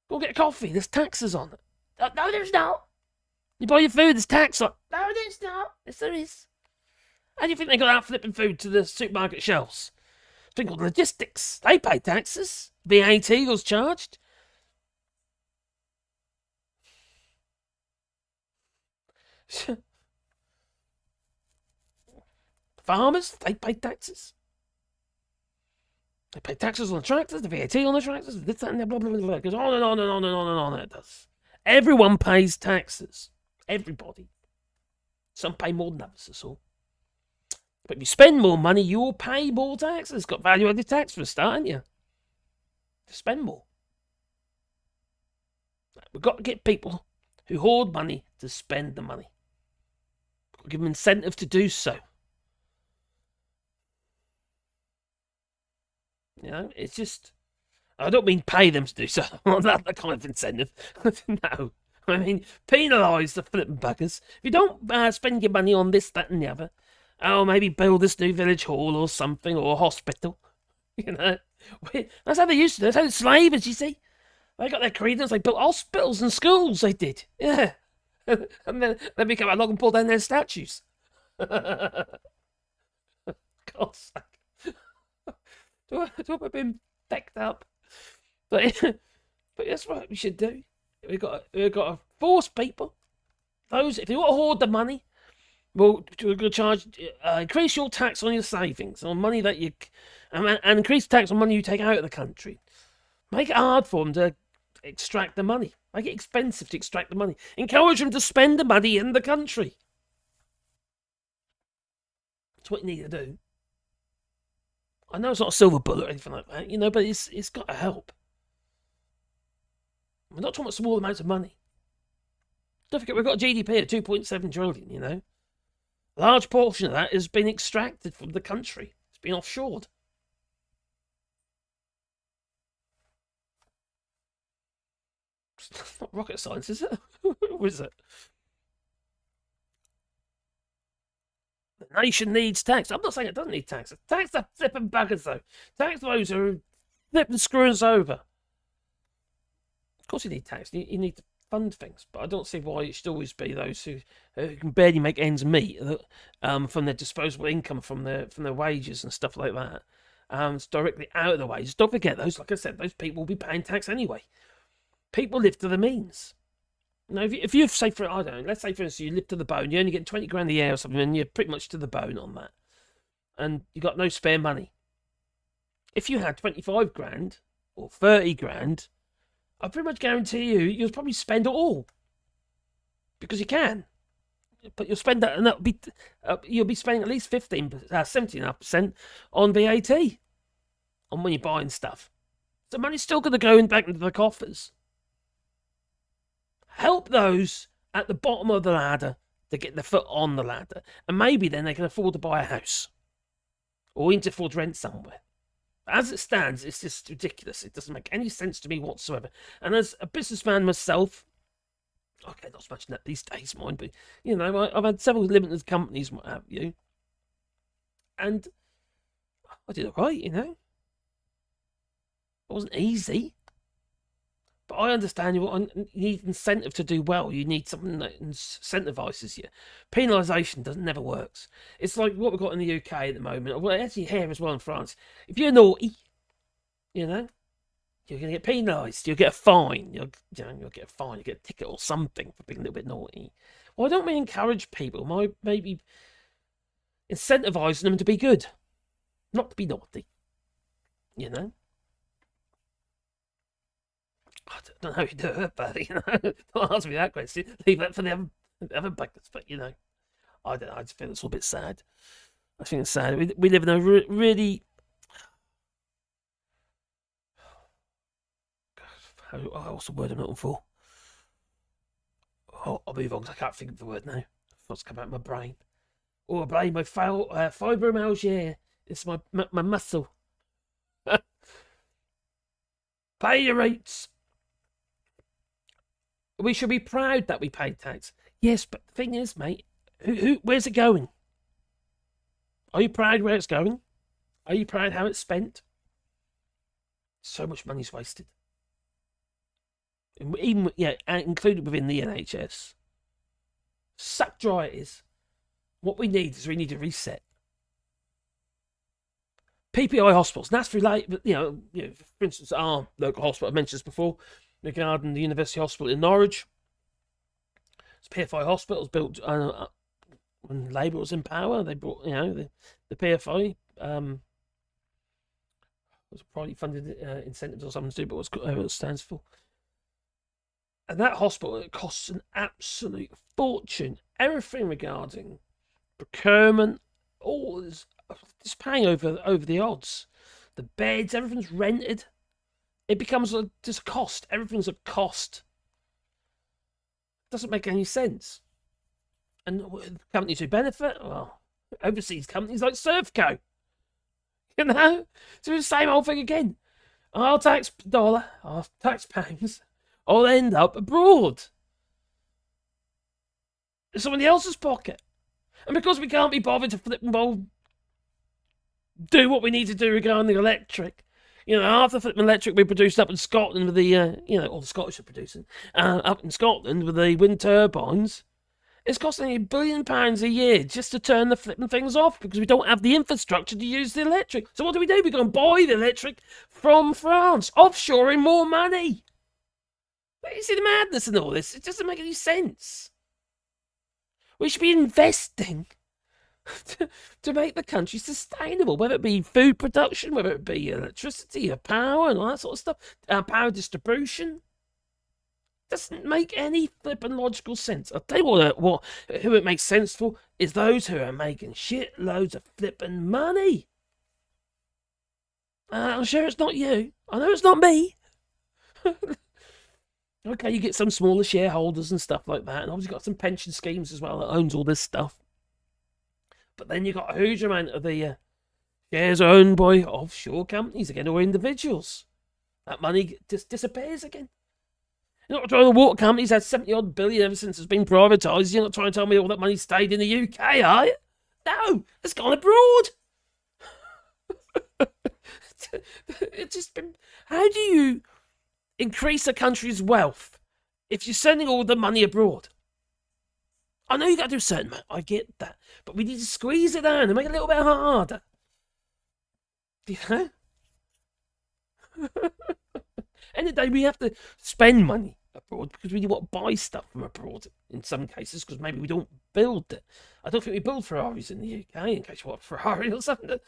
Go get a coffee. There's taxes on it. No, there's not. You buy your food. There's tax on it. No, there's not. Yes, there is. How do you think they got out flipping food to the supermarket shelves? It's been called logistics. They pay taxes. VAT was charged. Farmers, they pay taxes. They pay taxes on the tractors, the VAT on the tractors, this, that, and that, blah, blah, blah, blah. It goes on and on and on and on and on. It does. Everyone pays taxes. Everybody. Some pay more than others, that's all. But if you spend more money, you will pay more taxes. It's got value-added tax for a start, haven't you? To spend more. We've got to get people who hoard money to spend the money. We'll give them incentive to do so. You know, it's just... I don't mean pay them to do so. Not that kind of incentive. No. I mean, penalise the flipping buggers. If you don't spend your money on this, that and the other, oh, maybe build this new village hall or something, or a hospital. You know, that's how they used to do it. That's how the slavers, you see. They got their credence, they built hospitals and schools, they did. Yeah. And then they became along and pulled down their statues. God's sake. Talk about being decked up. But that's what we should do. We've got to force people. Those, if you want to hoard the money, we're going to charge, increase your tax on your savings, on money that you, and increase tax on money you take out of the country. Make it hard for them to extract the money. Make it expensive to extract the money. Encourage them to spend the money in the country. That's what you need to do. I know it's not a silver bullet or anything like that, you know, but it's got to help. We're not talking about small amounts of money. Don't forget, we've got a GDP of 2.7 trillion, you know. A large portion of that has been extracted from the country. It's been offshored. It's not rocket science, is it? Or is it? The nation needs tax. I'm not saying it doesn't need tax. Tax the flipping buggers, though. Tax those who are flipping screwing us over. Of course you need tax. You need to fund things. But I don't see why it should always be those who can barely make ends meet from their disposable income, from their wages and stuff like that. It's directly out of the wages. Don't forget those, like I said, those people will be paying tax anyway. People live to the means. You know, if you say, I don't know, let's say for instance you live to the bone, you only get 20 grand a year or something, and you're pretty much to the bone on that. And you got no spare money. If you had 25 grand or 30 grand, I pretty much guarantee you'll probably spend it all. Because you can. but you'll spend that, and that'll be you'll be spending at least 17.5% on VAT on when you're buying stuff. So money's still going to go back into the coffers. Help those at the bottom of the ladder to get their foot on the ladder, and maybe then they can afford to buy a house or even afford to rent somewhere. As it stands, it's just ridiculous. It doesn't make any sense to me whatsoever. And as a businessman myself, okay, not so much that these days, mind, but you know, I've had several limited companies, what have you, and I did all right, you know. It wasn't easy, but I understand you need incentive to do well. You need something that incentivises you. Penalisation never works. It's like what we've got in the UK at the moment. Well, actually here as well in France. If you're naughty, you know, you're going to get penalised. You'll get a fine. You'll get a fine. You get a ticket or something for being a little bit naughty. Why don't we encourage people? Maybe incentivising them to be good, not to be naughty. You know. I don't know how you do it, but you know, don't ask me that question. Leave that for the other buckets. But you know, I don't know. I just feel it's a little bit sad. I think it's sad. We live in a really. What's the word I'm looking for? Oh, I'll move on because I can't think of the word now. What's come out of my brain? Oh, my brain, my fibromyalgia. It's my muscle. Pay your rates. We should be proud that we pay tax. Yes, but the thing is, mate, where's it going? Are you proud where it's going? Are you proud how it's spent? So much money's wasted. Even, yeah, included within the NHS. Suck dry it is. What we need is a reset. PPI hospitals, and that's related, you know, for instance, our local hospital, I mentioned this before, regarding the University Hospital in Norwich. It's PFI hospital. It was built when Labour was in power. They brought, you know, the PFI was probably funded incentives or something to do, but whatever it stands for. And that hospital, it costs an absolute fortune. Everything regarding procurement, all is just paying over the odds. The beds, everything's rented. It becomes just a cost. Everything's a cost. Doesn't make any sense. And companies who benefit, well, overseas companies like Servco. You know? So it's the same old thing again. Our tax dollar, our tax pounds, all end up abroad. In somebody else's pocket. And because we can't be bothered to flip and bowl, do what we need to do regarding the electric. You know, half the flipping electric we produced up in Scotland with the, you know, all the Scottish are producing, up in Scotland with the wind turbines, it's costing £1 billion a year just to turn the flipping things off because we don't have the infrastructure to use the electric. So what do? We go and buy the electric from France, offshoring more money. But you see the madness in all this? It doesn't make any sense. We should be investing to make the country sustainable, whether it be food production, whether it be electricity or power and all that sort of stuff, power distribution. Doesn't make any flippin' logical sense. I'll tell you who it makes sense for is those who are making shit loads of flippin' money. I'm sure it's not you. I know it's not me. Okay, you get some smaller shareholders and stuff like that, and obviously got some pension schemes as well that owns all this stuff. But then you've got a huge amount of the shares owned by offshore companies again, or individuals. That money just disappears again. You're not trying to water companies had 70-odd billion ever since it's been privatised. You're not trying to tell me all that money stayed in the UK, are you? No, it's gone abroad. It's just been... How do you increase a country's wealth if you're sending all the money abroad? I know you got to do a certain amount. I get that. But we need to squeeze it down and make it a little bit harder. You know? End of the day, we have to spend money abroad because we want to buy stuff from abroad in some cases because maybe we don't build it. I don't think we build Ferraris in the UK in case you want a Ferrari or something.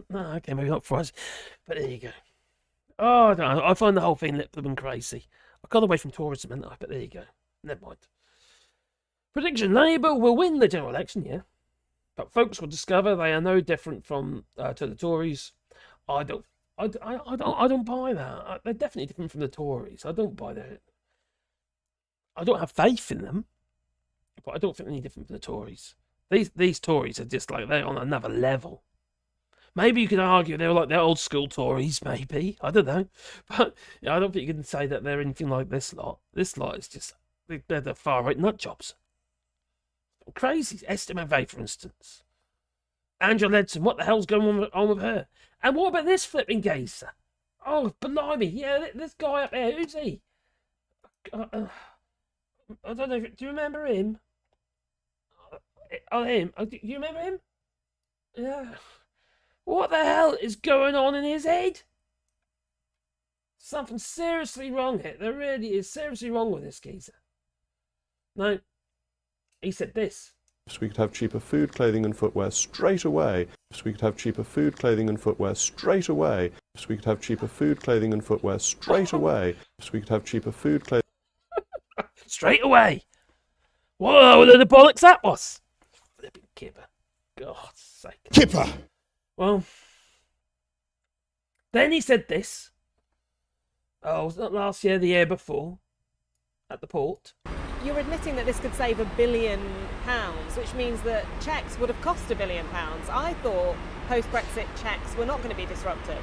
No, okay, maybe not Ferraris. But there you go. Oh, I don't know. I find the whole thing a little crazy. I got away from tourism, didn't I? But there you go. Never mind. Prediction: Labour will win the general election, yeah. But folks will discover they are no different from to the Tories. I don't buy that. They're definitely different from the Tories. I don't buy that. I don't have faith in them, but I don't think they're any different from the Tories. These Tories are just like, they're on another level. Maybe you could argue they were like the old school Tories, maybe. I don't know. But I don't think you can say that they're anything like this lot. This lot is just, they're the far right nut jobs. Crazy. Esther McVeigh, for instance. Angela Edson, what the hell's going on with her? And what about this flipping geezer? Oh, blimey. Yeah, this guy up there, who's he? I don't know. Do you remember him? Him. Do you remember him? Yeah. What the hell is going on in his head? Something seriously wrong here. There really is seriously wrong with this geezer. No. He said this. So we could have cheaper food, clothing and footwear straight away. So we could have cheaper food, clothing and footwear straight away. So we could have cheaper food, clothing and footwear straight away. So we could have cheaper food, clothing... Straight away. What the bollocks that was? Flipping kipper. God's sake. Kipper! Well, then he said this. Oh, was it not last year, the year before? At the port. You're admitting that this could save £1 billion, which means that checks would have cost £1 billion. I thought post-Brexit checks were not going to be disruptive.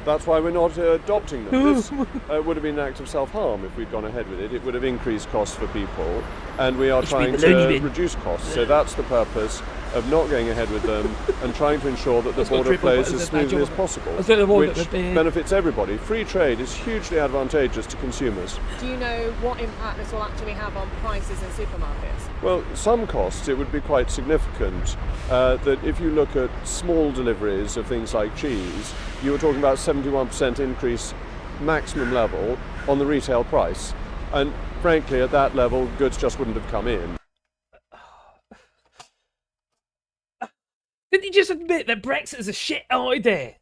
That's why we're not adopting them. This would have been an act of self-harm if we'd gone ahead with it. It would have increased costs for people, and we are trying to reduce costs. So that's the purpose of not going ahead with them and trying to ensure that the border flows as smoothly as possible, which benefits everybody. Free trade is hugely advantageous to consumers. Do you know what impact this will actually have on prices in supermarkets? Well, some costs, it would be quite significant. That if you look at small deliveries of things like cheese, you were talking about 71% increase maximum level on the retail price. And frankly, at that level, goods just wouldn't have come in. Didn't you just admit that Brexit is a shit idea?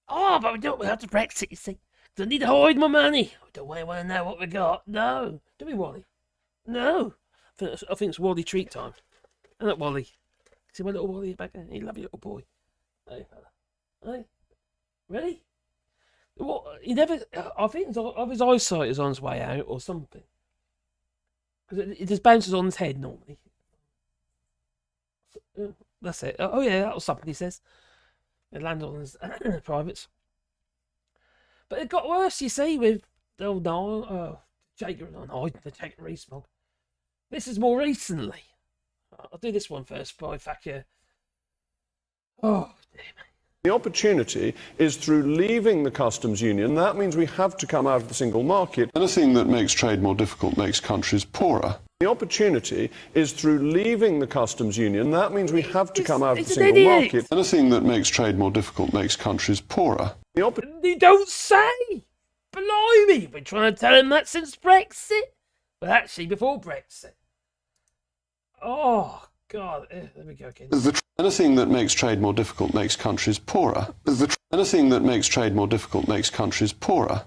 Oh, but we don't have to Brexit, you see. I need to hide my money. Do we want to know what we got? No. Do we, Wally? No. I think it's Wally treat time. Isn't it, Wally? See my little Wally back there? He lovely little boy. Hey, fella. Hey. Ready? What? He never... I think his eyesight is on his way out or something. Because it just bounces on his head normally. That's it. Oh yeah, that was something he says. It landed on his privates. But it got worse, you see, with Jacob and I, the Jacob Rees-Mogg. This is more recently. I'll do this one first, by fact, yeah. Oh, dear me. The opportunity is through leaving the customs union. That means we have to come out of the single market. Anything that makes trade more difficult makes countries poorer. The opportunity is through leaving the customs union. That means we have to come out of the single market. Anything that makes trade more difficult makes countries poorer. You don't say! Blimey! You've been trying to tell him that since Brexit. Well, actually, before Brexit. Oh, God. There we go again. Anything that makes trade more difficult makes countries poorer. Anything that makes trade more difficult makes countries poorer.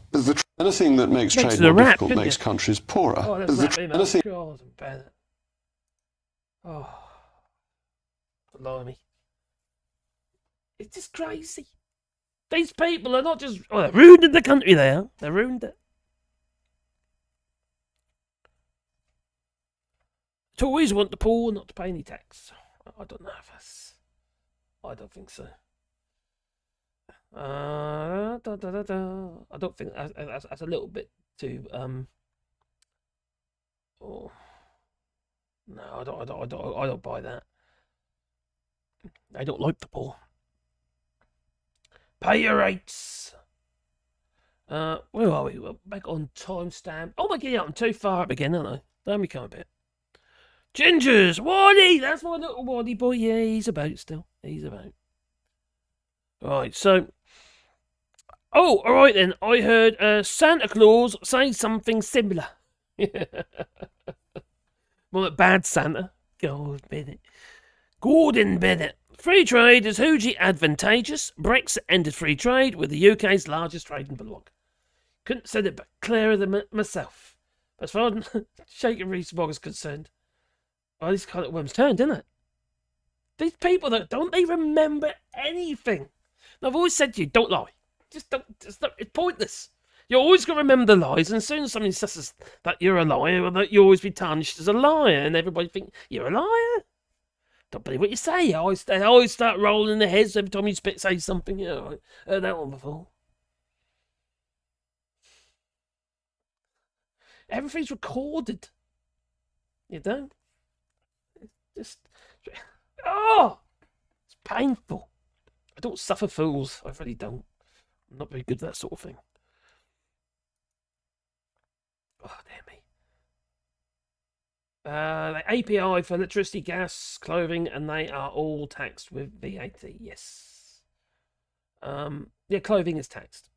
Anything that makes trade more difficult makes countries poorer. Oh, that's God, I'm bad. Oh, blimey. It's just crazy. These people are not just... Oh, they're ruining the country, they are. They're ruined it. Tories want the poor not to pay any tax. I don't know if that's... I don't think so. I don't think that's a little bit too oh no, I don't buy that. I don't like the poor. Pay your rates. Where are we? We're back on timestamp. Oh my God, I'm too far up again, aren't I? Let me come a bit. Gingers, Waddy, that's my little Waddy boy. Yeah, he's about still. He's about. Right, so. Oh, all right then. I heard Santa Claus say something similar. Well, bad Santa. Gordon Bennett. Free trade is hugely advantageous. Brexit ended free trade with the UK's largest trading bloc. Couldn't said it but clearer than myself. As far as Shaker Rees-Mogg is concerned, well, this kind of worm's turned, isn't it? These people that don't they remember anything? And I've always said to you, don't lie. Just don't. It's pointless. You're always going to remember the lies, and as soon as somebody says that you're a liar, or that you always be tarnished as a liar, and everybody think you're a liar. Don't believe what you say. I always start rolling their heads every time you say something. You know, I heard that one before. Everything's recorded. You don't. It's just. Oh! It's painful. I don't suffer fools. I really don't. I'm not very good at that sort of thing. Oh, dear me. The API for electricity, gas, clothing, and they are all taxed with VAT. Yes. Yeah, clothing is taxed.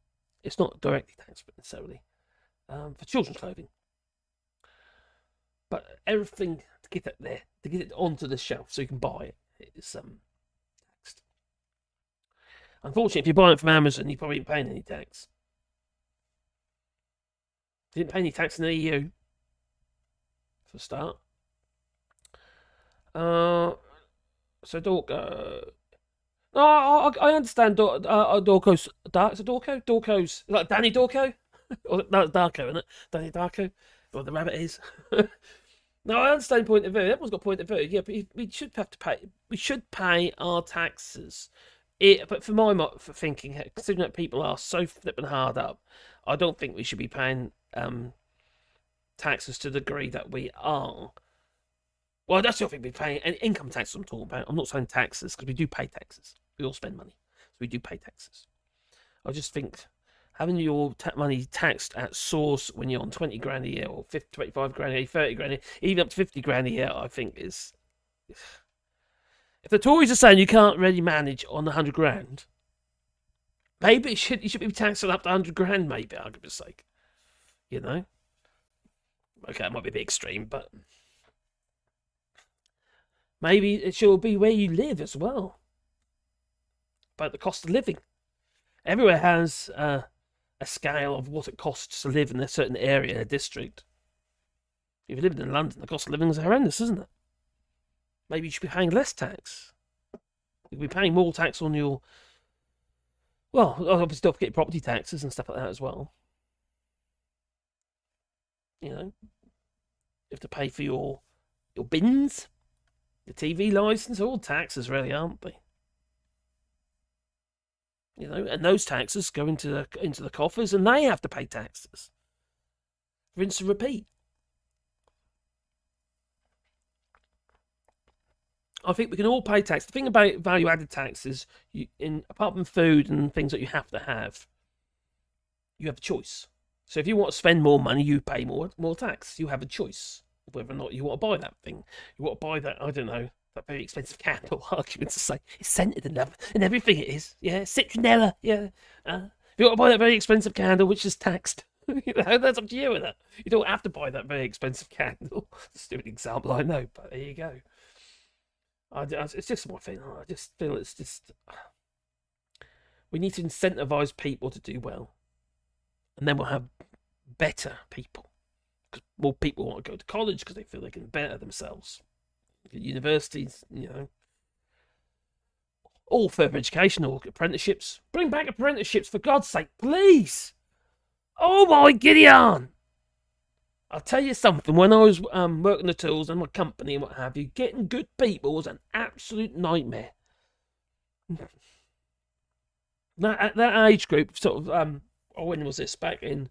It's not directly taxed, but necessarily. For children's clothing. But everything to get it there, to get it onto the shelf so you can buy it, is taxed. Unfortunately, if you're buying it from Amazon, you probably ain't paying any tax. You didn't pay any tax in the EU. For a start. So Dorco. No, I understand Dorco's dark. Is it Dorco? Dorco's like Danny Dorco? Or no, it's Darko, isn't it? Danny Darko. Or the rabbit is. No, I understand point of view. Everyone's got point of view. Yeah, but we should have to pay. We should pay our taxes. But for my thinking, considering that people are so flipping hard up, I don't think we should be paying taxes to the degree that we are. Well, that's the other thing we're paying. And income tax I'm talking about. I'm not saying taxes, because we do pay taxes. We all spend money. So we do pay taxes. I just think having your money taxed at source when you're on 20 grand a year, or 50, 25 grand a year, 30 grand a year, even up to 50 grand a year, I think is... If the Tories are saying you can't really manage on 100 grand, maybe you should be taxing up to 100 grand, maybe, argument's sake. You know? Okay, it might be a bit extreme, but maybe it should be where you live as well. But the cost of living. Everywhere has a scale of what it costs to live in a certain area, a district. If you're living in London, the cost of living is horrendous, isn't it? Maybe you should be paying less tax. You could be paying more tax on your... Well, obviously don't forget property taxes and stuff like that as well. You know, you have to pay for your bins, your TV license, all taxes really, aren't they? You know, and those taxes go into the coffers, and they have to pay taxes. Rinse and repeat. I think we can all pay tax. The thing about value-added taxes, apart from food and things that you have to have, you have a choice. So if you want to spend more money, you pay more tax. You have a choice of whether or not you want to buy that thing. You want to buy that, I don't know, that very expensive candle. Argument to say it's scented and everything it is. Yeah, citronella. Yeah. If you want to buy that very expensive candle, which is taxed, you know, that's up to you with that. You don't have to buy that very expensive candle. Stupid example, I know, but there you go. It's just my thing. I just feel it's just... We need to incentivise people to do well. And then we'll have better people. Because more people want to go to college because they feel they can better themselves. Universities, you know. All further education, or apprenticeships. Bring back apprenticeships, for God's sake, please! Oh my Gideon! I'll tell you something, when I was working the tools and my company and what have you, getting good people was an absolute nightmare. At that age group, sort of, when was this? Back in, it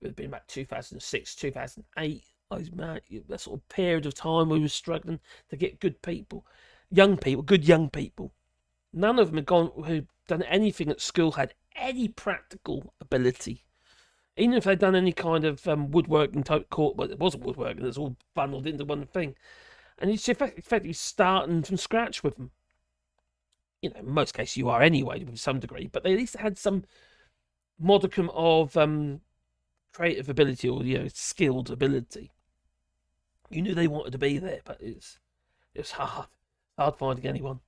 would have been about 2006, 2008. That sort of period of time we were struggling to get good people. Good young people. None of them who'd done anything at school had any practical ability. Even if they'd done any kind of woodworking type course, well, it wasn't woodworking, it was all bundled into one thing. And it's effectively starting from scratch with them. You know, in most cases you are anyway, to some degree, but they at least had some modicum of creative ability, or, you know, skilled ability. You knew they wanted to be there, but it's hard finding anyone.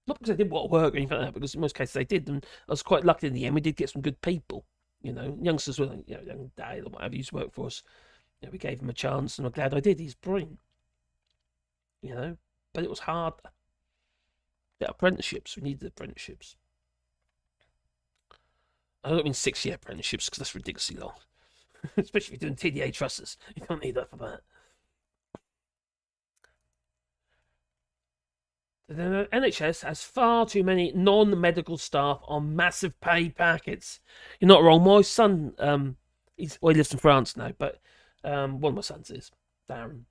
Not because they didn't want to work or anything like that, because in most cases they did, and I was quite lucky in the end. We did get some good people. You know, youngsters with, you know, young Dale or whatever used to work for us. we gave him a chance, and I'm glad I did. He's brilliant. But it was hard. The apprenticeships, we needed apprenticeships. I don't mean 6-year apprenticeships, because that's ridiculously long. Especially if you're doing TDA trusses. You don't need that for that. The NHS has far too many non-medical staff on massive pay packets. You're not wrong. My son, he lives in France now, but one of my sons is Darren.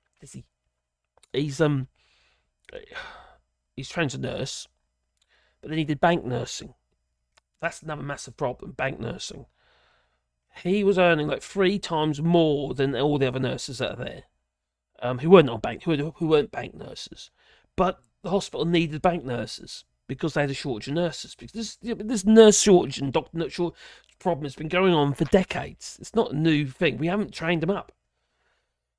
He's trained as a nurse, but then he did bank nursing. That's another massive problem. Bank nursing. He was earning like 3 times more than all the other nurses that are there, who weren't on bank, who weren't bank nurses, but the hospital needed bank nurses because they had a shortage of nurses. Because this nurse shortage and doctor nurse shortage problem has been going on for decades. It's not a new thing. We haven't trained them up.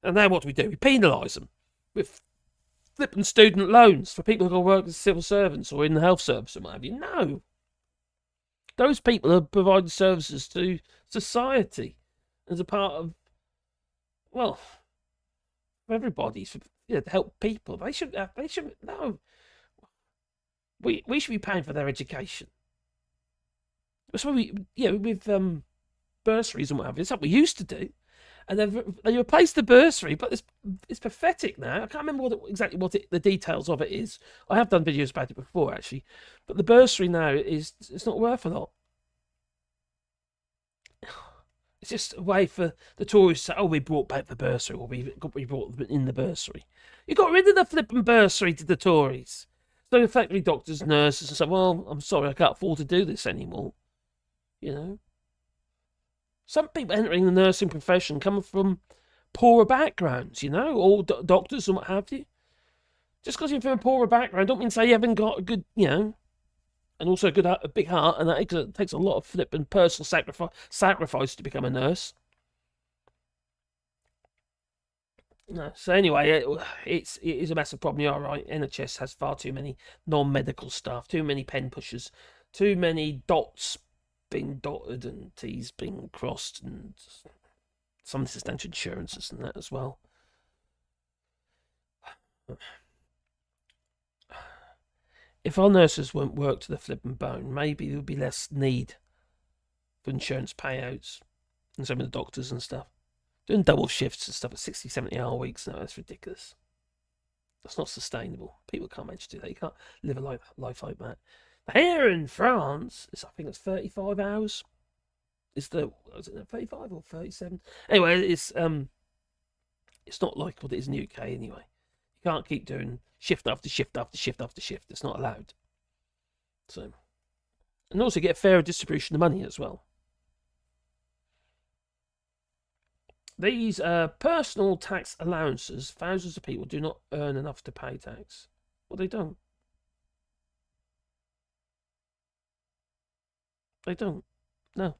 And now what do? We penalise them with flipping student loans for people who go work as civil servants or in the health service or what have you. No. Those people are providing services to society as a part of, well, everybody, to help people. They should no. We should be paying for their education. That's why with bursaries and what have you. It's what we used to do, and they replaced the bursary. But it's pathetic now. I can't remember exactly the details of it is. I have done videos about it before actually, but the bursary now it's not worth a lot. It's just a way for the Tories to say, we brought back the bursary, or we brought in the bursary. You got rid of the flipping bursary to the Tories. So effectively doctors, nurses, and say, well, I'm sorry, I can't afford to do this anymore. Some people entering the nursing profession come from poorer backgrounds, all doctors and what have you. Just because you're from a poorer background, don't mean to say you haven't got a good, and also a big heart, and that takes a lot of flipping personal sacrifice to become a nurse. No, so anyway, it is a massive problem. You're right. NHS has far too many non-medical staff, too many pen pushers, too many dots being dotted and T's being crossed, and some of this is down to insurances and that as well. If our nurses won't work to the flipping bone, maybe there would be less need for insurance payouts and some of the doctors and stuff. Doing double shifts and stuff at 60, 70-hour weeks, no, that's ridiculous. That's not sustainable. People can't manage to do that. You can't live a life like that. Here in France, I think it's 35 hours. Is it 35 or 37? Anyway, it's not like what it is in the UK anyway. You can't keep doing shift after shift after shift after shift. It's not allowed. So, and also get a fairer distribution of money as well. These personal tax allowances, thousands of people do not earn enough to pay tax. Well, they don't. They don't. No.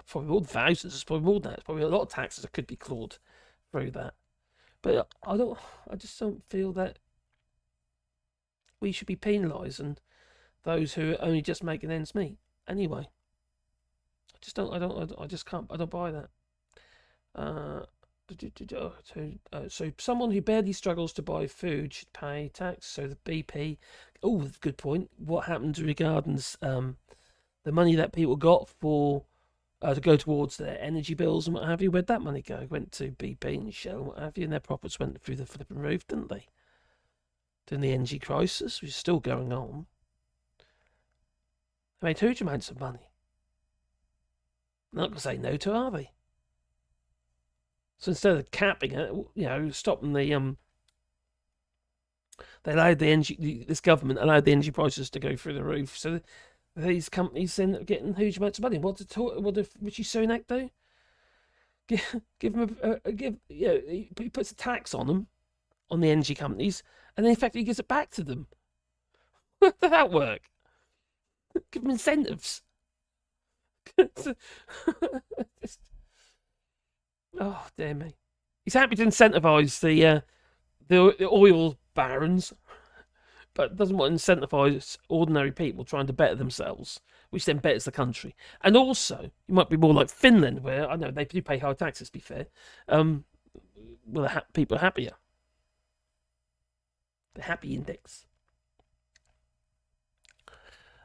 Probably more than thousands. It's probably more than that. It's probably a lot of taxes that could be clawed through that. But I just don't feel that we should be penalising those who are only just making ends meet. Anyway. I just can't, I don't buy that. So someone who barely struggles to buy food should pay tax. So the BP, good point. What happens regarding the money that people got for to go towards their energy bills and what have you? Where'd that money go? It went to BP and Shell and what have you, and their profits went through the flipping roof, didn't they? During the energy crisis, which is still going on. They made huge amounts of money. Not going to say no to, are they? So instead of capping it, stopping the they allowed the energy. This government allowed the energy prices to go through the roof. So these companies end up getting huge amounts of money. What did Rishi Sunak do? Give them he puts a tax on them, on the energy companies, and then in fact he gives it back to them. How does that work? Give them incentives. Oh dear me! He's happy to incentivise the oil barons, but doesn't want to incentivise ordinary people trying to better themselves which then betters the country. And also, you might be more like Finland, where I know they do pay high taxes, to be fair. Well, people are happier. The happy index.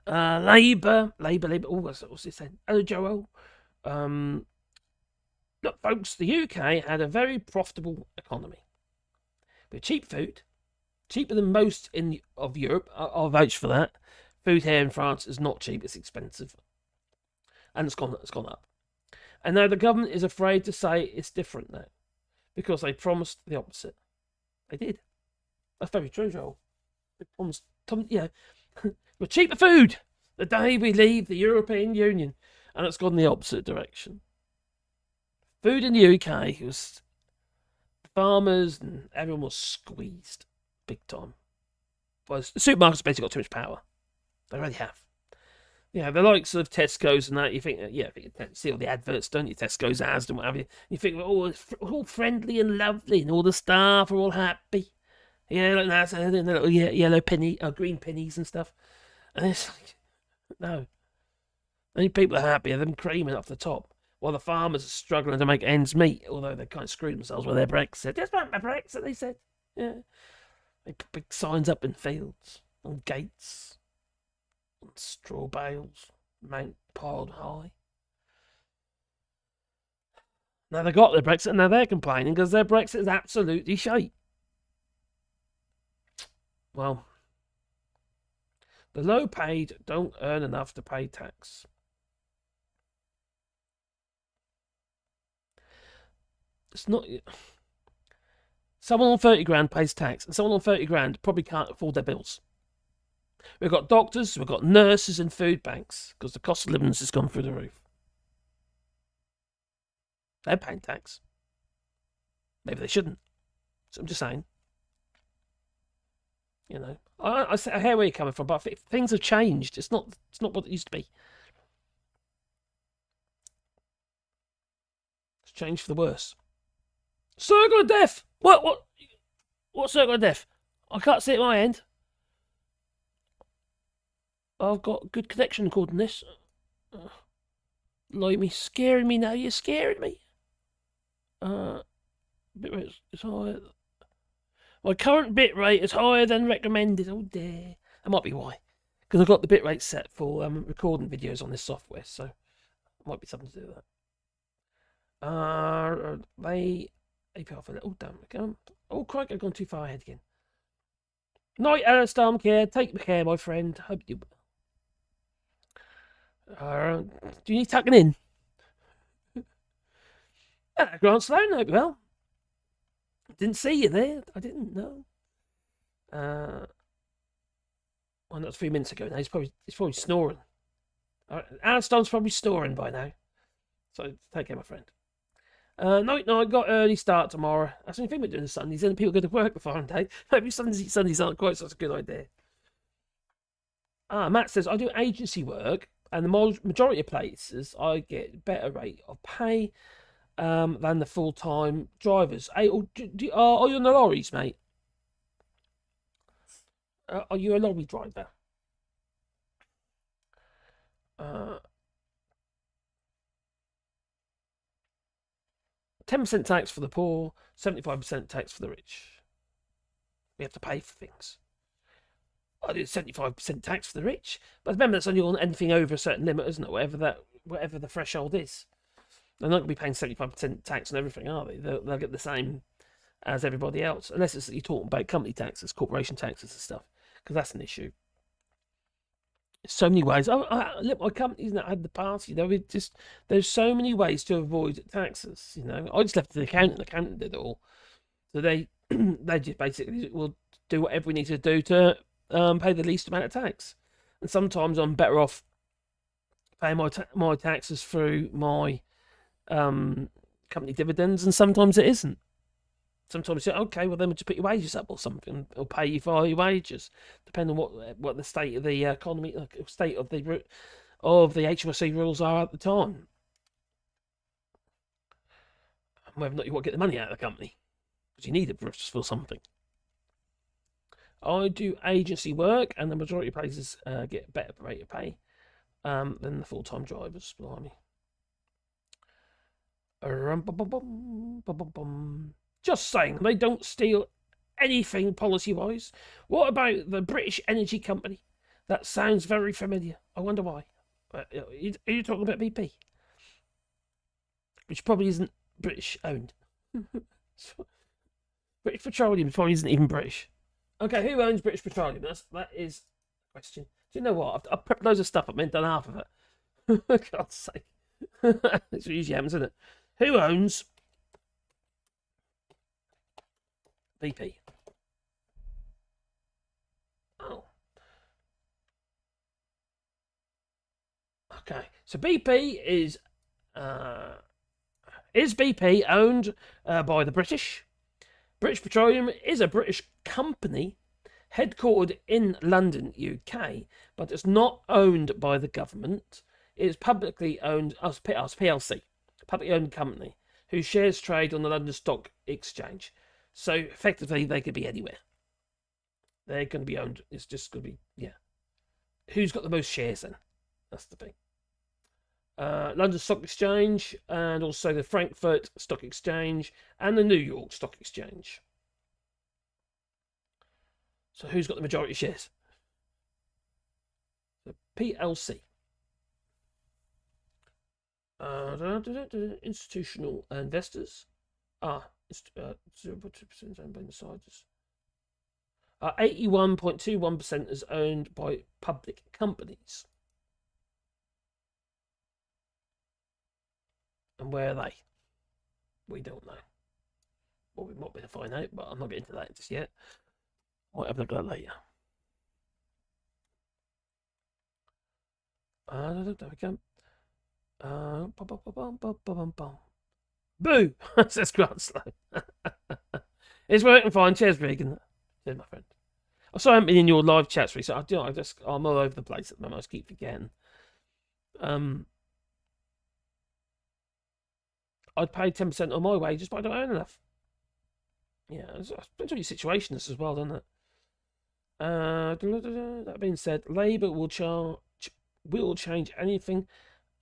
Labour. Oh, what's this then? Hello, Joel. Look, folks, the UK had a very profitable economy. With cheap food, cheaper than most of Europe. I'll vouch for that. Food here in France is not cheap; it's expensive, and it's gone up. And now the government is afraid to say it's different now, because they promised the opposite. They did. That's very true, Joel. They promised, with cheaper food the day we leave the European Union, and it's gone the opposite direction. Food in the UK was farmers and everyone was squeezed big time. Well, the supermarkets basically got too much power. They really have. The likes of Tesco's and that, you think, you see all the adverts, don't you? Tesco's, Asda, and what have you. You think, it's all friendly and lovely, and all the staff are all happy. Yeah, like that, and the little yellow green pennies and stuff. And it's like, no. The only people that are happy are them creaming off the top, while the farmers are struggling to make ends meet, although they kind of screwed themselves with their Brexit. Just about my Brexit, they said. Yeah. They put big signs up in fields, on gates, on straw bales, piled high. Now they got their Brexit, and now they're complaining because their Brexit is absolutely shite. Well, the low paid don't earn enough to pay tax. It's not. Someone on 30 grand pays tax, and someone on 30 grand probably can't afford their bills. We've got doctors, we've got nurses and food banks, because the cost of living has gone through the roof. They're paying tax. Maybe they shouldn't. So I'm just saying. I hear where you're coming from, but things have changed. It's not what it used to be. It's changed for the worse. Circle of death! What circle of death? I can't see it at my end. I've got good connection according to this. Like me scaring me now, you're scaring me. Bitrate is higher. My current bitrate is higher than recommended. Oh dear. That might be why. Because I've got the bitrate set for recording videos on this software, so it might be something to do with that. They APR for that. Oh damn. Oh crikey, I've gone too far ahead again. Night, Alistair, care. Take care, my friend. Hope you. Do you need tucking in? Grant Sloan, hope you well. Didn't see you there. I didn't know. Well, that was 3 minutes ago now. He's probably snoring. Alistair's probably snoring by now. So take care, my friend. Night, got early start tomorrow. That's the only thing we're doing on Sundays. Then people go to work the following day. Maybe Sundays aren't quite such a good idea. Matt says, I do agency work, and the majority of places I get better rate of pay than the full-time drivers. Hey, are you on the lorries, mate? Are you a lorry driver? 10% tax for the poor, 75% tax for the rich. We have to pay for things. I do 75% tax for the rich, but remember that's only on anything over a certain limit, isn't it? Whatever the threshold is. They're not going to be paying 75% tax on everything, are they? They'll get the same as everybody else, unless it's that you're talking about company taxes, corporation taxes and stuff, because that's an issue. So many ways. Look, my company's not had the past. There's so many ways to avoid taxes. I just left it to the accountant. The accountant did it all. So they just basically will do whatever we need to do to pay the least amount of tax. And sometimes I'm better off paying my taxes through my company dividends, and sometimes it isn't. Sometimes you say, okay, well then we'll just put your wages up or something, or pay you for your wages, depending on what the state of the economy, state of the HMRC rules are at the time, and whether or not you want to get the money out of the company, because you need it for something. I do agency work, and the majority of places get better rate of pay than the full-time drivers. Blimey. Just saying, they don't steal anything policy-wise. What about the British Energy Company? That sounds very familiar. I wonder why. Are you talking about BP? Which probably isn't British-owned. British Petroleum probably isn't even British. Okay, who owns British Petroleum? That is the question. Do you know what? I've prepped loads of stuff. I've done half of it. For God's sake. That's what usually happens, isn't it? Who owns BP? Oh. Okay, so BP is BP owned by the British? British Petroleum is a British company headquartered in London, UK, but it's not owned by the government. It is publicly owned as PLC, publicly owned company, whose shares trade on the London Stock Exchange. So effectively, they could be anywhere. They're going to be owned. It's just going to be, yeah. Who's got the most shares then? That's the thing. London Stock Exchange, and also the Frankfurt Stock Exchange and the New York Stock Exchange. So who's got the majority shares? The PLC. Institutional investors. 0.2% owned by insiders. 81.21% is owned by public companies. And where are they? We don't know. Well, we might be able to find out, but I'm not getting into that just yet. Might have a look at that later. There we go. Boo! Says Grant Slow. It's working fine. Cheers, Regan. Cheers, my friend. I'm sorry I haven't been in your live chats recently. I'm all over the place at the moment. I just keep forgetting. I'd pay 10% on my wages, but I don't earn enough. Yeah, it depends on your situation as well, doesn't it? That being said, Labour will change anything,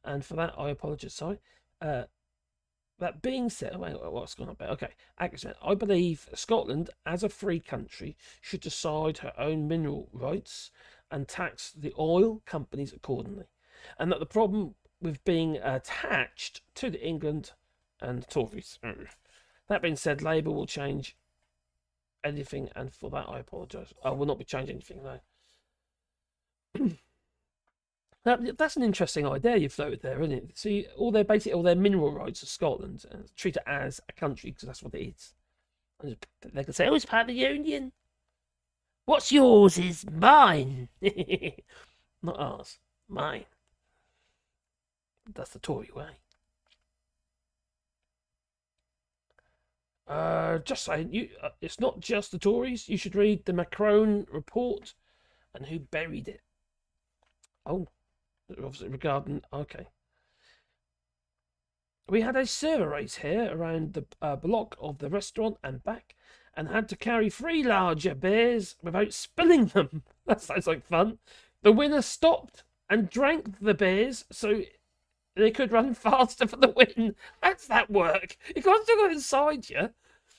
and for that I apologise. Sorry. That being said, what's going on about? Okay, I believe Scotland, as a free country, should decide her own mineral rights and tax the oil companies accordingly, and that the problem with being attached to the England and the Tories. That being said, Labour will change anything, and for that I apologise. I will not be changing anything, no. That's an interesting idea you floated there, isn't it? See, all their mineral rights of Scotland, and treat it as a country because that's what it is. And they can say, "Oh, it's part of the union. What's yours is mine." Not ours, mine. That's the Tory way. Just saying, it's not just the Tories. You should read the Macron report and who buried it. Oh, obviously regarding, okay. We had a server race here around the block of the restaurant and back, and had to carry 3 larger beers without spilling them. That sounds like fun. The winner stopped and drank the beers so they could run faster for the win. How's that work? You can't still go inside you.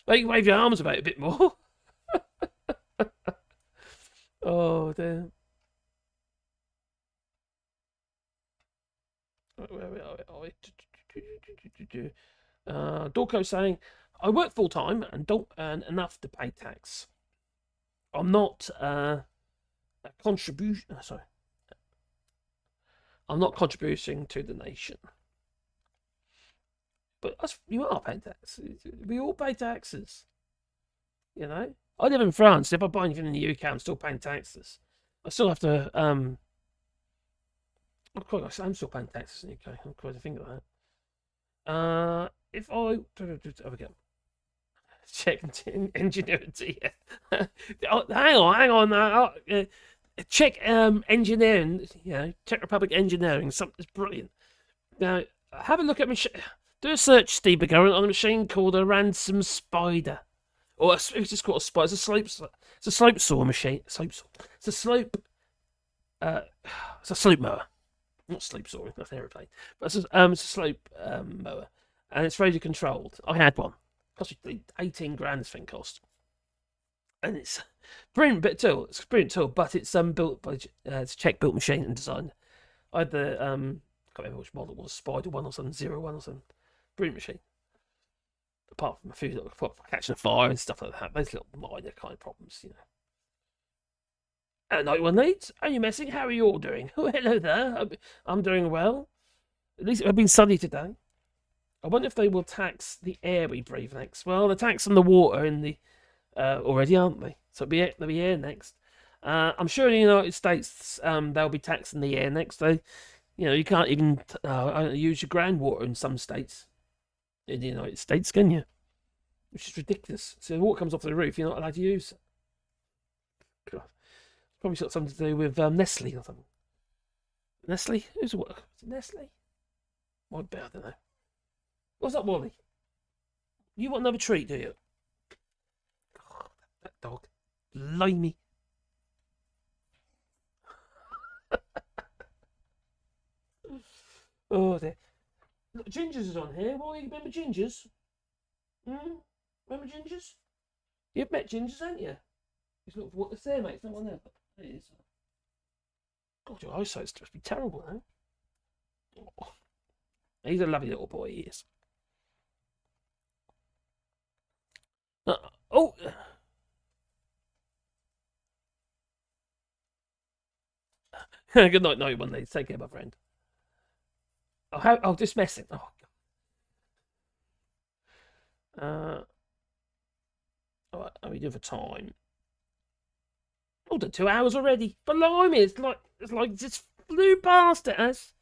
Like, you wave your arms about a bit more. Oh, dear. Where are we? Dorco saying, I work full time and don't earn enough to pay tax. I'm not I'm not contributing to the nation. But you are paying taxes. We all pay taxes. You know? I live in France. If I buy anything in the UK, I'm still paying taxes. I still have to I'm still paying taxes in the UK. I'm quite to think of that. If I check ingenuity. Hang on. Czech engineering, Czech Republic engineering, something's brilliant. Now, have a look at do a search, Steve McGarren, on a machine called a ransom spider, or it's just called a spider. It's a slope saw machine. It's a slope mower. Not slope, sorry, that's an aeroplane. But it's a slope mower, and it's radio controlled. I had one. Cost me 18 grand. This thing cost, and it's brilliant bit tool. It's a brilliant tool, but it's built by it's a Czech built machine and designed. I had the can't remember which model it was, Spider 1 or something, 01 or something. Brilliant machine. Apart from a few little catching a fire and stuff like that, those little minor kind of problems, you know. Hello, one needs. Are you messing? How are you all doing? Oh, hello there. I'm doing well. At least it's been sunny today. I wonder if they will tax the air we breathe next. Well, they're taxing the water in the already, aren't they? So there'll be air next. I'm sure in the United States they'll be taxing the air next. You can't even use your groundwater in some states in the United States, can you? Which is ridiculous. So the water comes off the roof, you're not allowed to use it. God. Probably got something to do with Nestle or something. Nestle? Who's it? Is it Nestle? Might be, I don't know. What's up, Wally? You want another treat, do you? God, that dog. Blimey. Oh dear. Look, Ginger's is on here. Wally, you remember Ginger's? Remember Ginger's? You've met Ginger's, haven't you? He's looking for what to say, mate. It's not one there, but it is. God, your eyesight's supposed to be terrible, though. Oh. He's a lovely little boy, he is. Oh! Good night, no one needs. Take care, my friend. Just messing. Oh, God. Alright, how are we doing for time? Oh, done 2 hours already. Blimey, it's like it just flew past it, has.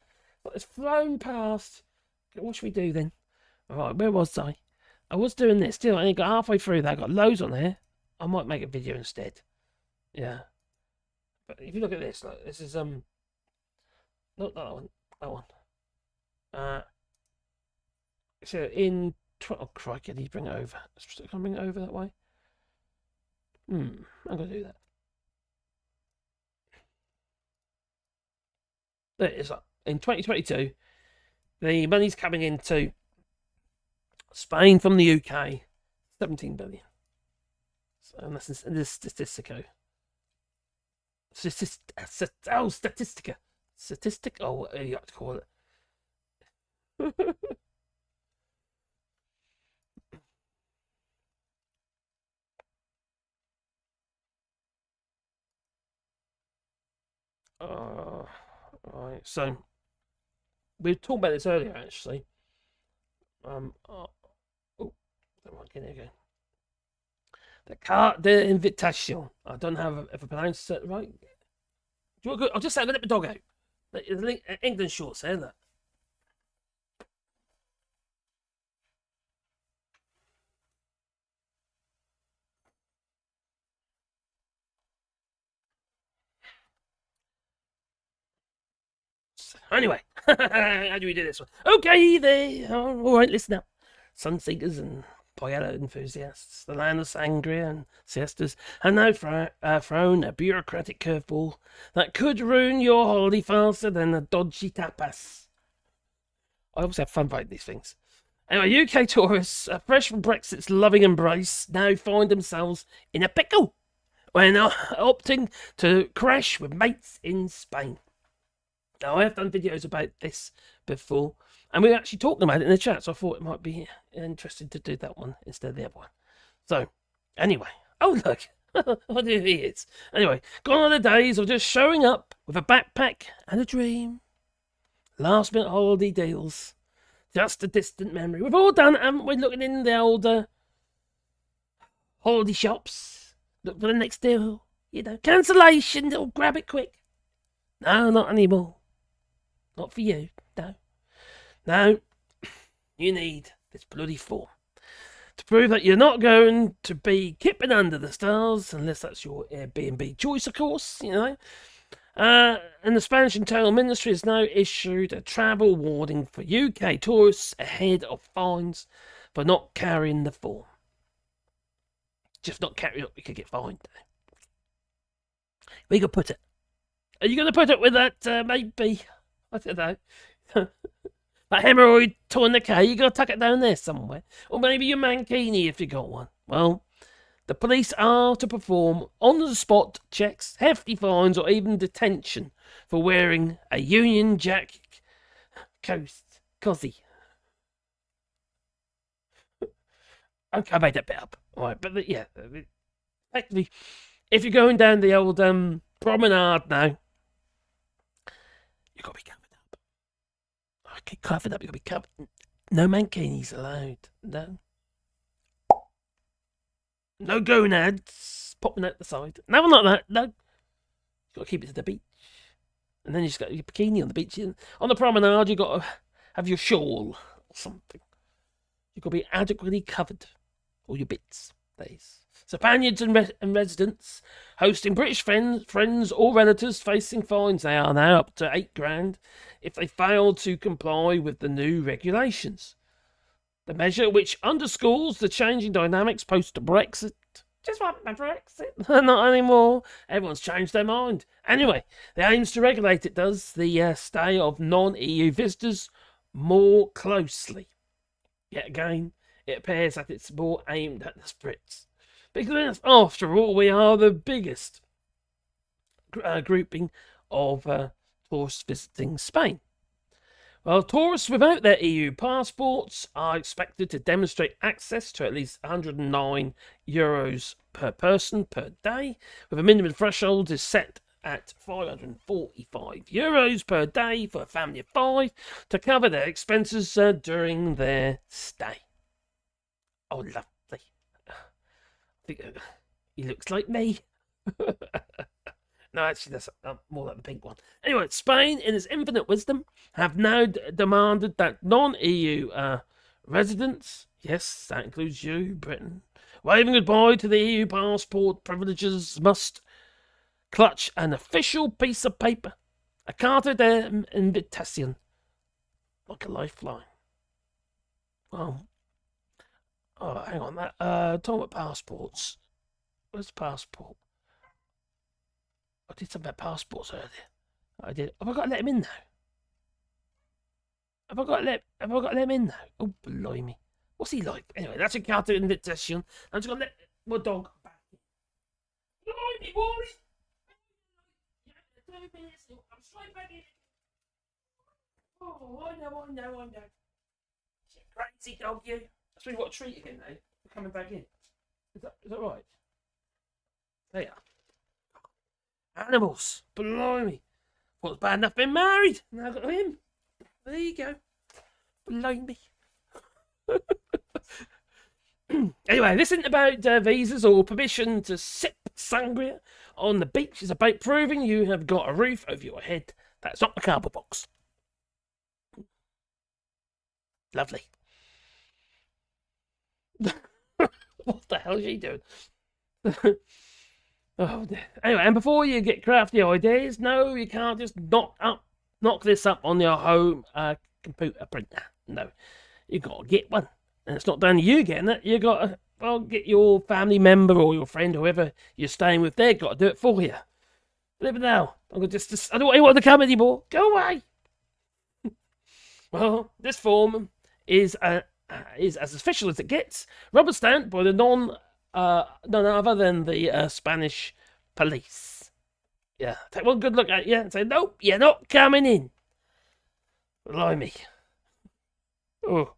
It's flown past. What should we do then? Alright, where was I? I was doing this. Still, I only got halfway through that. I got loads on there. I might make a video instead. Yeah. But if you look at this, like, this is not that one. That one. So in oh crikey, I need to bring it over. Can I bring it over that way? I'm gonna do that. There it is. In 2022, the money's coming into Spain from the UK, 17 billion. So, and that's in this Statistico. Statistica. Statistic? Oh, what do you like to call it? Right, so we were talking about this earlier, actually. Oh, there we go. The carte d'invitation. I don't know if I pronounced it right. Do you want to go? I'll just say I'm gonna let the dog out. The England shorts, say that. Anyway, how do we do this one? Okay, all right, listen up. Sunseekers and paella enthusiasts, the land of sangria and siestas, and now thrown a bureaucratic curveball that could ruin your holiday faster than a dodgy tapas. I always have fun writing these things. Anyway, UK tourists, fresh from Brexit's loving embrace, now find themselves in a pickle when opting to crash with mates in Spain. Now, I have done videos about this before, and we were actually talking about it in the chat, so I thought it might be interesting to do that one instead of the other one. So, anyway. Oh, look. What do he is? Anyway, gone are the days of just showing up with a backpack and a dream. Last minute holiday deals. Just a distant memory. We've all done it, haven't we? Looking in the older holiday shops. Look for the next deal. You know, cancellation. Or grab it quick. No, not anymore. Not for you. No. No. You need this bloody form to prove that you're not going to be kipping under the stars, unless that's your Airbnb choice, of course, you know. And the Spanish Internal Ministry has now issued a travel warning for UK tourists ahead of fines for not carrying the form. Just not carry it, we could get fined. We could put it. Are you going to put it with that, maybe? I don't know. That hemorrhoid tourniquet, you got to tuck it down there somewhere. Or maybe your mankini if you got one. Well, the police are to perform on-the-spot checks, hefty fines, or even detention for wearing a Union Jack cosy. Okay, I made that bit up. All right, but yeah, effectively, if you're going down the old promenade now, you've got to be covered up. Okay, covered up, you've got to be covered. No mankinis allowed. No. No gonads popping out the side. Nothing like that. No. You've got to keep it to the beach. And then you just got your bikini on the beach. On the promenade, you've got to have your shawl or something. You've got to be adequately covered. All your bits, please. Spaniards and residents hosting British friends or relatives facing fines. They are now up to $8,000 if they fail to comply with the new regulations. The measure, which underscores the changing dynamics post-Brexit. Just what happened to Brexit? Not anymore. Everyone's changed their mind. Anyway, the aims to regulate it does the stay of non-EU visitors more closely. Yet again, it appears that it's more aimed at the Brits. Because, after all, we are the biggest grouping of tourists visiting Spain. Well, tourists without their EU passports are expected to demonstrate access to at least €109 per person per day, with a minimum threshold is set at €545 per day for a family of 5 to cover their expenses during their stay. Oh, lovely. I think he looks like me. No, actually, that's more like the pink one. Anyway, Spain, in its infinite wisdom, have now demanded that non-EU residents, yes, that includes you, Britain, waving goodbye to the EU passport privileges, must clutch an official piece of paper, a carta de invitación, like a lifeline. Well, oh, hang on, talking about passports. Where's the passport? I did something about passports earlier. I did. Have I got to let him in now? Have I got to let him in now? Oh, blimey. What's he like? Anyway, that's a carta invitation. I'm just going to let my dog back in. Blimey, boy! 2 minutes. I'm straight back in. Oh, I know. Crazy dog, you. That's really what a treat again, eh? Coming back in. Is that right? There you are. Animals, blimey. What's bad enough being married? Now I've got him. There you go. Blimey. Anyway, this isn't about visas or permission to sip sangria on the beach. It's about proving you have got a roof over your head. That's not the cardboard box. Lovely. What the hell is she doing? Oh dear. Anyway, and before you get crafty ideas, no, you can't just knock this up on your home computer printer. No, you got to get one, and it's not down to you getting it. You got to get your family member or your friend, whoever you're staying with. They've got to do it for you. Live it now. I don't want anyone to come anymore. Go away. Well, this form is as official as it gets. Rubber stamped by the none other than the Spanish police. Yeah, take one good look at you and say, nope, you're not coming in. Blimey. Oh.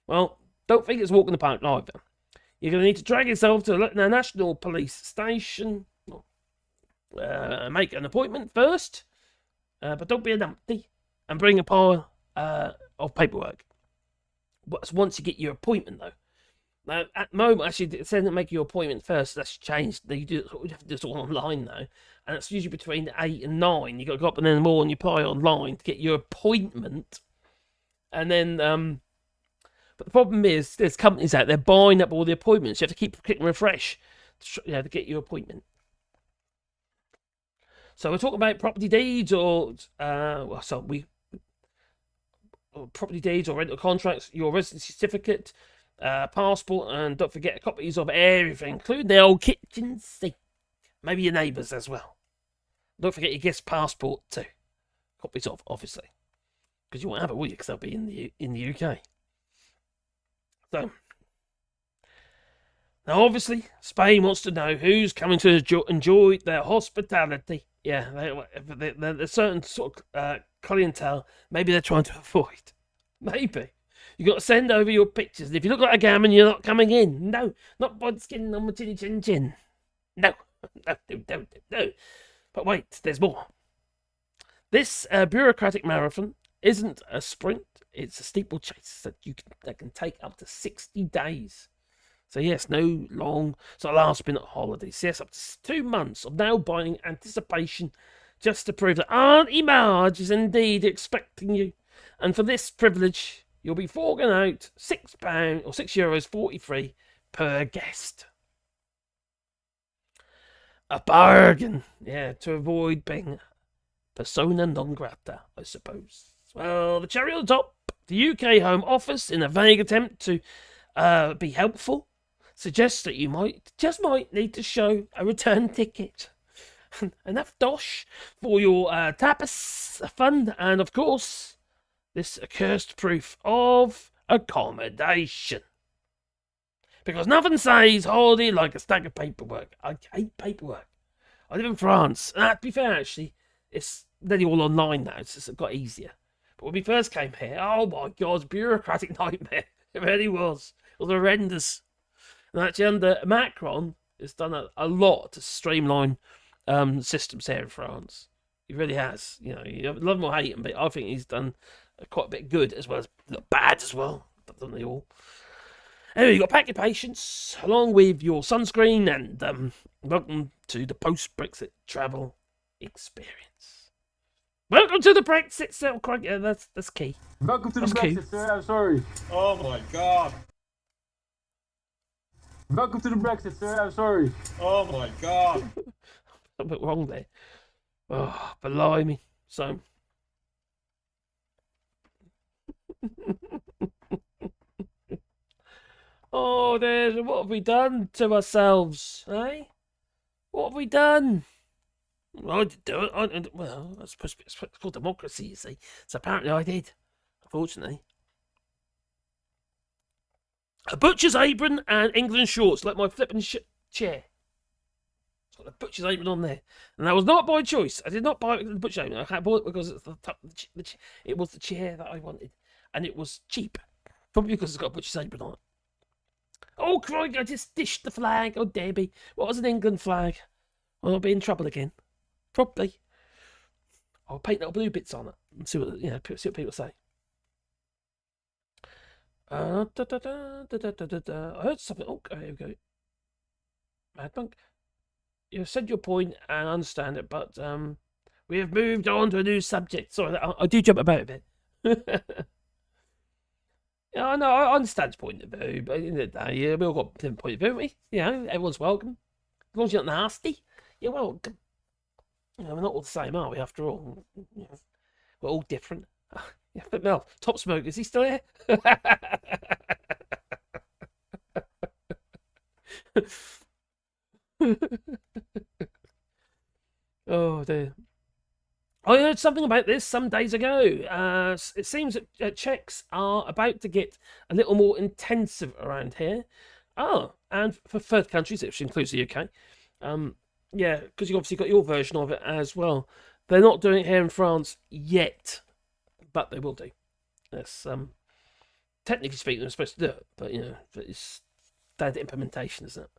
Well, don't think it's walking the park either. You're going to need to drag yourself to the National Police Station. Make an appointment first. But don't be a numpty. And bring a pile of paperwork. Once you get your appointment, though. Now, at the moment, actually, it says to make your appointment first. That's changed. You have to do this all online now. And it's usually between 8 and 9. You've got to go up and then more and you apply online to get your appointment. And then, but the problem is, there's companies out there buying up all the appointments. You have to keep clicking refresh to get your appointment. So we're talking about property deeds or property deeds or rental contracts, your residency certificate, passport, and don't forget copies of everything, including the old kitchen sink. Maybe your neighbours as well. Don't forget your guest passport too. copies of, obviously, because you won't have it, will you? Because they'll be in the UK. So now, obviously, Spain wants to know who's coming to enjoy their hospitality. Yeah, there's certain sort of clientele. Maybe they're trying to avoid. Maybe. You got to send over your pictures. And if you look like a gammon, you're not coming in. No, not bod skin on my chinny chin chin. No. No. But wait, there's more. This bureaucratic marathon isn't a sprint. It's a steeplechase that can take up to 60 days. So yes, no long last minute holidays. Yes, up to 2 months of nail-biting anticipation just to prove that Auntie Marge is indeed expecting you. And for this privilege, you'll be forking out £6 or €6.43 per guest. A bargain, yeah, to avoid being persona non grata, I suppose. Well, the cherry on the top, the UK Home Office, in a vague attempt to be helpful, suggests that you might need to show a return ticket. Enough dosh for your tapas fund, and of course, this accursed proof of accommodation. Because nothing says holiday like a stack of paperwork. I hate paperwork. I live in France. And to be fair, actually, it's nearly all online now. It's just got easier. But when we first came here, oh my God, bureaucratic nightmare. It really was. It was horrendous. And actually, under Macron, it's done a lot to streamline systems here in France. He really has. You know, you love him or hate him, but I think he's done quite a bit good as well as bad as well. Don't they all? Anyway, you've got to pack your patience along with your sunscreen, and welcome to the post-Brexit travel experience. Welcome to the Brexit, sir. Yeah, that's key. Welcome to the That's key. Brexit, sir. I'm sorry. Oh my God. Welcome to the Brexit, sir. I'm sorry. Oh my God. A bit wrong there. Oh, blimey. So. Oh, what have we done to ourselves, eh? What have we done? Well, I did do it. Well, it's called democracy, you see. So apparently I did, unfortunately. A butcher's apron and England shorts, like my flipping chair. It's got a butcher's apron on there. And that was not by choice. I did not buy the butcher's apron. I bought it because it's it was the chair that I wanted. And it was cheap. Probably because it's got a butcher's apron on it. Oh, crikey, I just dished the flag. Oh, Debbie. What was an England flag? Well, I'll be in trouble again. Probably. I'll paint little blue bits on it and see what people say. I heard something. Oh, here we go. Mad Monk. You've said your point and I understand it, but we have moved on to a new subject. Sorry, I do jump about a bit. Yeah, I know, I understand his point of view, but at the end of the day, yeah, we all got a different point of view, haven't we? You know, everyone's welcome. As long as you're not nasty, you're welcome. You know, we're not all the same, are we, after all? You know, we're all different. Yeah, but Mel, Top Smoke, is he still here? Oh, dear. I heard something about this some days ago. It seems that checks are about to get a little more intensive around here. Oh, and for third countries, which includes the UK. Yeah, because you obviously got your version of it as well. They're not doing it here in France yet, but they will do. Yes, technically speaking, they're supposed to do it, but you know, it's down to implementation, isn't it?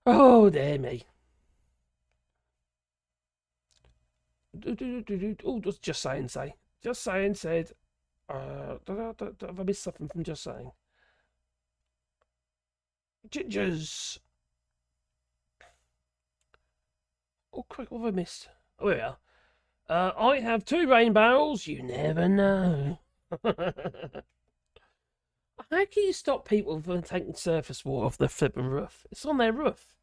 Oh, dear me. Oh, Just Saying said. Have I missed something from Just Saying? Gingers. Oh, quick, what have I missed? Oh, here we are. I have 2 rain barrels. You never know. How can you stop people from taking surface water off their flipping roof? It's on their roof.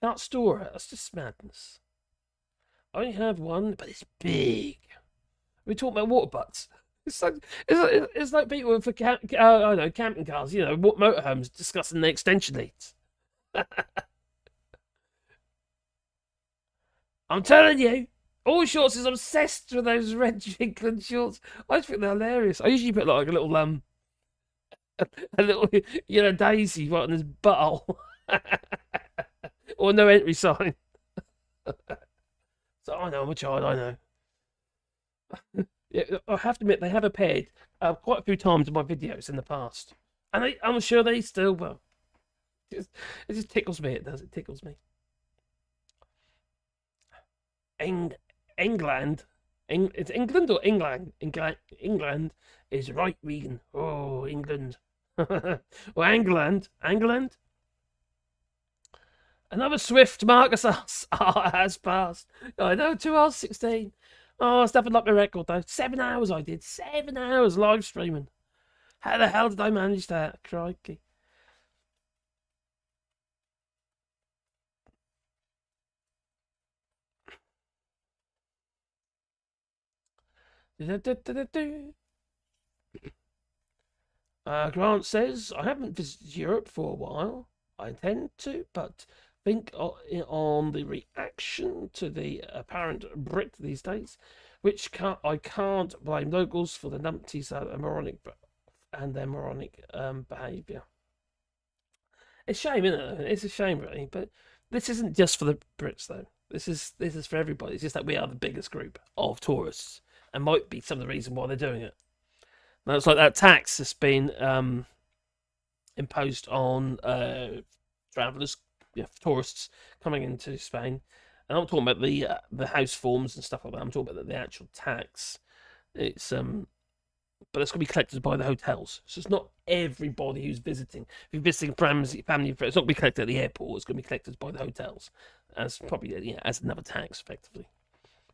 Can't store it. That's just madness. I have one, but it's big. We talk about water butts. It's like people for I don't know, camping cars, you know, motorhomes discussing their extension leads. I'm telling you, All Shorts is obsessed with those red England shorts. I just think they're hilarious. I usually put like a little a little daisy right on his butthole, or no entry sign. So I know I'm a child. I know. Yeah, I have to admit they have appeared quite a few times in my videos in the past, and I'm sure they still will. It just tickles me. It does. It tickles me. England. It's England or England? England is right, Regan. Oh, England. Or England. England. Another swift Marcus has passed. I know, 2 hours 16. Oh, it's nothing like my record though. 7 hours I did. 7 hours live streaming. How the hell did I manage that? Crikey. Grant says, I haven't visited Europe for a while. I intend to, but think on the reaction to the apparent Brit these days, which I can't blame locals for the numpties and their moronic behaviour. It's a shame, isn't it? It's a shame, really. But this isn't just for the Brits, though. This is for everybody. It's just that we are the biggest group of tourists, and might be some of the reason why they're doing it. Now, it's like that tax that's been imposed on travellers, tourists coming into Spain. And I'm talking about the house forms and stuff like that. I'm talking about the actual tax. It's but it's going to be collected by the hotels. So it's not everybody who's visiting. If you're visiting family, it's not going to be collected at the airport. It's going to be collected by the hotels, as probably as another tax, effectively.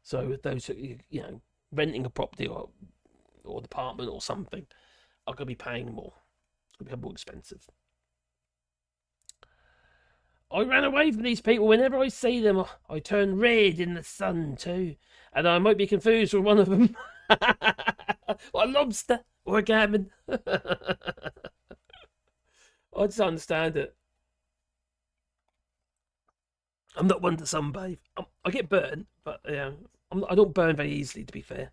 So those who renting a property or apartment or something are going to be paying more. It's going to become more expensive. I ran away from these people. Whenever I see them, I turn red in the sun too. And I might be confused with one of them. Or a lobster. Or a gammon. I just don't understand it. I'm not one to sunbathe. I get burned, but I don't burn very easily, to be fair.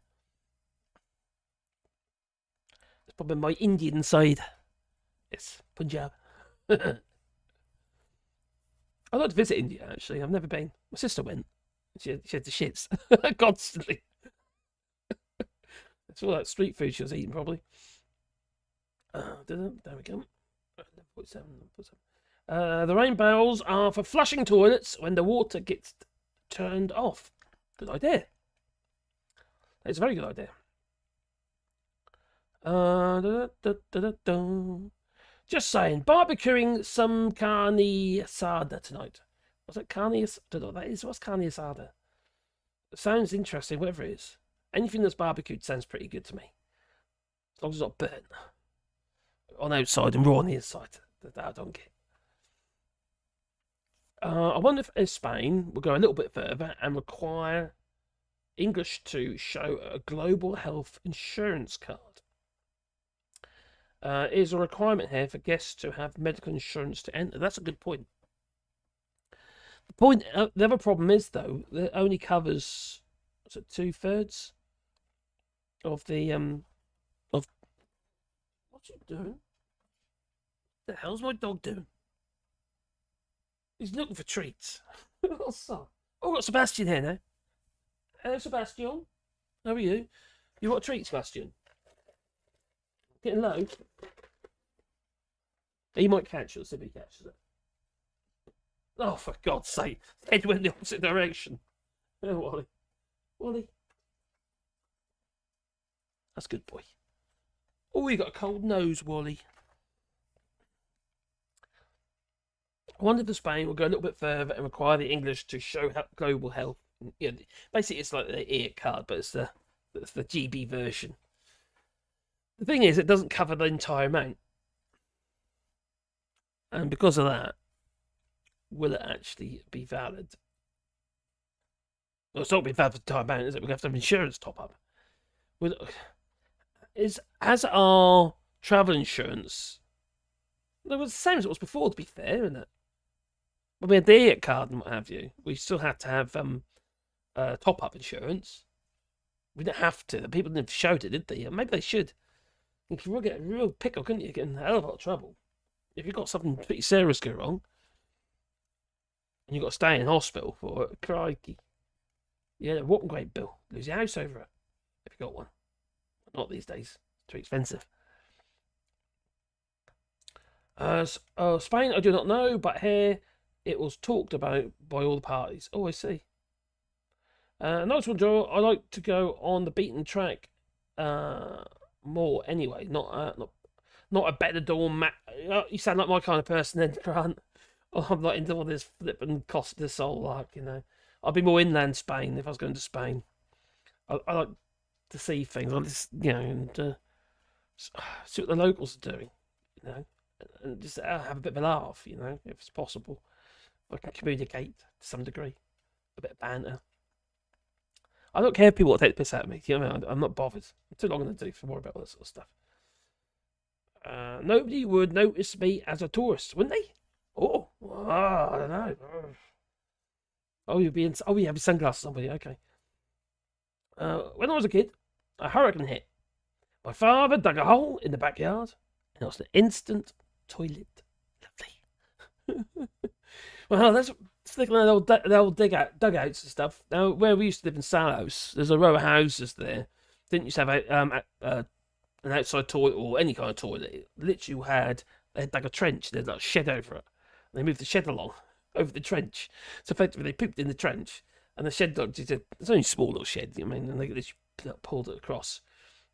It's probably my Indian side. Yes, Punjab. I'd like to visit India, actually. I've never been. My sister went. She had the shits constantly. It's all that street food she was eating, probably. There we go. 47. The rain barrels are for flushing toilets when the water gets turned off. Good idea. It's a very good idea. Just saying, barbecuing some carne asada tonight. Was it carne? I don't know what that is. What's carne asada? It sounds interesting, whatever it is. Anything that's barbecued sounds pretty good to me. As long as it's not burnt on the outside and raw on the inside. That I don't get. I wonder if Spain will go a little bit further and require English to show a global health insurance card. Is a requirement here for guests to have medical insurance to enter. That's a good point. The other problem is, though, that it only covers, what's it, 2/3 of the of. What's it doing? What the hell's my dog doing? He's looking for treats. Oh, I've got Sebastian here now. Hello, Sebastian. How are you? You want a treat, Sebastian? Getting low. He might catch it. Let's see if he catches it. Oh, for God's sake. Head went the opposite direction. Oh, Wally. Wally. That's a good boy. Oh, you got a cold nose, Wally. I wonder if Spain will go a little bit further and require the English to show global health. Basically, it's like the EAT card, but it's the GB version. The thing is, it doesn't cover the entire amount. And because of that, will it actually be valid? Well, it's not going to be valid for the entire amount, is it? We're going to have an insurance top up. As our travel insurance, it was the same as it was before, to be fair, isn't it? When we had the EAT card and what have you, we still had to have top-up insurance. We didn't have to. The people didn't shout it, did they? Maybe they should. You could get a real pickle, couldn't you? Get in a hell of a lot of trouble. If you've got something pretty serious go wrong, and you've got to stay in hospital for it, crikey. Yeah, a whopping great bill. Lose your house over it, if you got one. Not these days. Too expensive. Spain, I do not know, but here it was talked about by all the parties. Oh, I see. Nice one, Joel. I like to go on the beaten track more anyway. Not a better dawn. You sound like my kind of person then, Grant. I'm not into all this flipping Costa del Sol, like, you know. I'd be more inland Spain if I was going to Spain. I like to see things, I just, you know, and see what the locals are doing, you know, and just have a bit of a laugh, you know, if it's possible. I can communicate to some degree, a bit of banter. I don't care if people take the piss out of me. You know what I mean? I'm not bothered. I'm too long in the day to worry about all that sort of stuff. Nobody would notice me as a tourist, wouldn't they? Oh, I don't know. Oh, you have sunglasses on, buddy. Okay. When I was a kid, a hurricane hit. My father dug a hole in the backyard, and it was an instant toilet. Lovely. Well, let's stick on the old dugouts and stuff. Now, where we used to live in Salos, there's a row of houses there. Didn't used to have an outside toilet or any kind of toilet. It literally they dug a trench. There's like a shed over it. And they moved the shed along over the trench. So effectively, they pooped in the trench, and the shed it's only a small little shed. I mean, and they literally pulled it across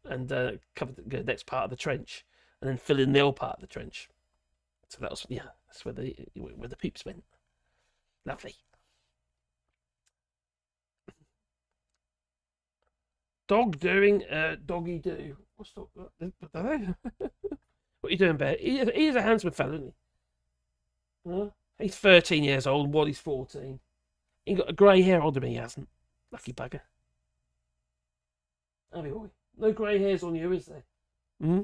and covered the next part of the trench, and then fill in the old part of the trench. So that's where the poops went. Lovely. Dog doing doggy do. What's dog? What are you doing, Bear? He is a handsome fellow, isn't he? Huh? He's 13 years old, and Waddy's 14. He got a grey hair older than me, he hasn't. Lucky bugger. Abby boy. No grey hairs on you, is there? Hmm?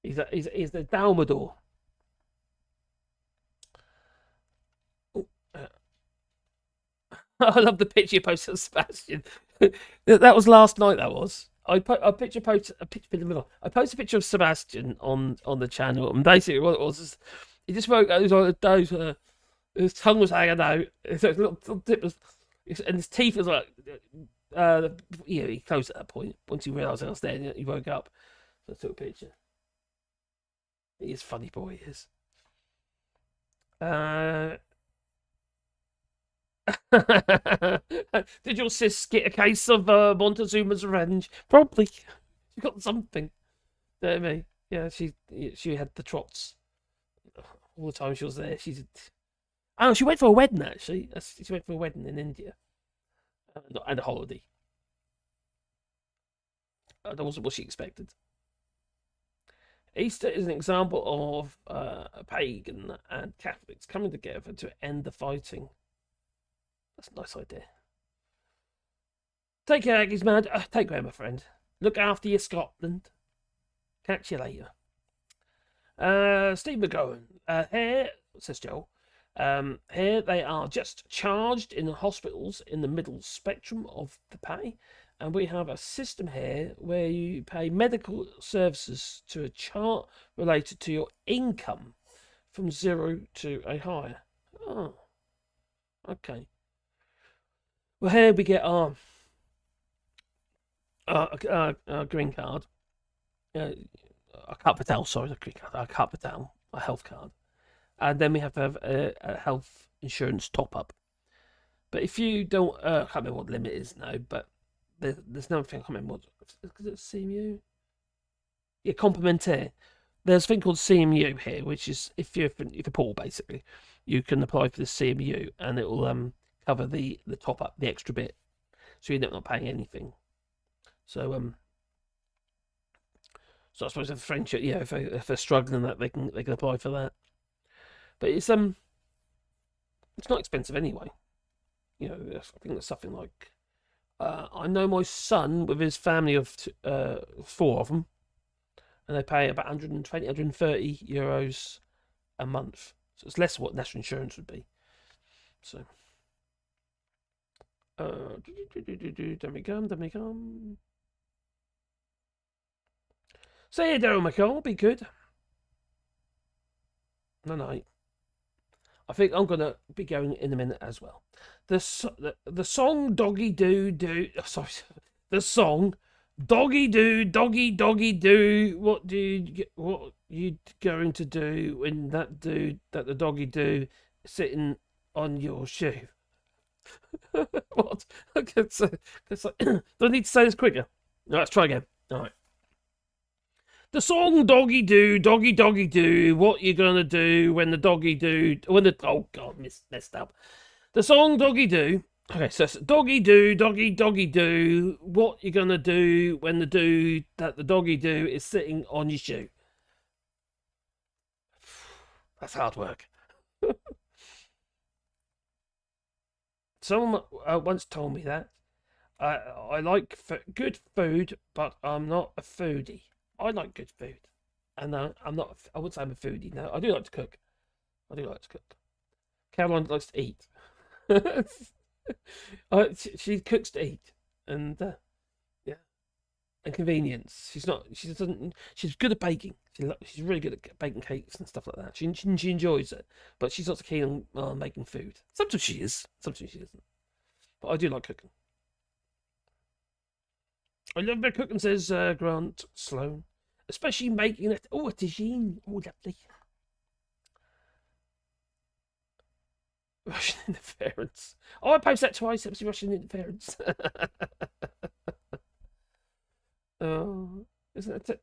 he's the Dalmador. I love the picture you posted of Sebastian. That was last night, that was. I posted a picture of Sebastian on the channel, and basically what it was is he just woke up. It was like those, his tongue was hanging out, his little tip was, and his teeth was like, he closed at that point. Once he realised I was there, he woke up. So I took a picture. He is a funny boy, he is. Did your sis get a case of Montezuma's revenge? Probably. She got something. You know what I mean? Yeah, she had the trots all the time she was there. She went for a wedding actually. She went for a wedding in India and a holiday. That wasn't what she expected. Easter is an example of pagan and Catholics coming together to end the fighting. That's a nice idea. Take care, Aggies, man. Take care, my friend. Look after your Scotland. Catch you later. Steve McGowan. Here, says Joel, here they are just charged in the hospitals in the middle spectrum of the pay. And we have a system here where you pay medical services to a chart related to your income from 0 to a higher. Oh, okay. Well, here we get our green card. A capital, sorry, the green card. A capital, a health card. And then we have to have a health insurance top-up. But if you don't, I can't remember what the limit is now, but there's another thing, I can't remember what, is it CMU? Yeah, complementaire. There's a thing called CMU here, which is if you're poor, basically, you can apply for the CMU and it will cover the top up, the extra bit, so you end up not paying anything. So I suppose if French, yeah, if they're struggling, that they can apply for that. But it's not expensive anyway. You know, I think it's something like I know my son with his family of 4 of them, and they pay about 120, 130 euros a month. So it's less than what national insurance would be. So Let me come. Say it down, McCall. Be good. No. I think I'm gonna be going in a minute as well. The song Doggy Do Do. Oh, sorry. The song Doggy Do Doggy Doggy Do. What you going to do when that dude that the doggy do is sitting on your shoe? What? Okay, so do I need to say this quicker? No, let's try again. All right. The song Doggy Do, Doggy Doggy Do, what you gonna do when the doggy do, oh God, messed up. The song Doggy Do, okay, so it's Doggy Do, Doggy Doggy Do, what you gonna do when the dude that the doggy do is sitting on your shoe? That's hard work. Someone once told me that I like good food, but I'm not a foodie. I like good food, and I'm not. I wouldn't say I'm a foodie. No, I do like to cook. Caroline likes to eat. She cooks to eat, and yeah, and convenience. She's not. She doesn't. She's good at baking. She's really good at baking cakes and stuff like that. She enjoys it, but she's not so keen on making food. Sometimes she is. Sometimes she isn't. But I do like cooking. I love my cooking, says Grant Sloan. Especially making it. Oh, a tagine. Oh, lovely. Russian interference. Oh, I posted that twice. It was Russian interference. Oh, isn't it?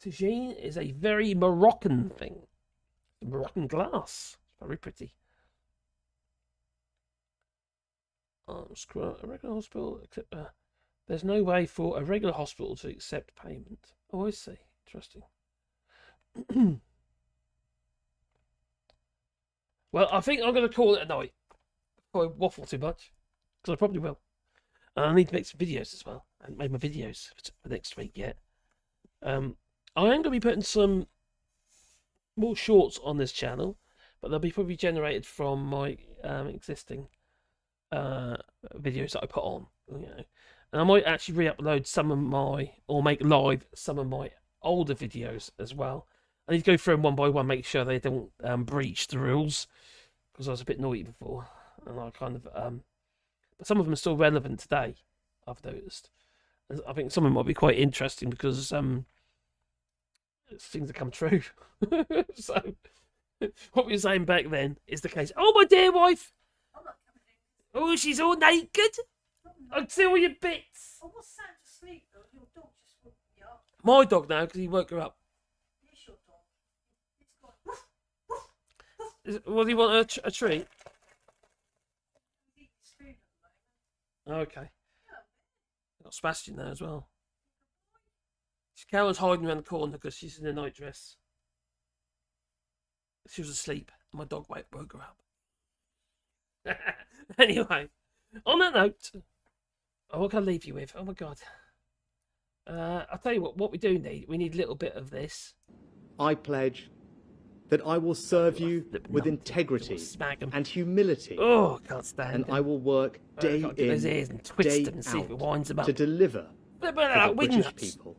Tagine is a very Moroccan thing. Moroccan glass. Very pretty. A regular hospital, there's no way for a regular hospital to accept payment. Oh, I see. Interesting. Well, I think I'm going to call it a night. Before I waffle too much, because I probably will. And I need to make some videos as well. I haven't made my videos for next week yet. I am going to be putting some more shorts on this channel, but they'll be probably generated from my existing videos that I put on, you know, and I might actually re-upload some of my, or make live some of my older videos as well. I need to go through them one by one, make sure they don't breach the rules, because I was a bit naughty before, and I kind of but some of them are still relevant today. I've noticed. I think some of them might be quite interesting because things have come true. So what we were saying back then is the case. Oh, my dear wife. Oh, she's all naked. I can see all your bits. I was sound asleep though. Your dog just woke me up. My dog now, because he woke her up. Here's your dog. It's got What do you want, a treat? He's eating his food at the moment. Okay. Got Sebastian there as well. Karen's hiding around the corner because she's in a night dress. She was asleep. My dog woke her up. Anyway, on that note, what can I leave you with? Oh my God. I'll tell you what we do need. We need a little bit of this. I pledge that I will serve you with integrity and humility. Oh, I can't stand and it. I will work day in, his ears and twist day them and see if it out winds them up. to deliver for the British people.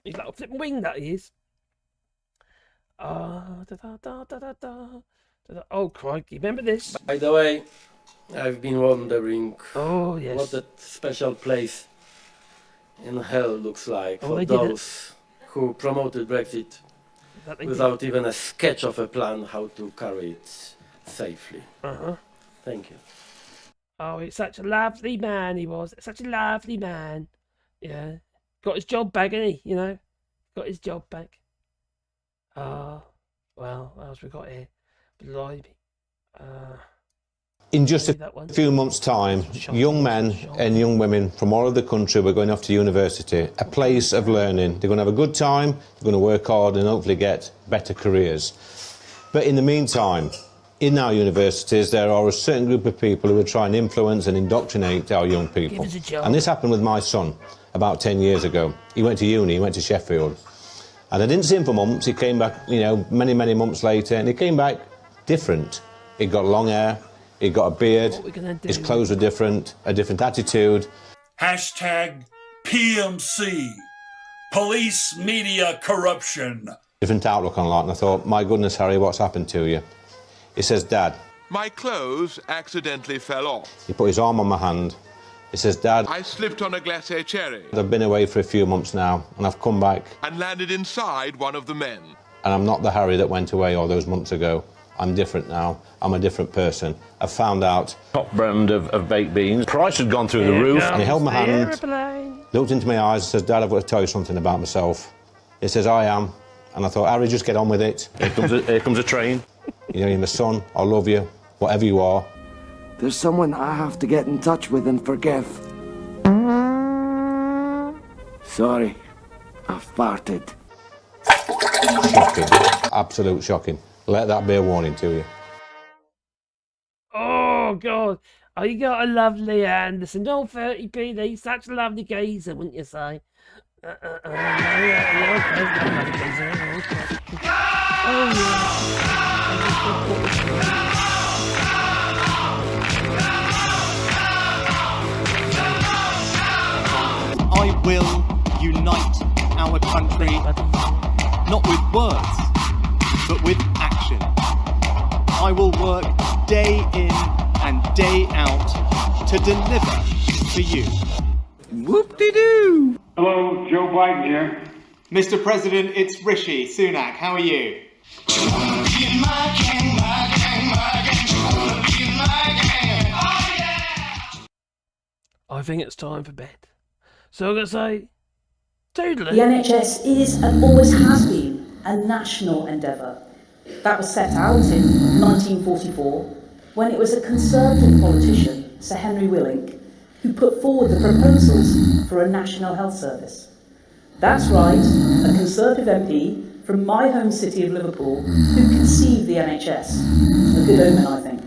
He's like a flipping wing, that he is. Oh, crikey. Remember this? By the way, I've been wondering what that special place in hell looks like for they those who promoted Brexit without even a sketch of a plan how to carry it safely. Thank you. Oh, he's such a lovely man, he was. Such a lovely man. Yeah. Got his job back, didn't he? You know? Got his job back. Well, what else we got here? Blimey. In just a few months' time, young men and young women from all over the country were going off to university, a place of learning. They're going to have a good time, they're going to work hard and hopefully get better careers. But in the meantime, in our universities, there are a certain group of people who are trying to influence and indoctrinate our young people. And this happened with my son about 10 years ago. He went to uni, he went to Sheffield. And I didn't see him for months. He came back, you know, many, many months later, and he came back different. He'd got long hair, he'd got a beard, What are we gonna do? his clothes were different, a different attitude. Hashtag PMC. Police media corruption. Different outlook on life, and I thought, my goodness, Harry, what's happened to you? He says, Dad. My clothes accidentally fell off. He put his arm on my hand. He says, Dad, I slipped on a glacé cherry I've been away for a few months now, and I've come back, and landed inside one of the men. and I'm not the Harry that went away all those months ago. I'm different now. I'm a different person. I've found out. Top brand of baked beans. Price had gone through the roof. And he held my hand, Airplane. looked into my eyes and says, Dad, I've got to tell you something about myself. He says, I am. And I thought, Harry, just get on with it. Here comes a train. You know, you're my son. I love you. Whatever you are. There's someone I have to get in touch with and forgive. Sorry, I've farted. Shocking. Absolute shocking. Let that be a warning to you. Oh, God. Oh, you got a lovely Anderson. Oh, 30p. He's such a lovely geezer, wouldn't you say? I will unite our country, not with words, but with action. I will work day in and day out to deliver for you. Whoop-de-doo! Hello, Joe Biden here. Mr. President, it's Rishi Sunak. How are you? I think it's time for bed. So I'm going to say, toodaloo. The NHS is and always has been a national endeavour. That was set out in 1944 when it was a Conservative politician, Sir Henry Willink, who put forward the proposals for a national health service. That's right, a Conservative MP from my home city of Liverpool who conceived the NHS. A good omen, I think.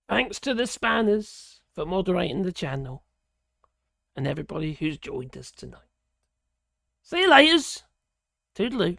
Thanks to the Spanners for moderating the channel and everybody who's joined us tonight. See you laters. Toodaloo.